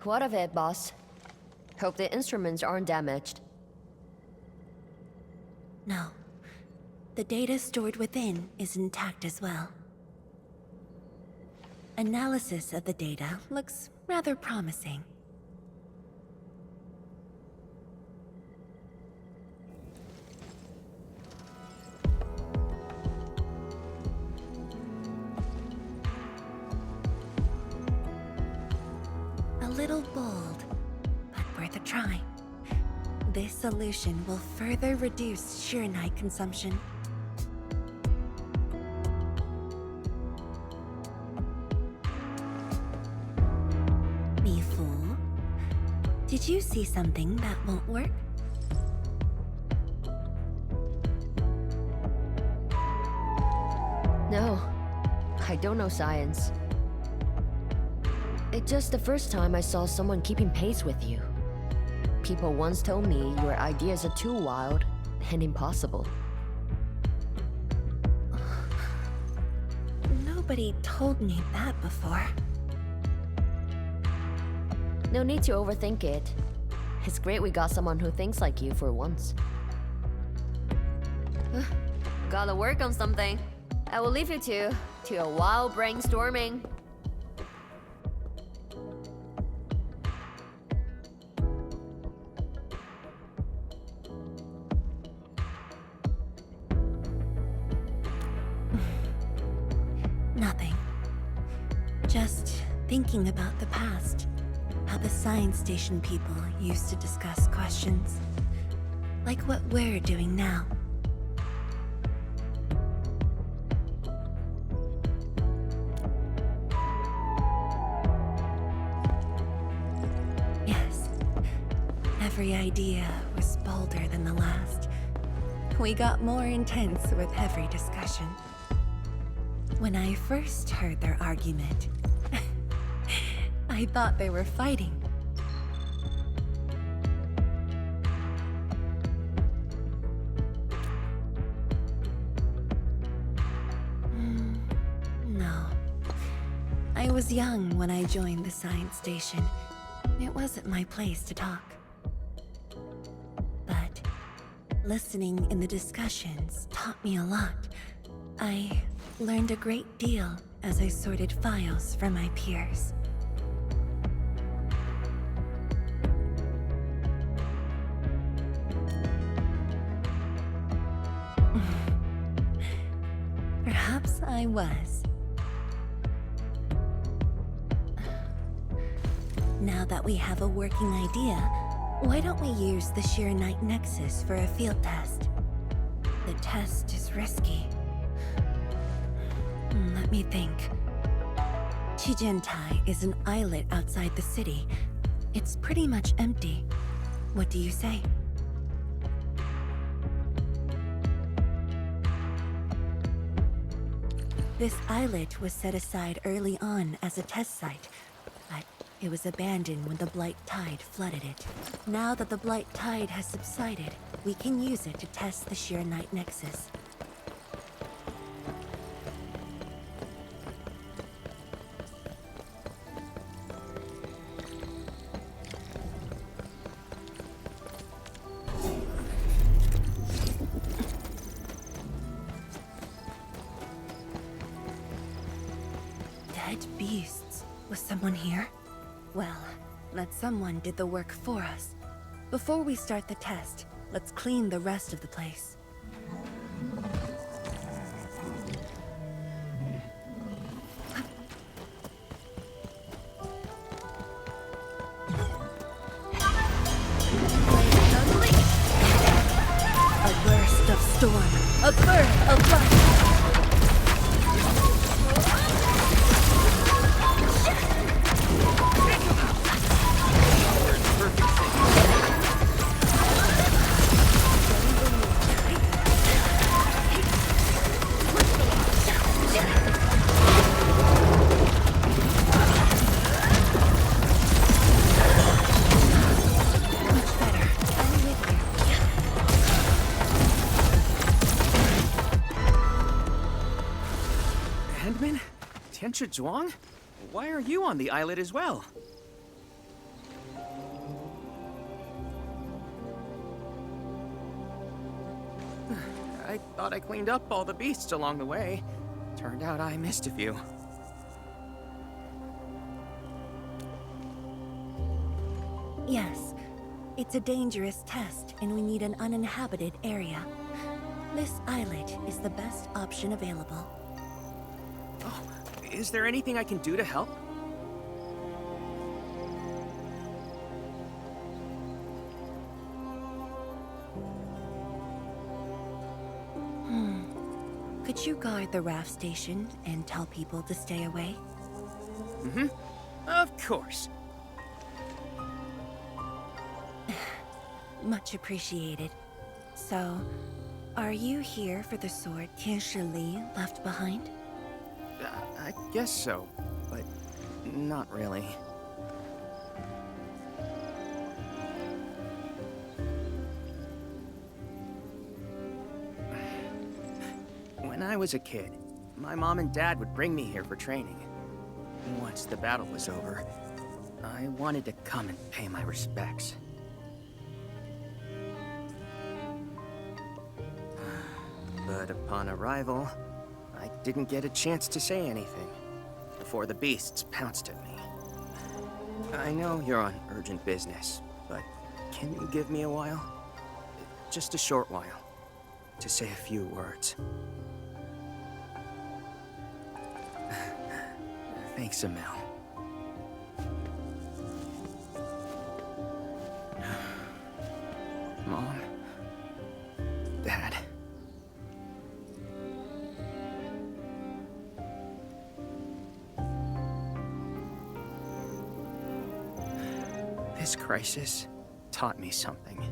What of it, boss? Hope the instruments aren't damaged. No. The data stored within is intact as well. Analysis of the data looks rather promising. A little bold, but worth a try. This solution will further reduce Shiranite consumption. Mifu, did you see something that won't work? No, I don't know science. It's just the first time I saw someone keeping pace with you. People once told me your ideas are too wild and impossible. Nobody told me that before. No need to overthink it. It's great we got someone who thinks like you for once. Gotta work on something. I will leave you to a wild brainstorming. Nothing. Just thinking about the past. How the science station people used to discuss questions. Like what we're doing now. Yes. Every idea was bolder than the last. We got more intense with every discussion. When I first heard their argument, I thought they were fighting. No. I was young when I joined the science station. It wasn't my place to talk. But Listening in the discussions taught me a lot. I learned a great deal as I sorted files from my peers. Perhaps I was. Now that we have a working idea, why don't we use the Sheer Night Nexus for a field test? The test is risky. Let me think. Chijentai is an islet outside the city. It's pretty much empty. What do you say? This islet was set aside early on as a test site, but it was abandoned when the Blight Tide flooded it. Now that the Blight Tide has subsided, we can use it to test the Sheer Night Nexus. Dead beasts. Was someone here? Well, that someone did the work for us. Before we start the test, let's clean the rest of the place. A burst of storm, a birth of light. Zhuang? Why are you on the islet as well? I thought I cleaned up all the beasts along the way. Turned out I missed a few. Yes, it's a dangerous test and we need an uninhabited area. This islet is the best option available. Is there anything I can do to help? Could you guard the raft station and tell people to stay away? Mm-hmm. Of course. Much appreciated. So, are you here for the sword Tianshi Li left behind? I guess so, but not really. When I was a kid, my mom and dad would bring me here for training. Once the battle was over, I wanted to come and pay my respects. But upon arrival, I didn't get a chance to say anything before the beasts pounced at me. I know you're on urgent business, but can you give me a while? Just a short while, to say a few words. Thanks, Emil. Mom, Dad. This crisis taught me something.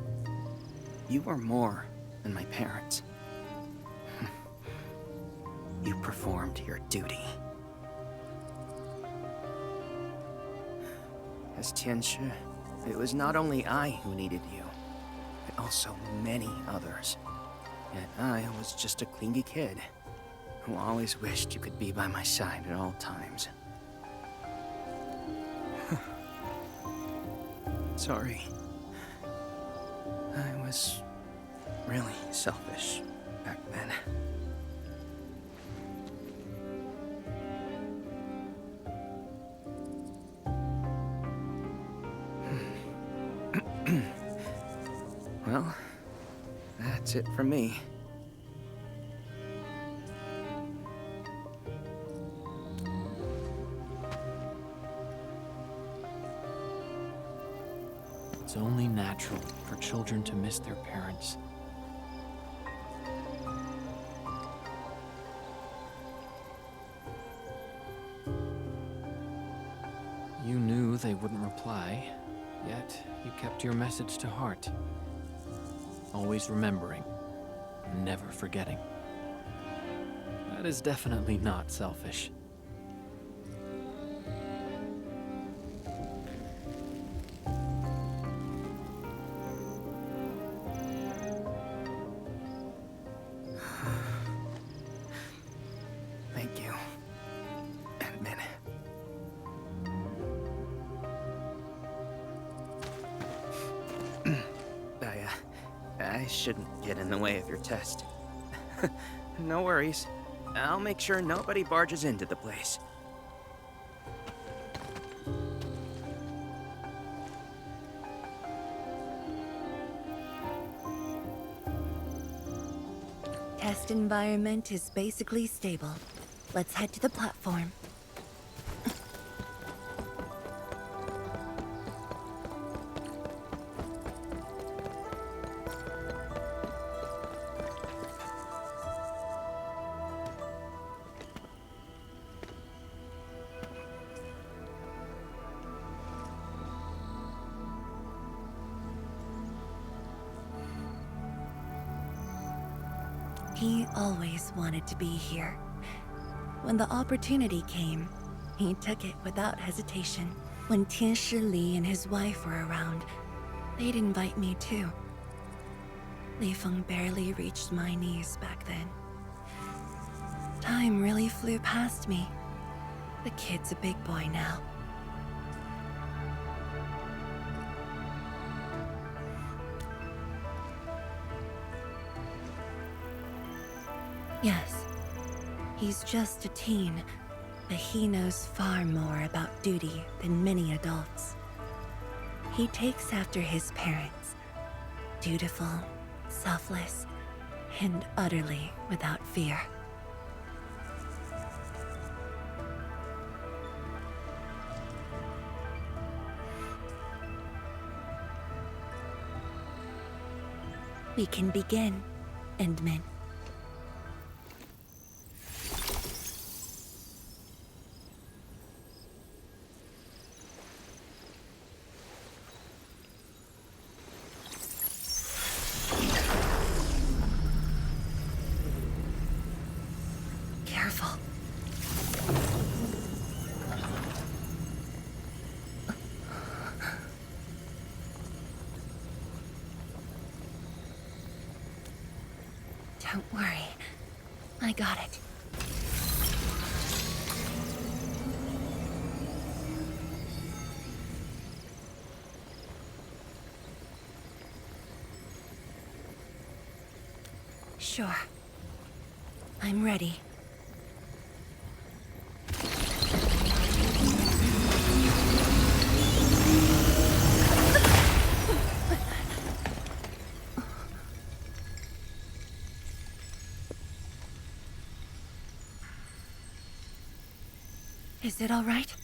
You were more than my parents. You performed your duty. As Tianshi, it was not only I who needed you, but also many others. Yet I was just a clingy kid who always wished you could be by my side at all times. Sorry. I was really selfish back then. Well, that's it for me. It's only natural for children to miss their parents. You knew they wouldn't reply, yet you kept your message to heart. Always remembering, never forgetting. That is definitely not selfish. Thank you, endmin. I shouldn't get in the way of your test. No worries. I'll make sure nobody barges into the place. Test environment is basically stable. Let's head to the platform. He always wanted to be here. When the opportunity came, he took it without hesitation. When Tianshi Li and his wife were around, they'd invite me too. Li Feng barely reached my knees back then. Time really flew past me. The kid's a big boy now. Yes, he's just a teen, but he knows far more about duty than many adults. He takes after his parents, dutiful, selfless, and utterly without fear. We can begin, endmin. Don't worry. I got it. Sure. I'm ready. Is it all right?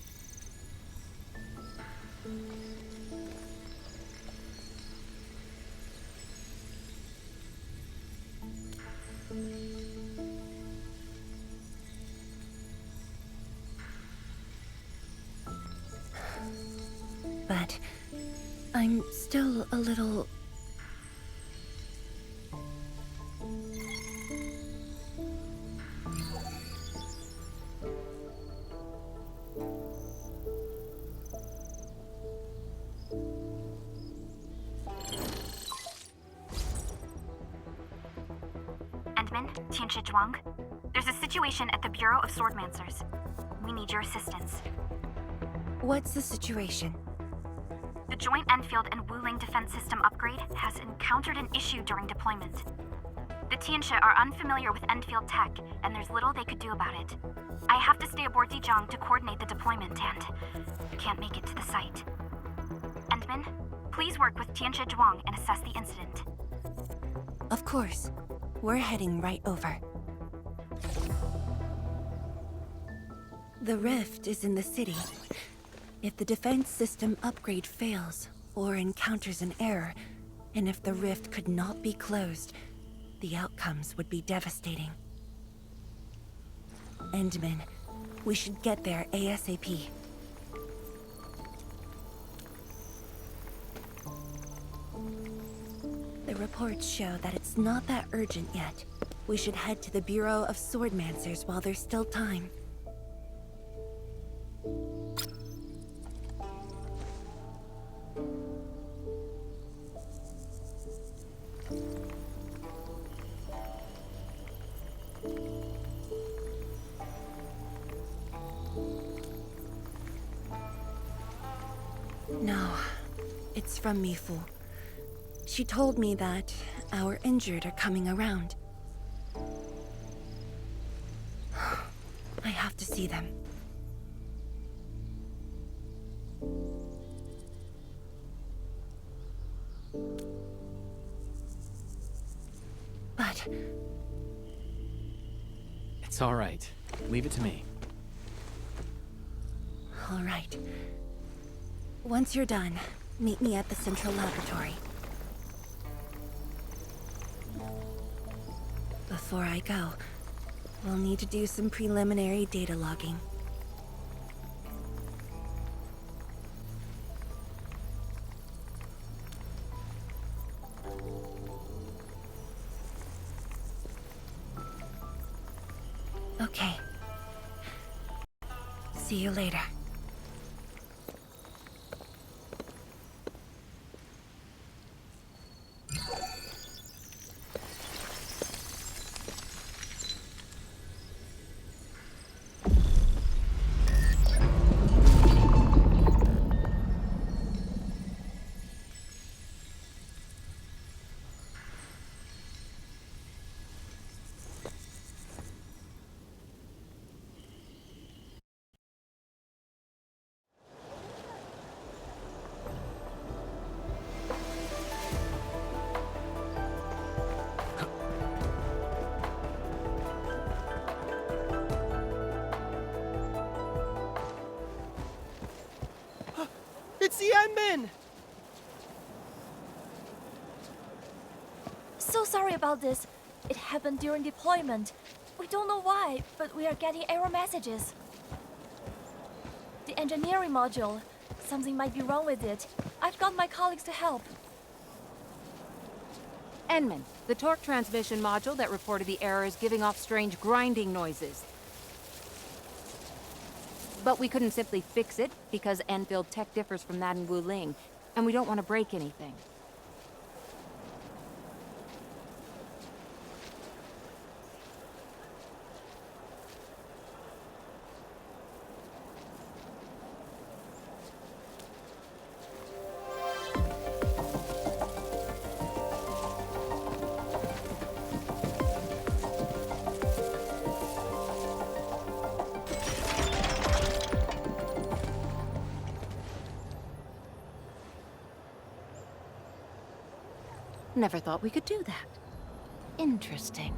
But I'm still a little... Zhuang. There's a situation at the Bureau of Swordmancers. We need your assistance. What's the situation? The joint Endfield and Wuling defense system upgrade has encountered an issue during deployment. The Tianxia are unfamiliar with Endfield tech, and there's little they could do about it. I have to stay aboard Zhuang to coordinate the deployment and can't make it to the site. Endmin, please work with Tianxia Zhuang and assess the incident. Of course. We're heading right over. The rift is in the city. If the defense system upgrade fails, or encounters an error, and if the rift could not be closed, the outcomes would be devastating. Endmin, we should get there ASAP. The reports show that it's not that urgent yet. We should head to the Bureau of Swordmancers while there's still time. No, it's from Mifu. She told me that our injured are coming around. I have to see them. But... It's all right. Leave it to me. All right. Once you're done, meet me at the central laboratory. Before I go, we'll need to do some preliminary data logging. Okay. See you later. It's the endmin! So sorry about this. It happened during deployment. We don't know why, but we are getting error messages. The engineering module. Something might be wrong with it. I've got my colleagues to help. Endmin, the torque transmission module that reported the error is giving off strange grinding noises. But we couldn't simply fix it, because Endfield tech differs from that in Wuling, and we don't want to break anything. Never thought we could do that. Interesting.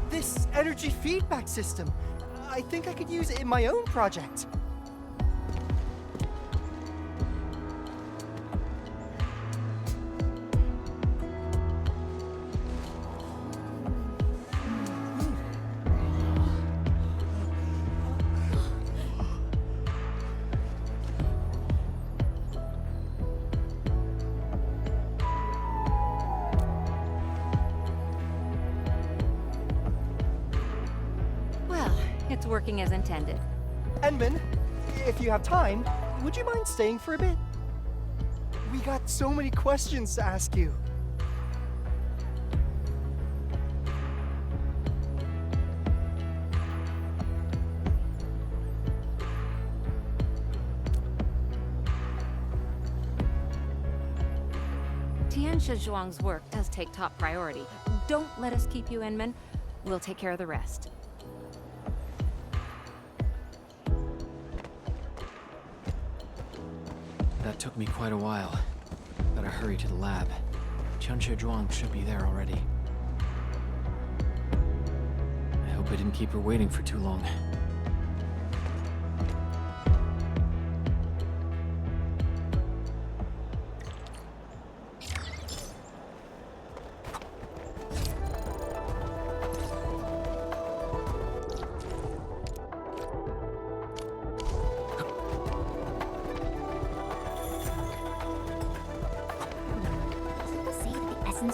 This energy feedback system. I think I could use it in my own project. It's working as intended. Endmin, if you have time, would you mind staying for a bit? We got so many questions to ask you. Zhuang's work does take top priority. Don't let us keep you, endmin. We'll take care of the rest. That took me quite a while. Better hurry to the lab. Zhuang should be there already. I hope I didn't keep her waiting for too long.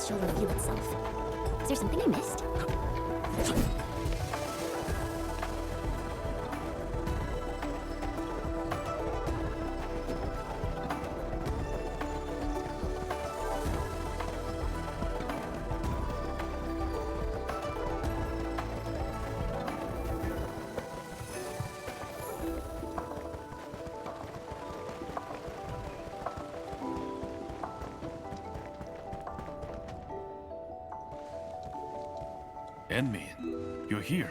Shall reveal itself. Is there something I missed? Endmin, you're here.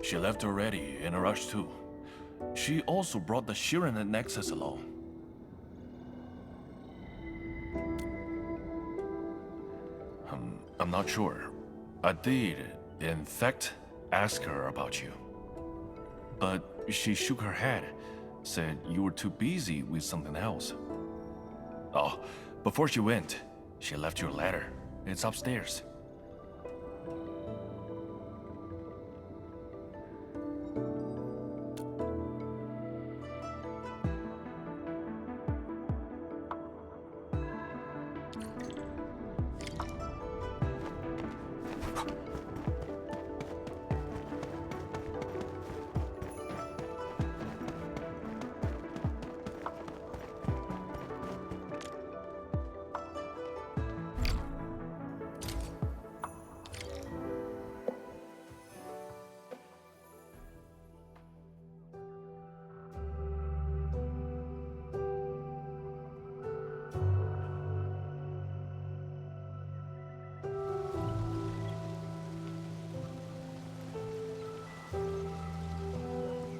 She left already, in a rush too. She also brought the Shiren Nexus along. I'm not sure. I did, in fact, ask her about you. But she shook her head. Said you were too busy with something else. Oh, before she went, she left your letter. It's upstairs.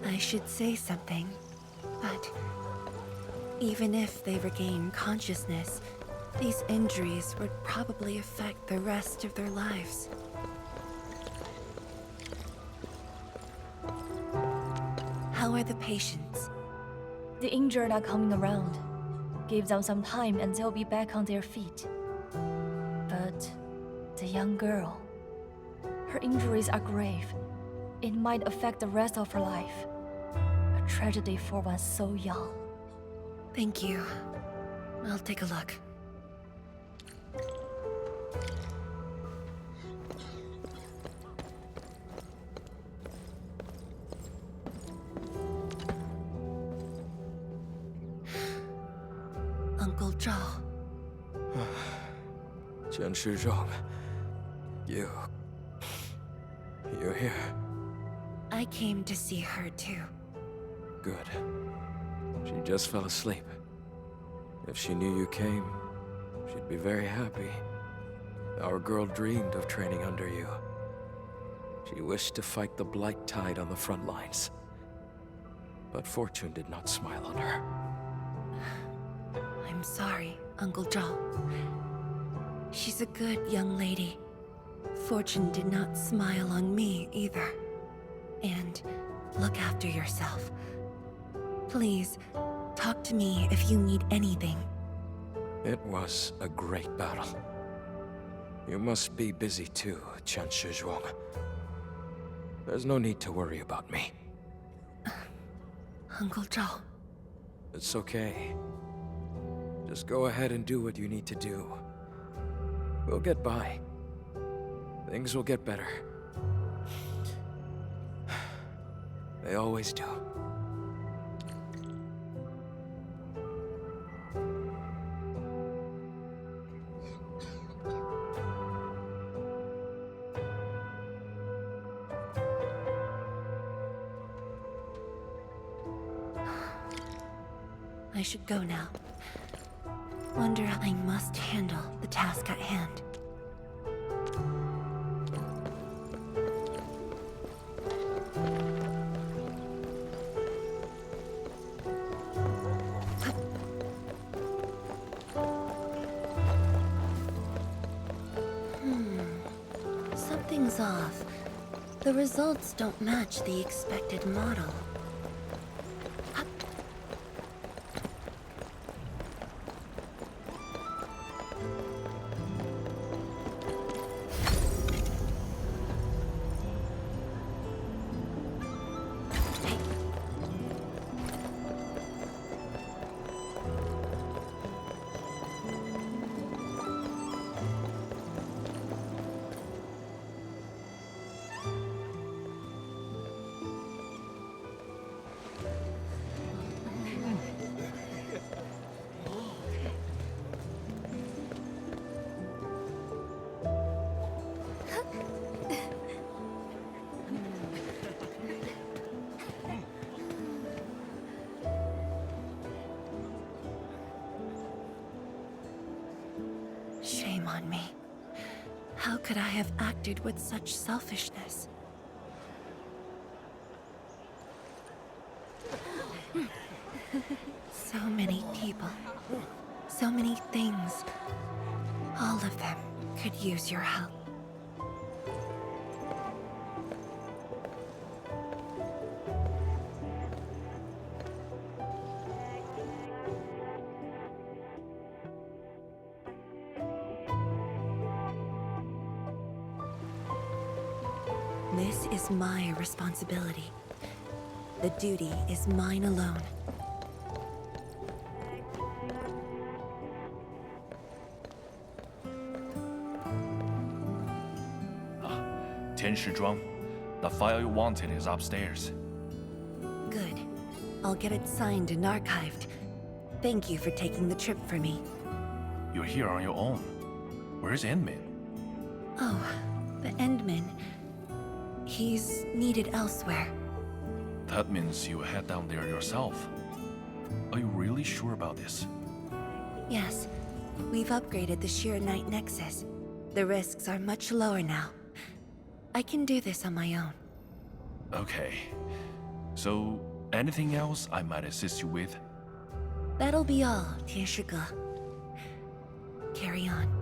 I should say something, but even if they regain consciousness, these injuries would probably affect the rest of their lives. How are the patients? The injured are coming around. Give them some time and they'll be back on their feet. But the young girl, her injuries are grave. It might affect the rest of her life. A tragedy for one so young. Thank you. I'll take a look. Uncle Zhao. Zhuang, you're here. I came to see her too. Good. She just fell asleep. If she knew you came, she'd be very happy. Our girl dreamed of training under you. She wished to fight the blight tide on the front lines. But fortune did not smile on her. I'm sorry, Uncle Zhao. She's a good young lady. Fortune did not smile on me either. And look after yourself. Please, talk to me if you need anything. It was a great battle. You must be busy too, Zhuang. There's no need to worry about me. Uncle Zhao. It's okay. Just go ahead and do what you need to do. We'll get by. Things will get better. They always do. I should go now. Wonder how I must handle the task at hand. Something's off. The results don't match the expected model. Shame on me. How could I have acted with such selfishness? So many people, so many things. All of them could use your help. This is my responsibility. The duty is mine alone. Zhuang, the file you wanted is upstairs. Good. I'll get it signed and archived. Thank you for taking the trip for me. You're here on your own. Where's endmin? Oh, the endmin. He's needed elsewhere. That means you head down there yourself. Are you really sure about this? Yes. We've upgraded the Sheer Night Nexus. The risks are much lower now. I can do this on my own. Okay. So, anything else I might assist you with? That'll be all, Tianshige. Carry on.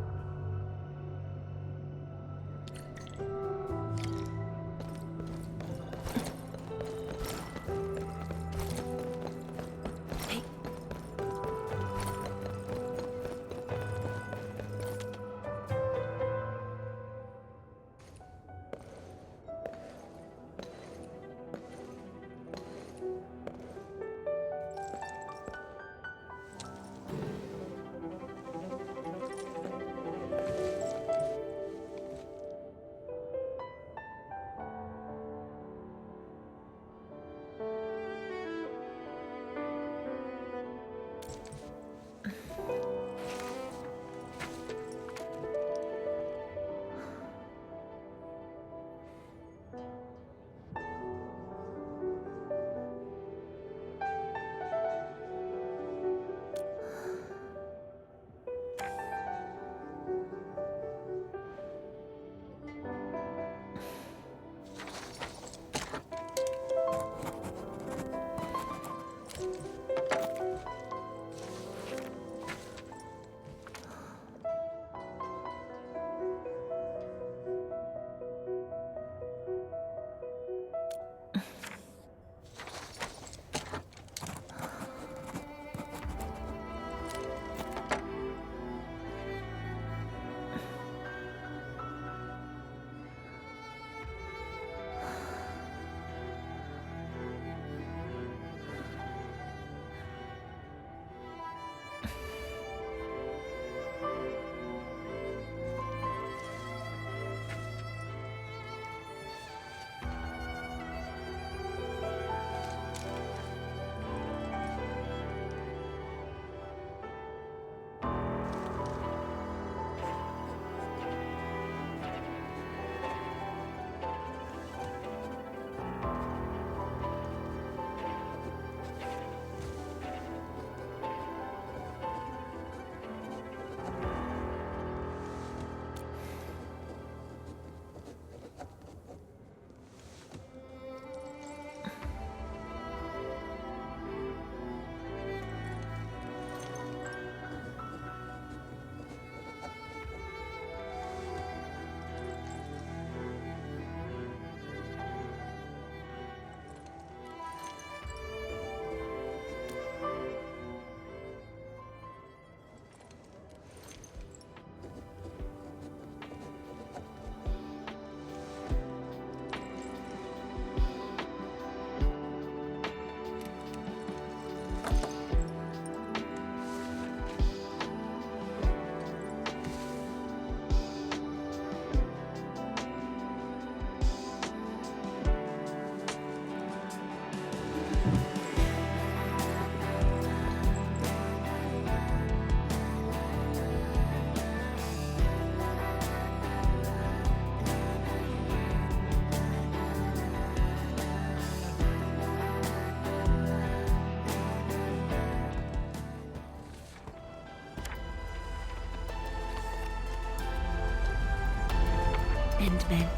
endmin.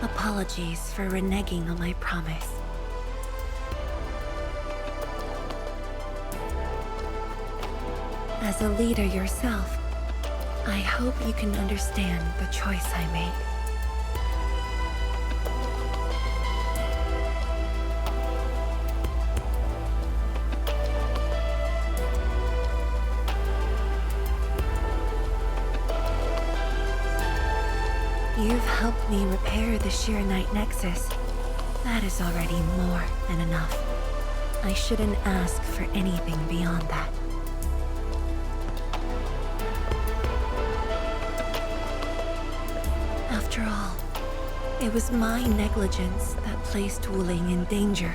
Apologies for reneging on my promise. As a leader yourself, I hope you can understand the choice I made. You've helped me repair the Sheer Night Nexus. That is already more than enough. I shouldn't ask for anything beyond that. After all, it was my negligence that placed Wuling in danger.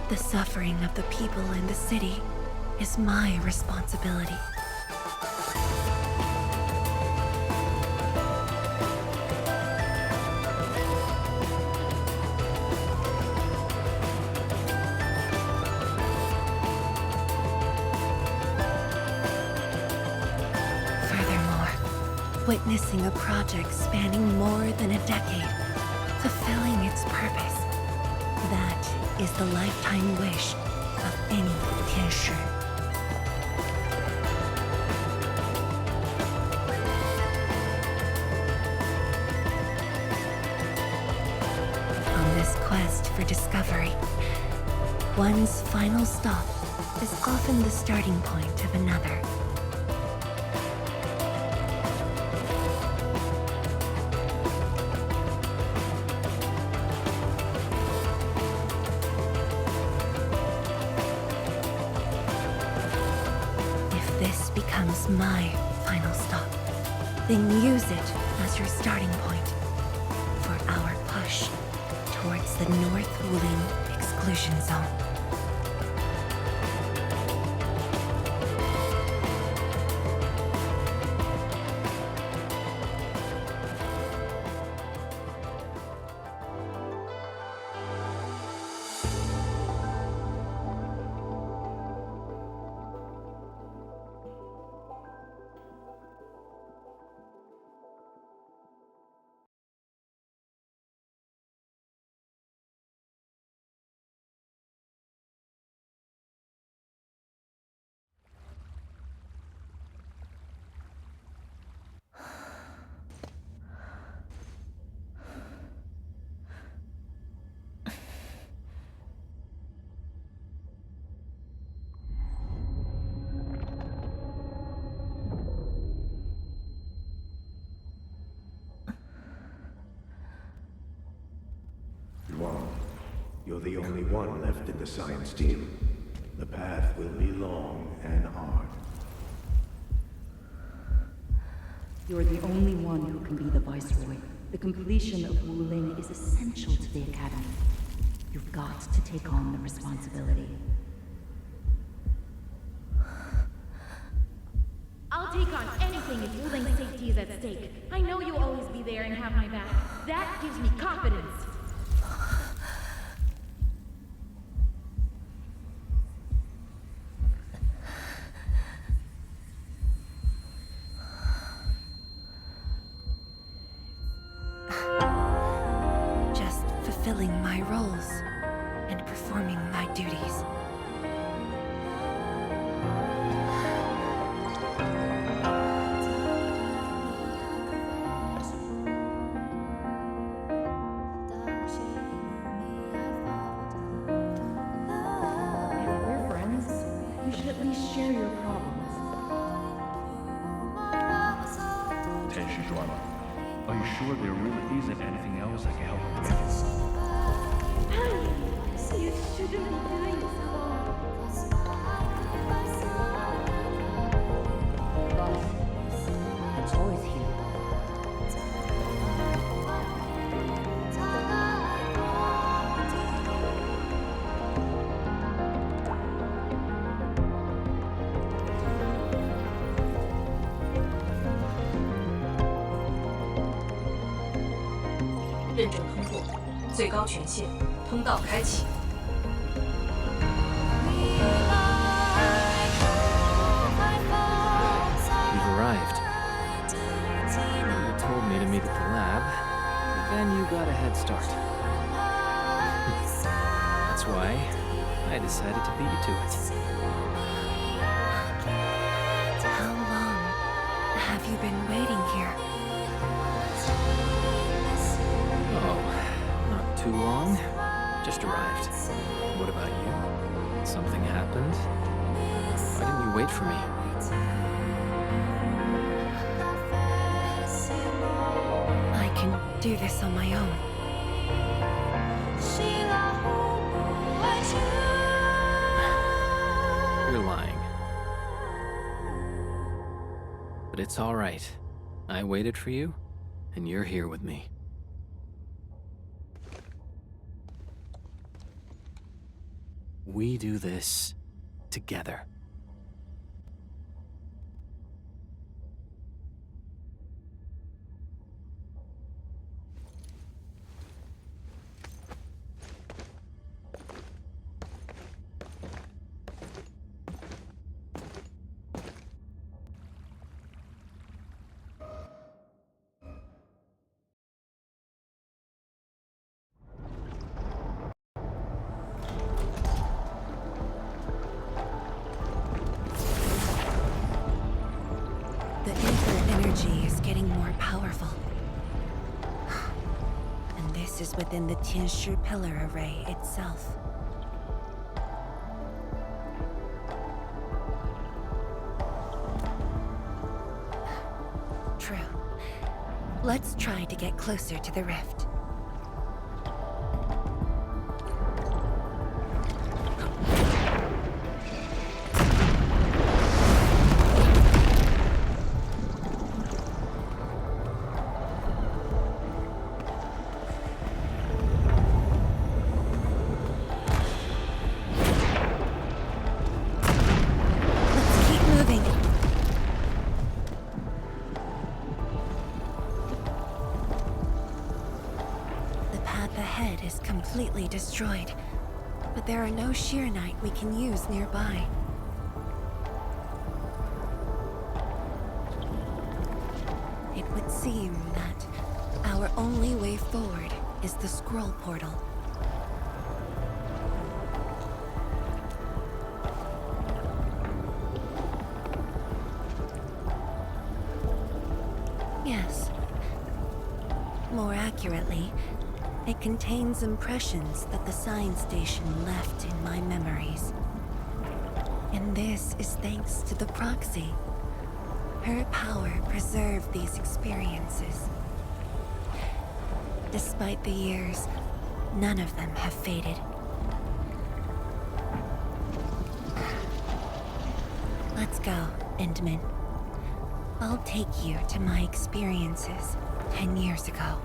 The suffering of the people in the city is my responsibility. Witnessing a project spanning more than a decade, fulfilling its purpose. That is the lifetime wish of any ardashir. On this quest for discovery, one's final stop is often the starting point of another. My final stop. Then use it as your starting point for our push towards the North Wuling exclusion zone. You're the only one left in the science team. The path will be long and hard. You're the only one who can be the Viceroy. The completion of Wuling is essential to the Academy. You've got to take on the responsibility. I'll take on anything if Wuling's safety is at stake. I know you'll always be there and have my back. That gives me confidence. Fulfilling my roles and performing my duties. If we're friends, you should at least share your problems. Tenshi drama. Are you sure there really isn't anything else I can help you with? You shouldn't be doing this alone. It's always here.认证通过，最高权限，通道开启。 We've arrived. You told me to meet And you got a head start. That's why I decided to beat you to it. How long have you been waiting here? Oh, not too long. Just arrived. What about you? Something happened? Why didn't you wait for me? I can do this on my own. You're lying. But it's all right. I waited for you, and you're here with me. We do this together. The ether energy is getting more powerful. And this is within the qianyu pillar array itself. True. Let's try to get closer to the rift. Completely destroyed, but there are no Sheernite we can use nearby. It would seem that our only way forward is the scroll portal. Yes. More accurately, it contains impressions that the science station left in my memories. And this is thanks to the proxy. Her power preserved these experiences. Despite the years, none of them have faded. Let's go, Endmin. I'll take you to my experiences 10 years ago.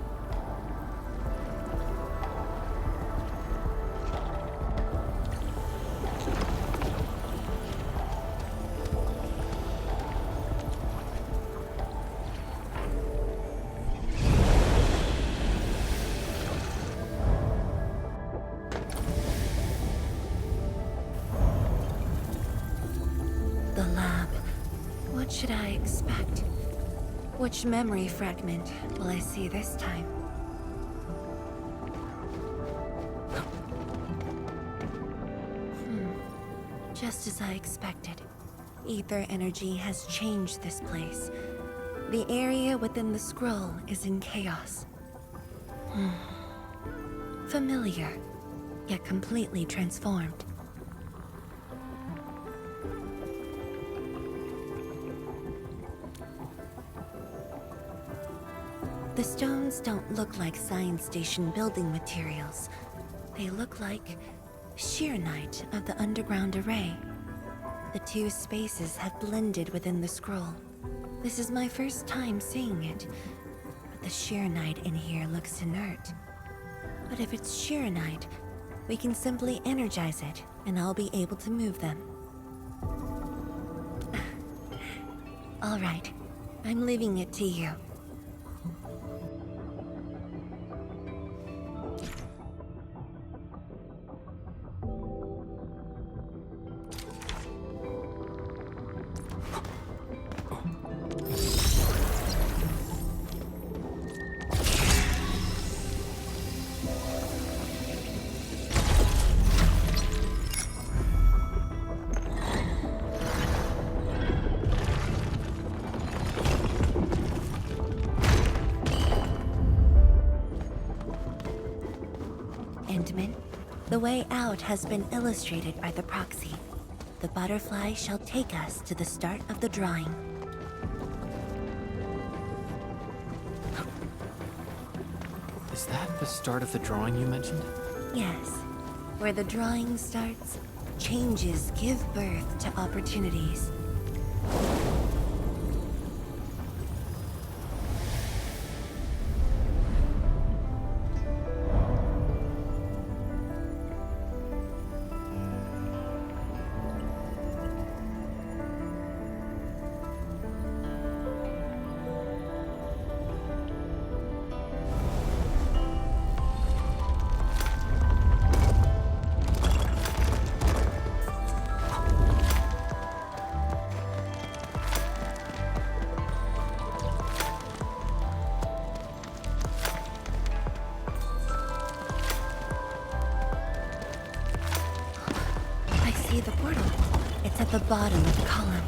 Which memory fragment will I see this time? Just as I expected. Ether energy has changed this place. The area within the scroll is in chaos. Familiar, yet completely transformed. The stones don't look like science station building materials. They look like Sheernite of the underground array. The two spaces have blended within the scroll. This is my first time seeing it, but the Sheernite in here looks inert. But if it's Sheernite, we can simply energize it, and I'll be able to move them. All right, I'm leaving it to you. endmin. The way out has been illustrated by the proxy. The butterfly shall take us to the start of the drawing. Is that the start of the drawing you mentioned? Yes. Where the drawing starts, changes give birth to opportunities. The portal. It's at the bottom of the column.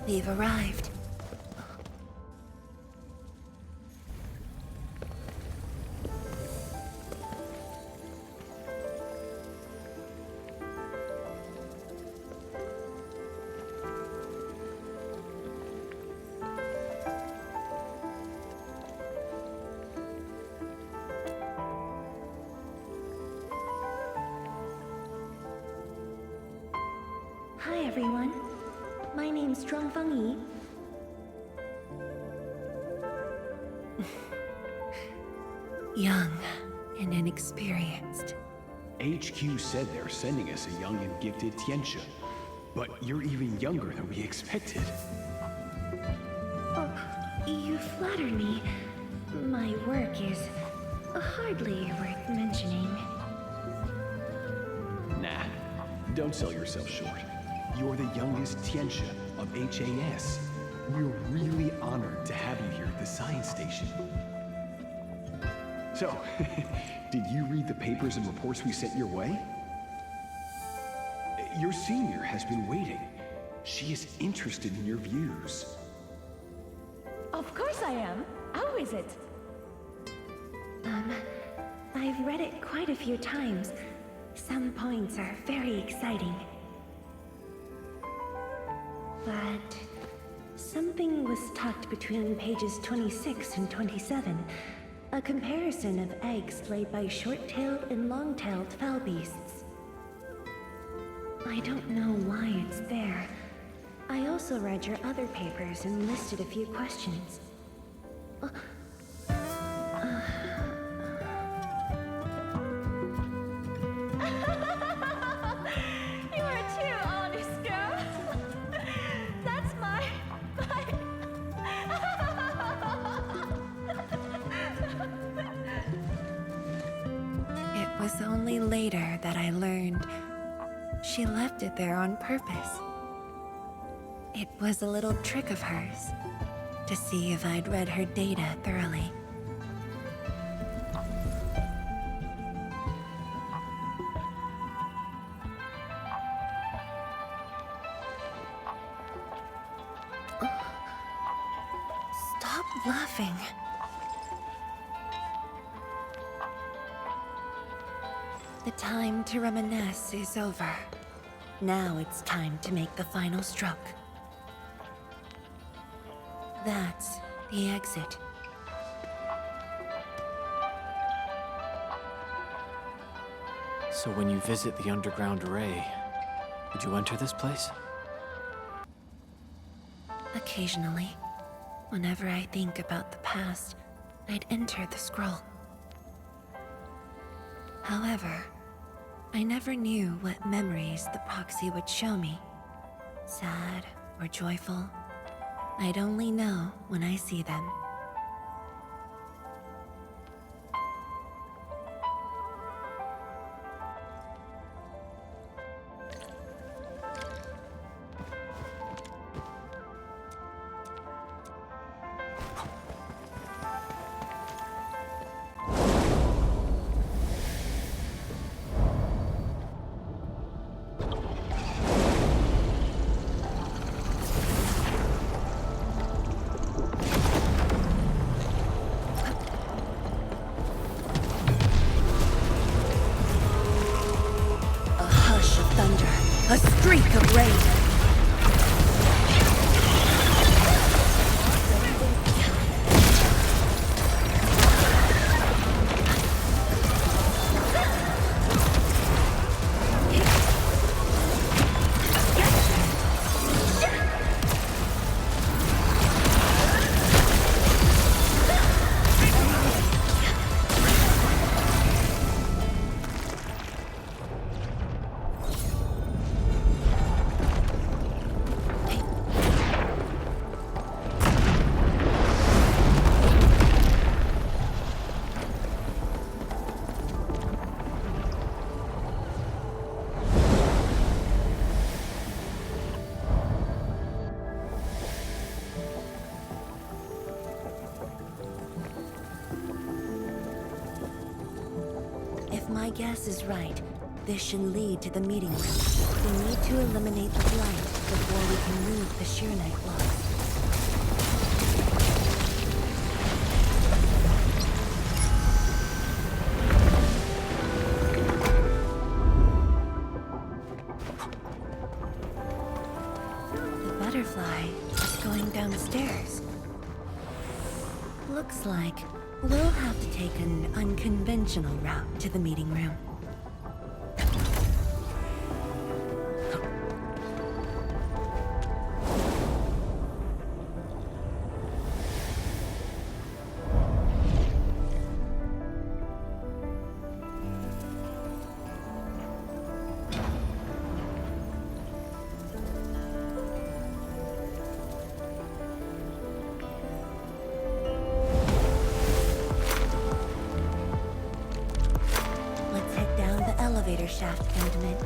We've arrived. Hi everyone. My name's fangyi. Young and inexperienced. HQ said they're sending us a young and gifted Tianxia, but you're even younger than we expected. Oh, you flatter me. My work is hardly worth mentioning. Nah, don't sell yourself short. You're the youngest Tianxia of HAS. We're really honored to have you here at the science station. So, did you read the papers and reports we sent your way? Your senior has been waiting. She is interested in your views. Of course I am. How is it? I've read it quite a few times. Some points are very exciting. But something was tucked between pages 26 and 27. A comparison of eggs laid by short-tailed and long-tailed fowl beasts. I don't know why it's there. I also read your other papers and listed a few questions. You are too honest, girl. That's my... It was only later that I learned she left it there on purpose. It was a little trick of hers to see if I'd read her data thoroughly. Stop laughing. The time to reminisce is over. Now it's time to make the final stroke. That's the exit. So when you visit the underground array, would you enter this place? Occasionally, whenever I think about the past, I'd enter the scroll. However, I never knew what memories the proxy would show me. Sad or joyful, I'd only know when I see them. A streak of rain. If my guess is right, this should lead to the meeting room. We need to eliminate the blight before we can move the Sheer Knight blocks. The butterfly is going down the stairs. Looks like we'll have to take an unconventional route to the meeting room. Shaft endmin.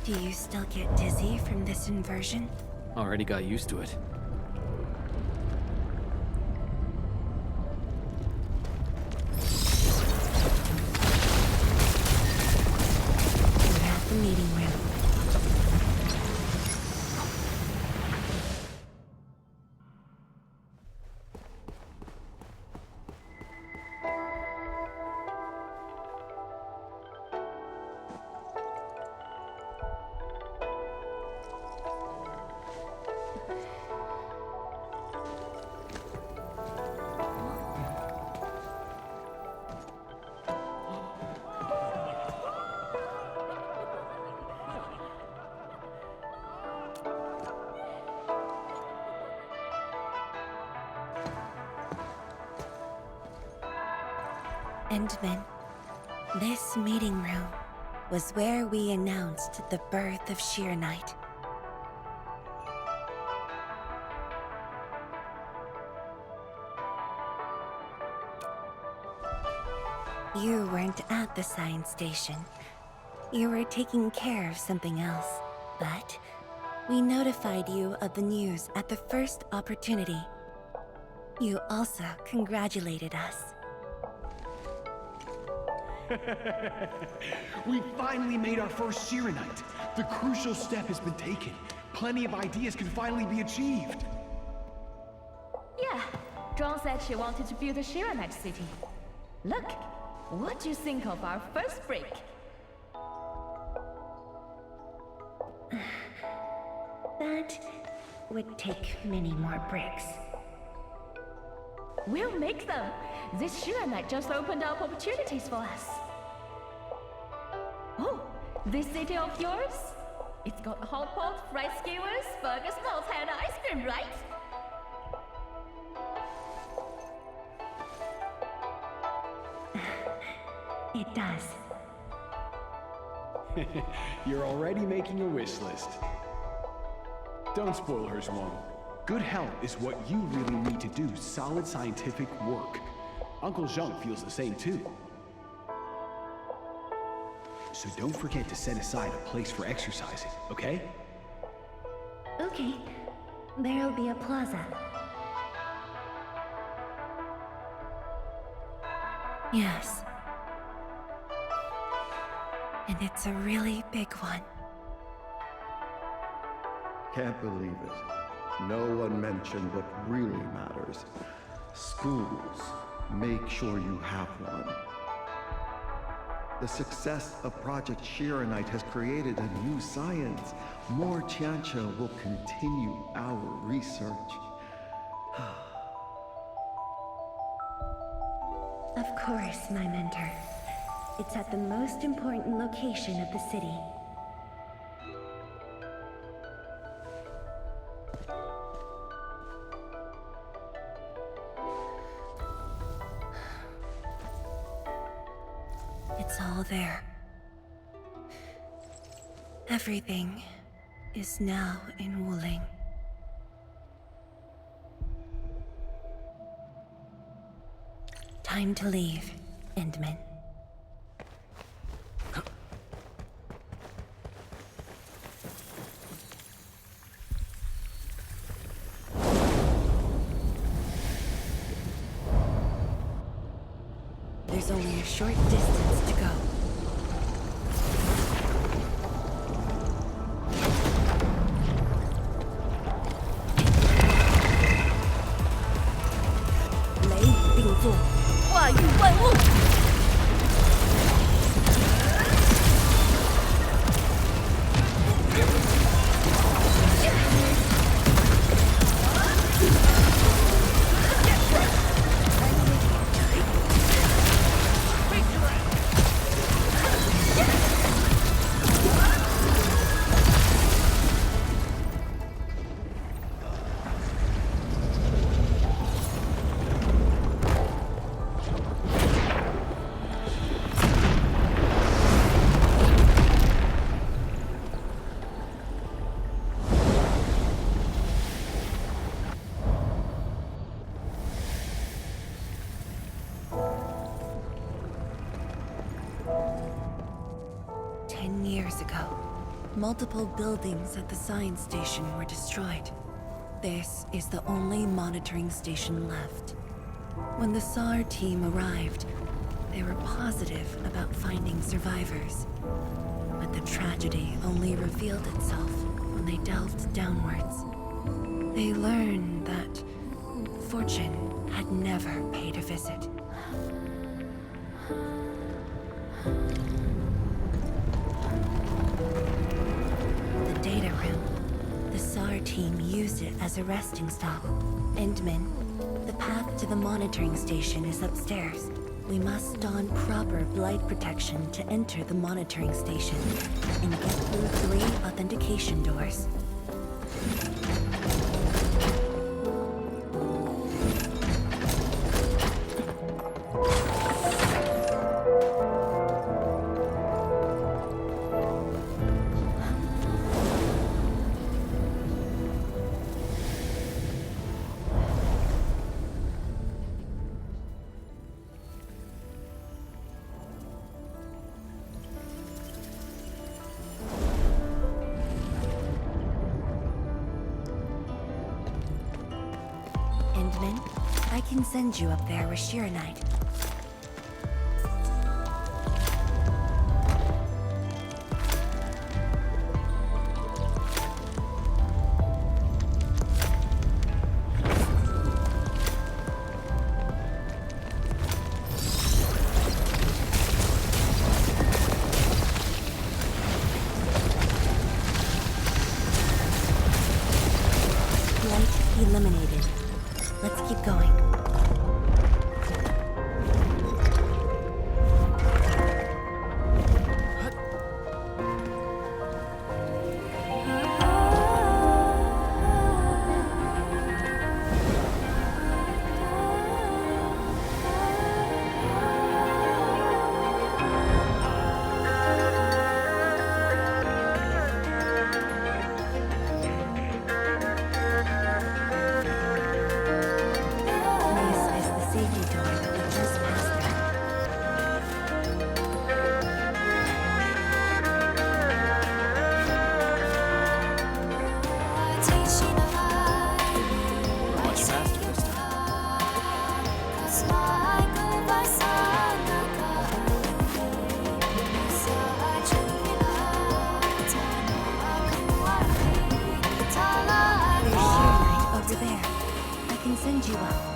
Do you still get dizzy from this inversion? Already got used to it. We're at the meeting room. Endmin, this meeting room was where we announced the birth of Sheer Knight. You weren't at the science station. You were taking care of something else, but we notified you of the news at the first opportunity. You also congratulated us. We finally made our first Sheer Knight. The crucial step has been taken. Plenty of ideas can finally be achieved. Yeah, Zhuang said she wanted to build a Sheer Knight city. Look, what do you think of our first break? That would take many more bricks. We'll make them. This Sheer Knight just opened up opportunities for us. Oh, this city of yours? It's got a hot pot, fried skewers, burgers, malt, and ice cream, right? It does. You're already making a wish list. Don't spoil her, Zhuang. Good health is what you really need to do solid scientific work. Uncle Zheng feels the same too. So don't forget to set aside a place for exercising, okay? Okay. There'll be a plaza. Yes. And it's a really big one. Can't believe it. No one mentioned what really matters. Schools. Make sure you have one. The success of Project Shiranite has created a new science. More qianyu will continue our research. Of course, my mentor. It's at the most important location of the city. It's all there. Everything is now in Wuling. Time to leave, Endmin. There's only a short distance to go. Multiple buildings at the science station were destroyed. This is the only monitoring station left. When the SAR team arrived, they were positive about finding survivors. But the tragedy only revealed itself when they delved downwards. They learned that fortune had never paid a visit. Our team used it as a resting stop. Endmin, the path to the monitoring station is upstairs. We must don proper blight protection to enter the monitoring station and get through 3 authentication doors. I can send you up there with Shiranite. Light eliminated. Let's keep going. over there. I can send you up.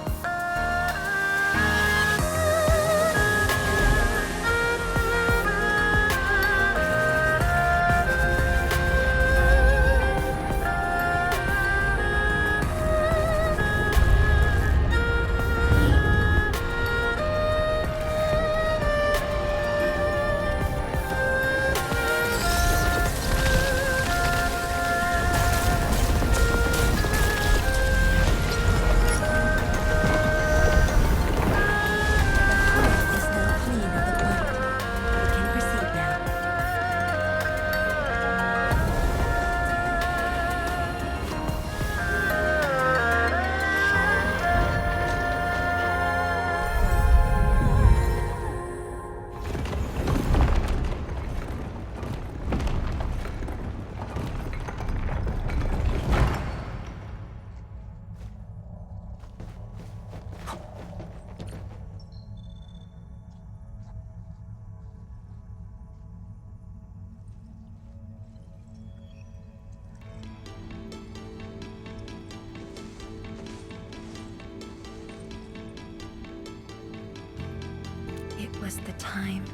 Was the time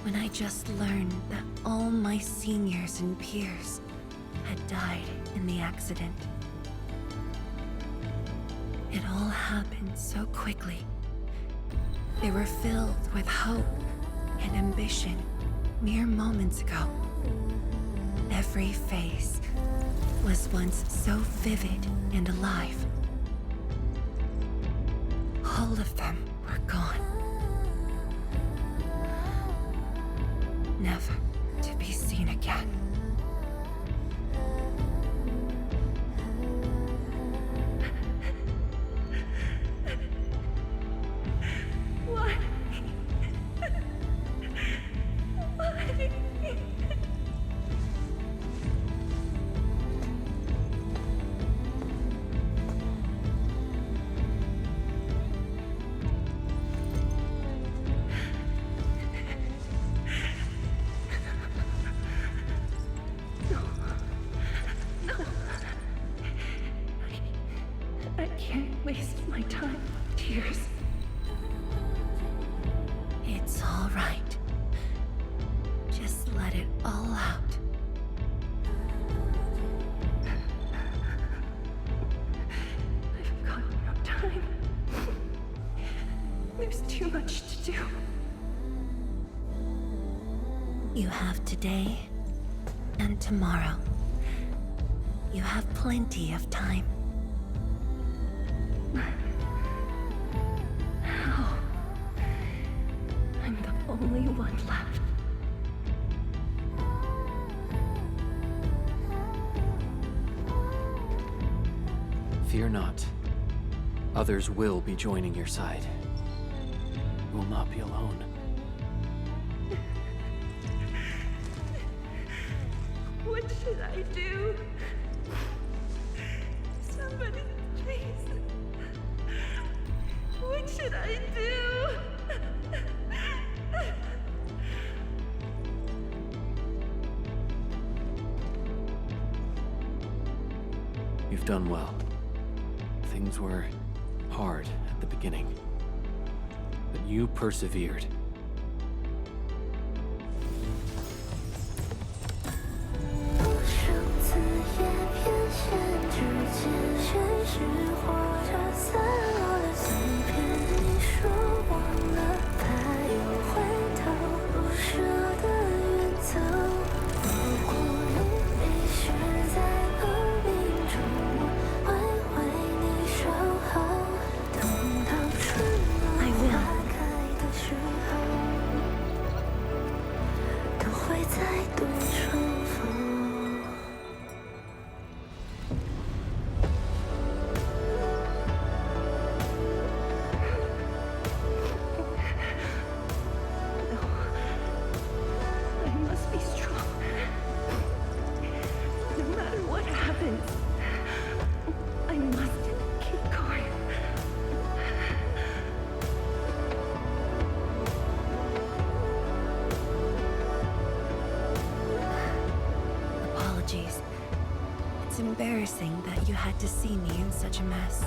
when I just learned that all my seniors and peers had died in the accident. It all happened so quickly. They were filled with hope and ambition mere moments ago. Every face was once so vivid and alive. All of them were gone. Never to be seen again. Why? Waste my time, tears. It's all right. Just let it all out. I've got no time. There's too much to do. You have today and tomorrow. You have plenty of time. How? I'm the only one left. Fear not. Others will be joining your side. You will not be alone. What should I do? Somebody, please. What should I do? You've done well. Things were hard at the beginning, but you persevered. It's embarrassing that you had to see me in such a mess.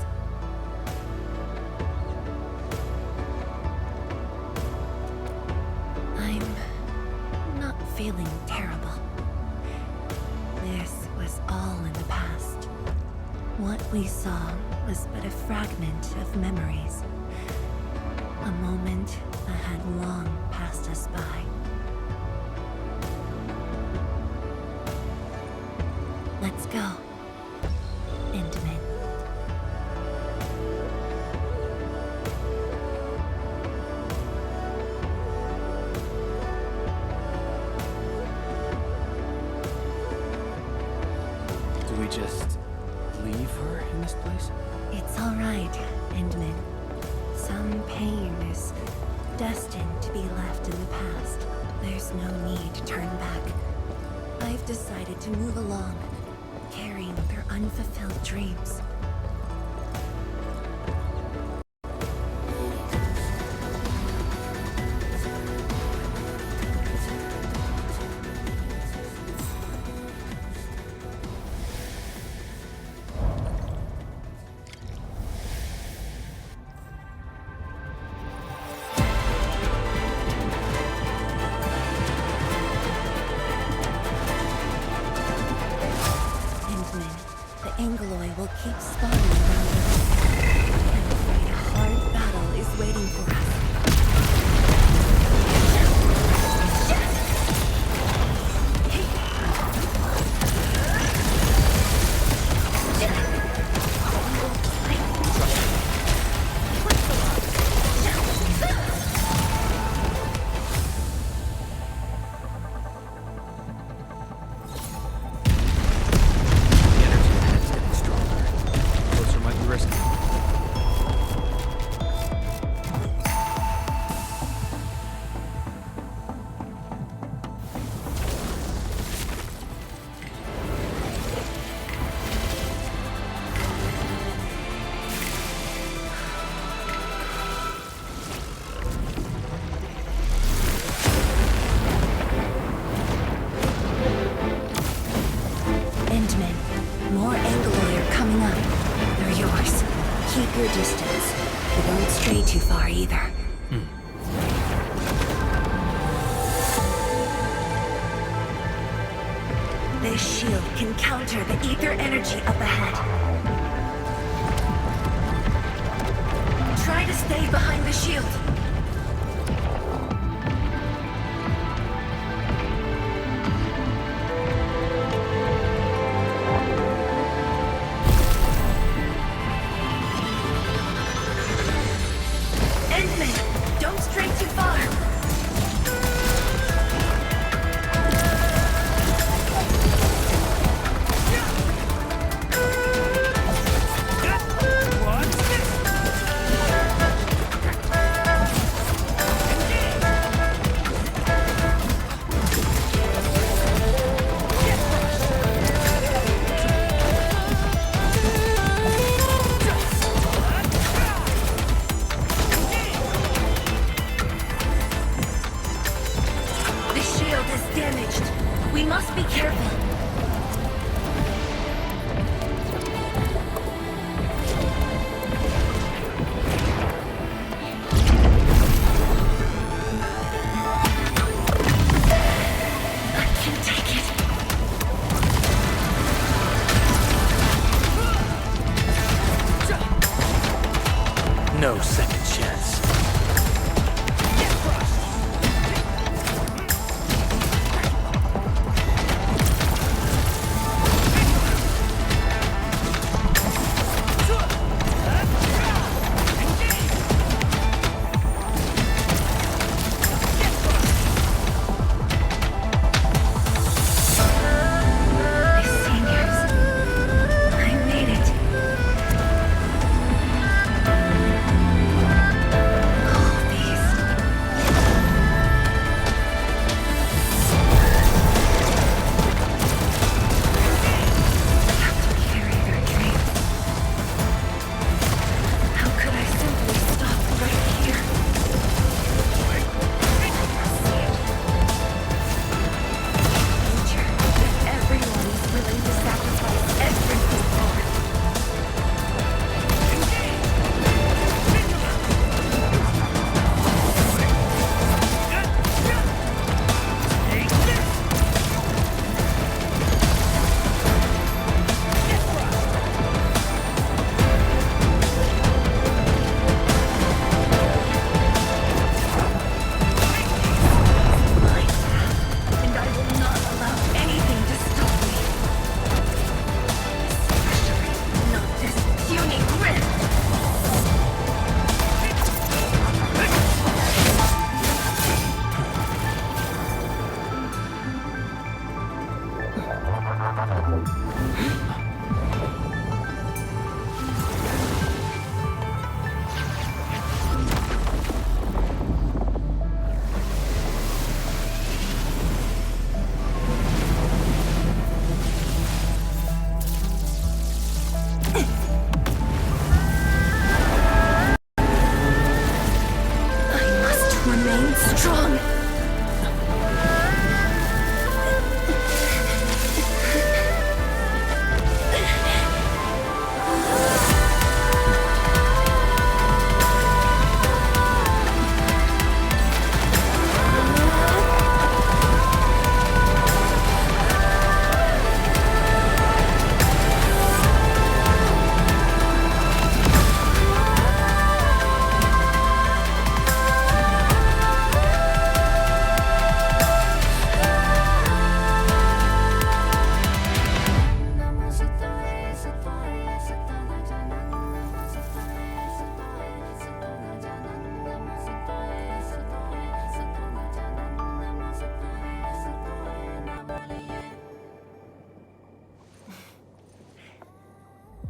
I'm not feeling terrible. This was all in the past. What we saw was but a fragment of memories. A moment that had long passed us by. Let's go, endmin. Do we just leave her in this place? It's all right, endmin. Some pain is destined to be left in the past. There's no need to turn back. I've decided to move along, carrying their unfulfilled dreams. Angloy will keep spawning around us. I'm afraid a hard battle is waiting for us. More Angloy are coming up. They're yours. Keep your distance, but don't stray too far either. This shield can counter the ether energy up ahead. Try to stay behind the shield. Don't stray too far! We must be careful. I can take it. No second chance.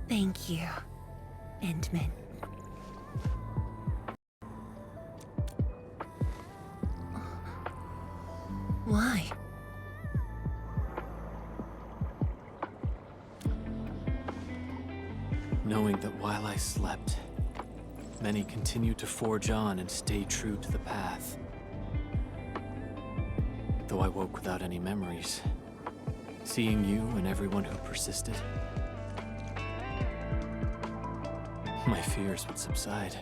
Thank you, Endmin. Why? Knowing that while I slept, many continued to forge on and stay true to the path. Though I woke without any memories, seeing you and everyone who persisted, my fears would subside.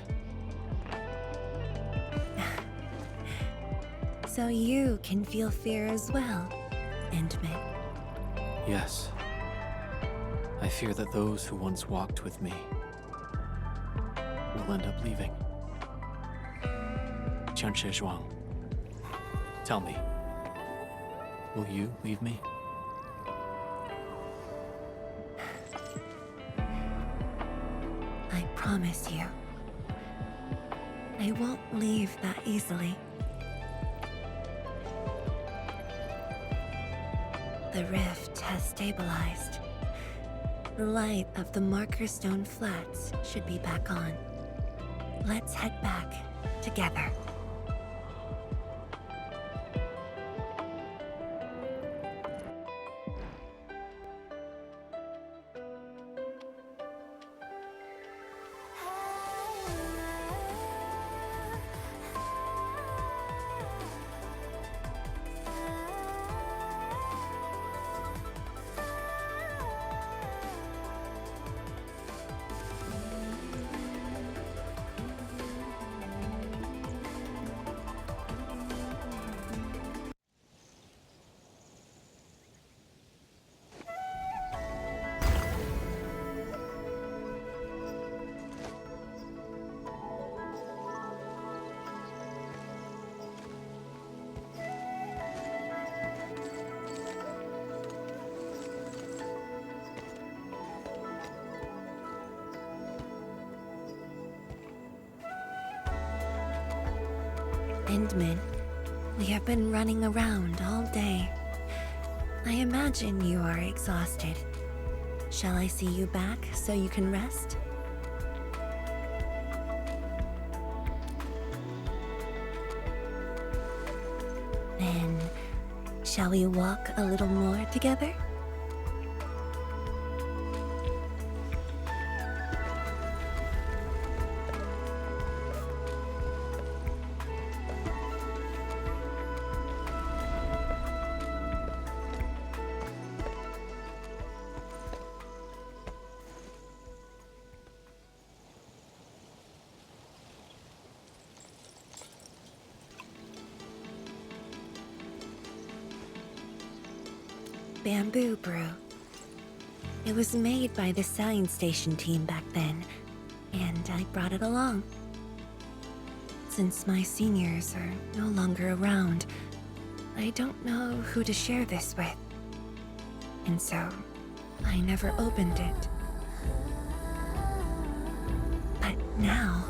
So you can feel fear as well, Endmin. Yes. I fear that those who once walked with me will end up leaving. Zhuang, tell me, will you leave me? I promise you, I won't leave that easily. The rift has stabilized. The light of the Marker Stone Flats should be back on. Let's head back together. Endmin, we have been running around all day. I imagine you are exhausted. Shall I see you back so you can rest? Then, shall we walk a little more together? Bamboo brew. It was made by the science station team back then, and I brought it along. Since my seniors are no longer around, I don't know who to share this with. And so, I never opened it. But now,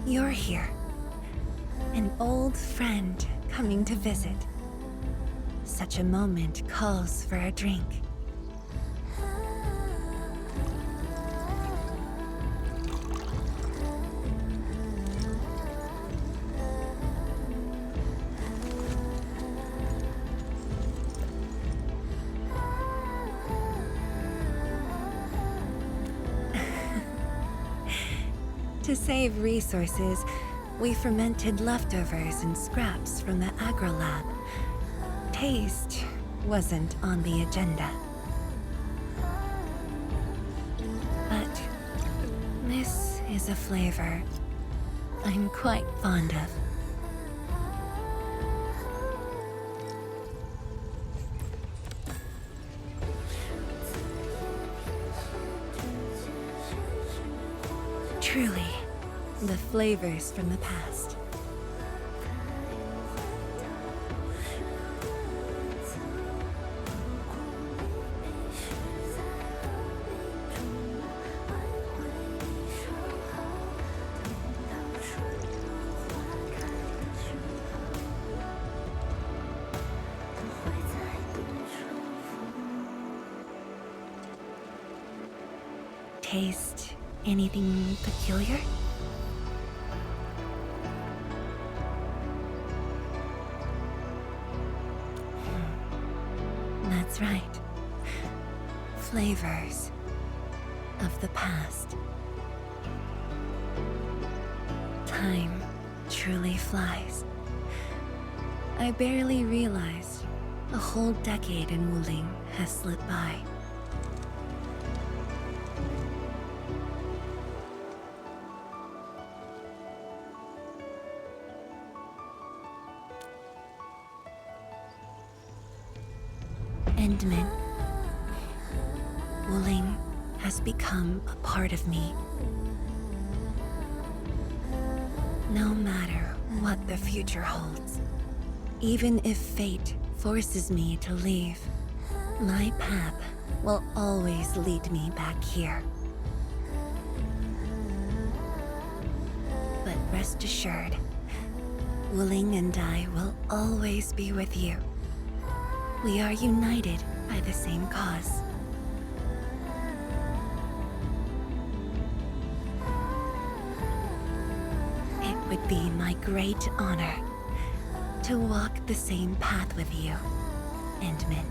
you're here. An old friend coming to visit. Such a moment calls for a drink. To save resources, we fermented leftovers and scraps from the agro lab. Taste wasn't on the agenda. But this is a flavor I'm quite fond of. Truly, the flavors from the past. Taste anything peculiar? That's right. Flavors of the past. Time truly flies. I barely realized a whole decade in Wuling has slipped by. Endmin. Wuling has become a part of me. No matter what the future holds, even if fate forces me to leave, my path will always lead me back here. But rest assured, Wuling and I will always be with you. We are united by the same cause. It would be my great honor to walk the same path with you, Endmin.